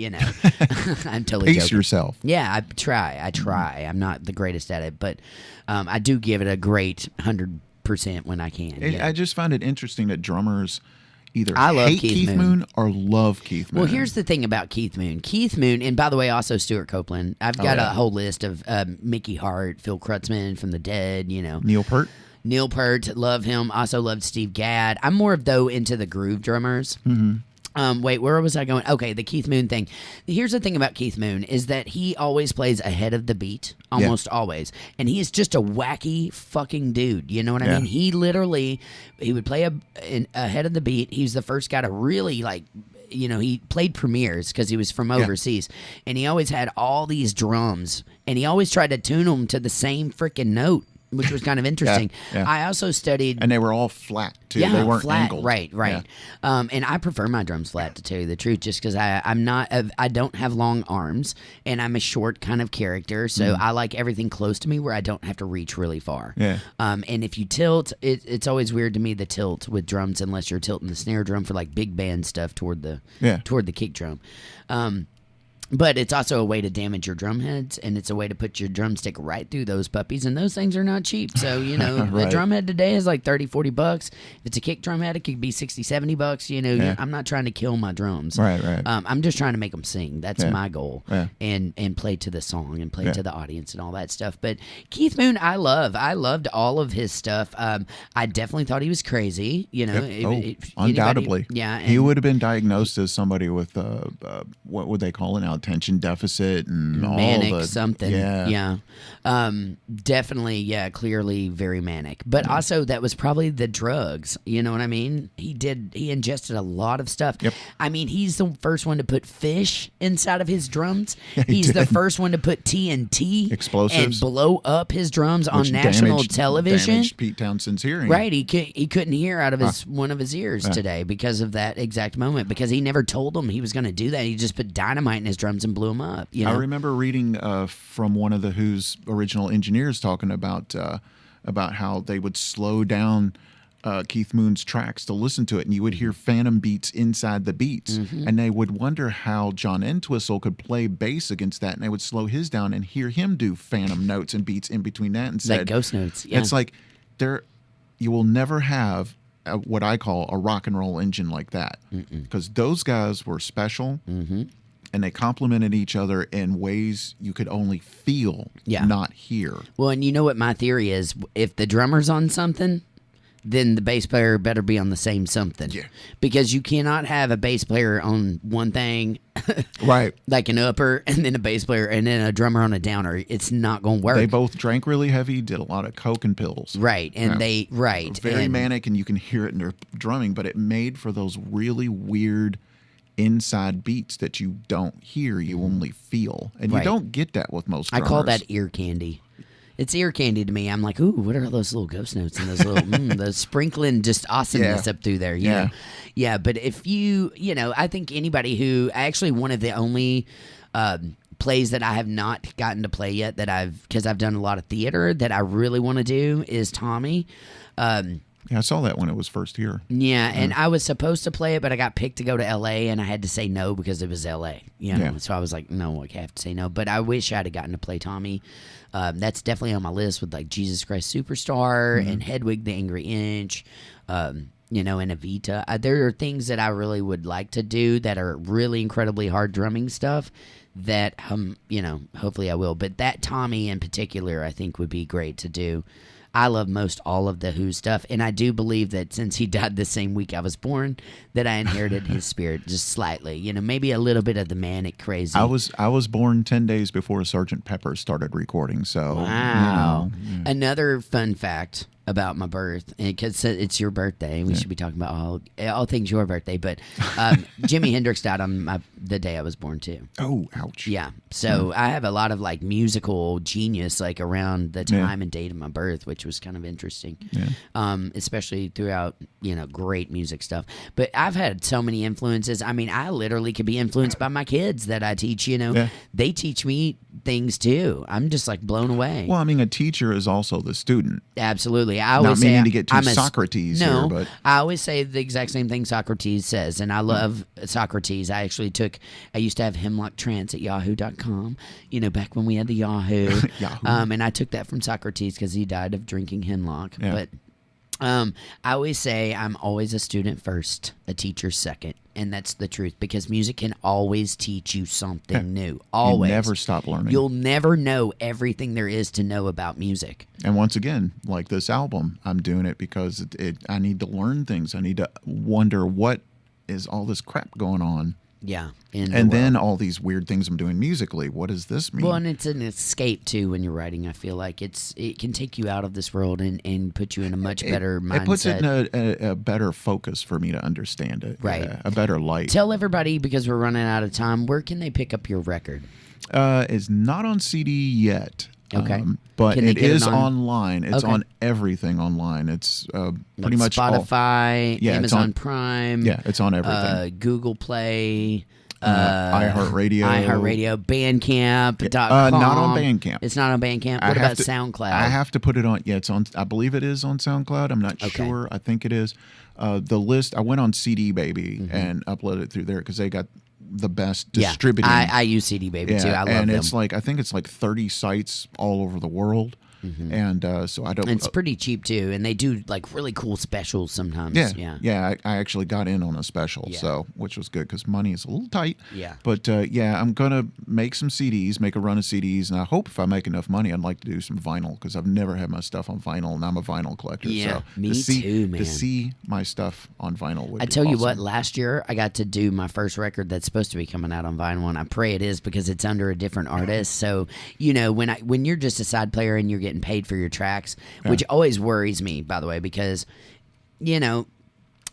I'm totally pace joking. Yourself. Yeah, I try. I'm not the greatest at it, but I do give it a great 100% when I can. I just find it interesting that drummers either hate Keith Moon or love Keith Moon. Well, here's the thing about Keith Moon. Keith Moon, and by the way, also Stuart Copeland. I've got a whole list of Mickey Hart, Phil Kreutzmann from the Dead, Neil Peart. Neil Peart, love him. Also loved Steve Gadd. I'm more of, into the groove drummers. Wait, where was I going? Okay, the Keith Moon thing. Here's the thing about Keith Moon is that he always plays ahead of the beat, almost always, and he is just a wacky fucking dude. You know what I mean? He would play ahead of the beat. He's the first guy to really like. He played premieres because he was from overseas, and he always had all these drums, and he always tried to tune them to the same freaking note, which was kind of interesting. I also studied, and they were all flat too. Yeah, they weren't flat, angled. right. Yeah. And I prefer my drums flat, to tell you the truth, just because I don't have long arms, and I'm a short kind of character, so I like everything close to me where I don't have to reach really far. Yeah. And if you tilt, it's always weird to me, the tilt with drums, unless you're tilting the snare drum for like big band stuff toward the kick drum. But it's also a way to damage your drum heads, and it's a way to put your drumstick right through those puppies, and those things are not cheap. So, Right. a drum head today is like $30-$40. If it's a kick drum head, it could be $60-$70. I'm not trying to kill my drums. Right. I'm just trying to make them sing. That's my goal. Yeah. And play to the song and play to the audience and all that stuff. But Keith Moon, I loved all of his stuff. I definitely thought he was crazy. Undoubtedly. He And would have been diagnosed as somebody with what would they call it now? Attention deficit and manic all the something. Definitely, clearly very manic. But also that was probably the drugs. You know what I mean? He ingested a lot of stuff. Yep. I mean, he's the first one to put fish inside of his drums. He He's the did. first one to put TNT Explosives. and blow up his drums on which national television. damaged Pete Townsend's hearing. Right, he couldn't hear out of one of his ears today because of that exact moment. Because he never told him he was going to do that. He just put dynamite in his drums and blew them up. I remember reading from one of the Who's original engineers talking about how they would slow down Keith Moon's tracks to listen to it, and you would hear phantom beats inside the beats, and they would wonder how John Entwistle could play bass against that, and they would slow his down and hear him do phantom notes and beats in between that, and said, like ghost notes. Yeah. It's like you will never have what I call a rock and roll engine like that, because those guys were special. And they complemented each other in ways you could only feel, not hear. Well, and you know what my theory is? If the drummer's on something, then the bass player better be on the same something. Yeah. Because you cannot have a bass player on one thing, Right. like an upper, and then a bass player, and then a drummer on a downer. It's not going to work. They both drank really heavy, did a lot of coke and pills. Right, and Very manic, and you can hear it in their drumming, but it made for those really weird inside beats that you don't hear, you only feel. And you don't get that with most drummers. I call that ear candy. It's ear candy to me. I'm like, ooh, what are all those little ghost notes and those little, the sprinkling just awesomeness up through there. You know? Yeah, but if I think anybody who, actually one of the only plays that I have not gotten to play yet because I've done a lot of theater that I really want to do is Tommy. I saw that when it was first here. Yeah, and I was supposed to play it, but I got picked to go to L.A., and I had to say no because it was L.A., So I was like, no, I have to say no. But I wish I had gotten to play Tommy. That's definitely on my list with, like, Jesus Christ Superstar and Hedwig the Angry Inch, and Evita. There are things that I really would like to do that are really incredibly hard drumming stuff that, hopefully I will. But that Tommy in particular I think would be great to do. I love most all of the Who stuff, and I do believe that since he died the same week I was born, that I inherited his spirit just slightly. Maybe a little bit of the manic crazy. I was born 10 days before Sgt. Pepper started recording, so wow. Another fun fact about my birth, because it's your birthday, we should be talking about all things your birthday. But Jimi Hendrix died on the day I was born too. Oh, ouch! Yeah, so I have a lot of like musical genius like around the time and date of my birth, which was kind of interesting. Especially throughout great music stuff. But I've had so many influences. I mean, I literally could be influenced by my kids that I teach. They teach me things too. I'm just like blown away. Well, I mean, a teacher is also the student. Absolutely. I always Not say meaning to get too I'm Socrates no, here, but I always say the exact same thing Socrates says, and I love Socrates. I used to have hemlocktrance at yahoo.com, back when we had the Yahoo. Yahoo. And I took that from Socrates because he died of drinking hemlock. Yeah. But I always say I'm always a student first, a teacher second. And that's the truth, because music can always teach you something new. Always. You never stop learning. You'll never know everything there is to know about music. And once again, like this album, I'm doing it because I need to learn things. I need to wonder what is all this crap going on? Yeah. And then all these weird things I'm doing musically. What does this mean? Well, and it's an escape too when you're writing. I feel like it can take you out of this world and put you in a much better mindset. It puts it in a better focus for me to understand it. Right. A better light. Tell everybody, because we're running out of time, where can they pick up your record? It's not on CD yet. Okay. But Can they it get it is on- online. It's Okay. on everything online. It's pretty Like much Spotify, Yeah, it's Amazon on- Prime. Yeah, it's on everything. Google Play. iHeartRadio. Bandcamp.com. Not on Bandcamp. It's not on Bandcamp. I What have about to- SoundCloud? I have to put it on. Yeah, it's on. I believe it is on SoundCloud. I'm not Okay. sure. I think it is. The list. I went on CD Baby Mm-hmm. and uploaded it through there because they got the best distributing. I use CD Baby too. I love and them. it's like I think it's like 30 sites all over the world, and so I don't. And it's pretty cheap too, and they do like really cool specials sometimes. Yeah. I actually got in on a special, Yeah. so which was good because money is a little tight. Yeah. But I'm gonna make some CDs, make a run of CDs, and I hope if I make enough money, I'd like to do some vinyl because I've never had my stuff on vinyl, and I'm a vinyl collector. Yeah, so me too, man. To see my stuff on vinyl would I be tell you awesome. what, last year I got to do my first record that's supposed to be coming out on vinyl, and I pray it is because it's under a different artist. So when you're just a side player and you're getting paid for your tracks, which always worries me, by the way, because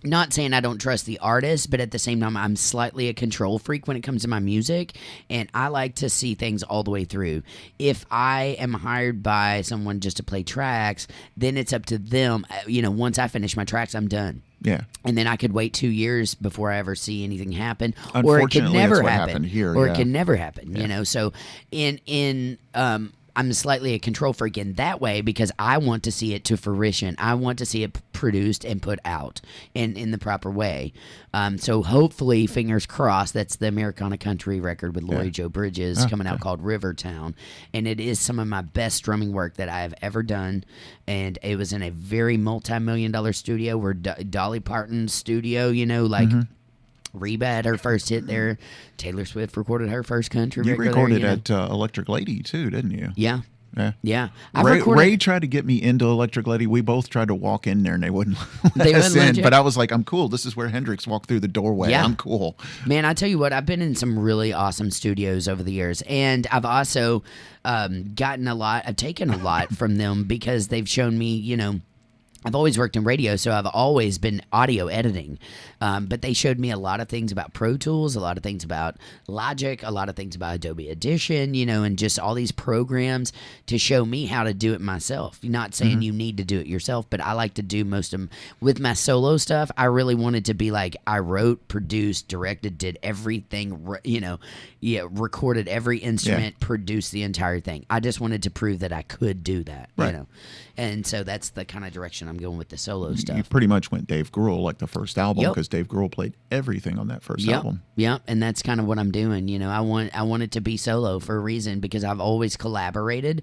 not saying I don't trust the artist, but at the same time, I'm slightly a control freak when it comes to my music, and I like to see things all the way through. If I am hired by someone just to play tracks, then it's up to them. Once I finish my tracks, I'm done. Yeah. And then I could wait 2 years before I ever see anything happen, or it could Unfortunately, never that's what happen. happened here, or yeah. it can never happen. So I'm slightly a control freak in that way because I want to see it to fruition. I want to see it produced and put out in the proper way. So hopefully, fingers crossed, that's the Americana Country record with Lori Joe Bridges coming out called Rivertown. And it is some of my best drumming work that I have ever done. And it was in a very multi-million-dollar studio where Dolly Parton's studio, Reba had her first hit there. Taylor Swift recorded her first country You record recorded there, at Electric Lady too, didn't you? Yeah. Yeah. Yeah. Ray tried to get me into Electric Lady. We both tried to walk in there, and they wouldn't let us wouldn't let in. you? But I was like, I'm cool. This is where Hendrix walked through the doorway. Yeah. I'm cool. Man, I tell you what, I've been in some really awesome studios over the years, and I've also gotten a lot. I've taken a lot from them because they've shown me, I've always worked in radio, so I've always been audio editing. But they showed me a lot of things about Pro Tools, a lot of things about Logic, a lot of things about Adobe Audition, and just all these programs to show me how to do it myself. Not saying you need to do it yourself, but I like to do most of them. With my solo stuff, I really wanted to be like, I wrote, produced, directed, did everything, recorded every instrument, produced the entire thing. I just wanted to prove that I could do that, And so that's the kind of direction I'm going with the solo You stuff. pretty much went Dave Grohl like the first album Yep. because Dave Grohl played everything on that first album. Yeah, and that's kind of what I'm doing. I want it to be solo for a reason because I've always collaborated,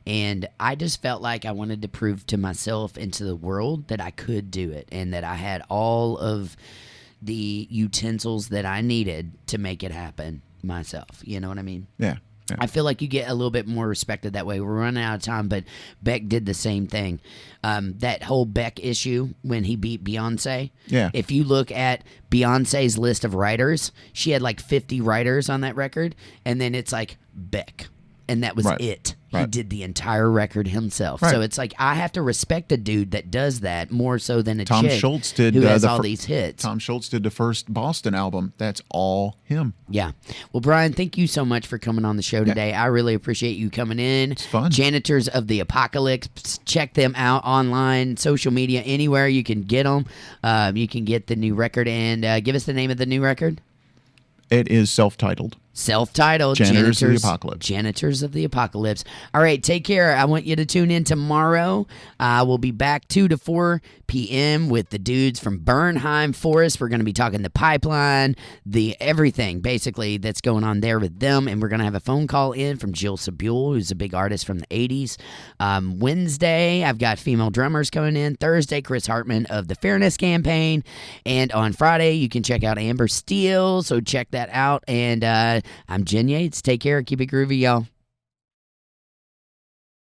and I just felt like I wanted to prove to myself and to the world that I could do it and that I had all of the utensils that I needed to make it happen myself. You know what I mean? Yeah. I feel like you get a little bit more respected that way. We're running out of time, but Beck did the same thing. That whole Beck issue when he beat Beyonce. Yeah. If you look at Beyonce's list of writers, she had like 50 writers on that record, and then it's like Beck. And that was it. He Right. did the entire record himself. Right. So it's like I have to respect a dude that does that more so than a Tom chick Schultz did who has the all fir- these hits. Tom Schultz did the first Boston album. That's all him. Yeah. Well, Brian, thank you so much for coming on the show today. I really appreciate you coming in. It's fun. Janitors of the Apocolypse. Check them out online, social media, anywhere you can get them. You can get the new record. And give us the name of the new record. It is self-titled. Self-titled. Janitors of the Apocalypse. Janitors of the Apocalypse. All right, take care. I want you to tune in tomorrow. We'll be back 2 to 4 p.m. with the dudes from Bernheim Forest. We're going to be talking the pipeline, everything, basically, that's going on there with them. And we're going to have a phone call in from Jill Sabule, who's a big artist from the 80s. Wednesday, I've got female drummers coming in. Thursday, Chris Hartman of the Fairness Campaign. And on Friday, you can check out Amber Steele, so check that out. And I'm Jen Yates. Take care. Keep it groovy, y'all.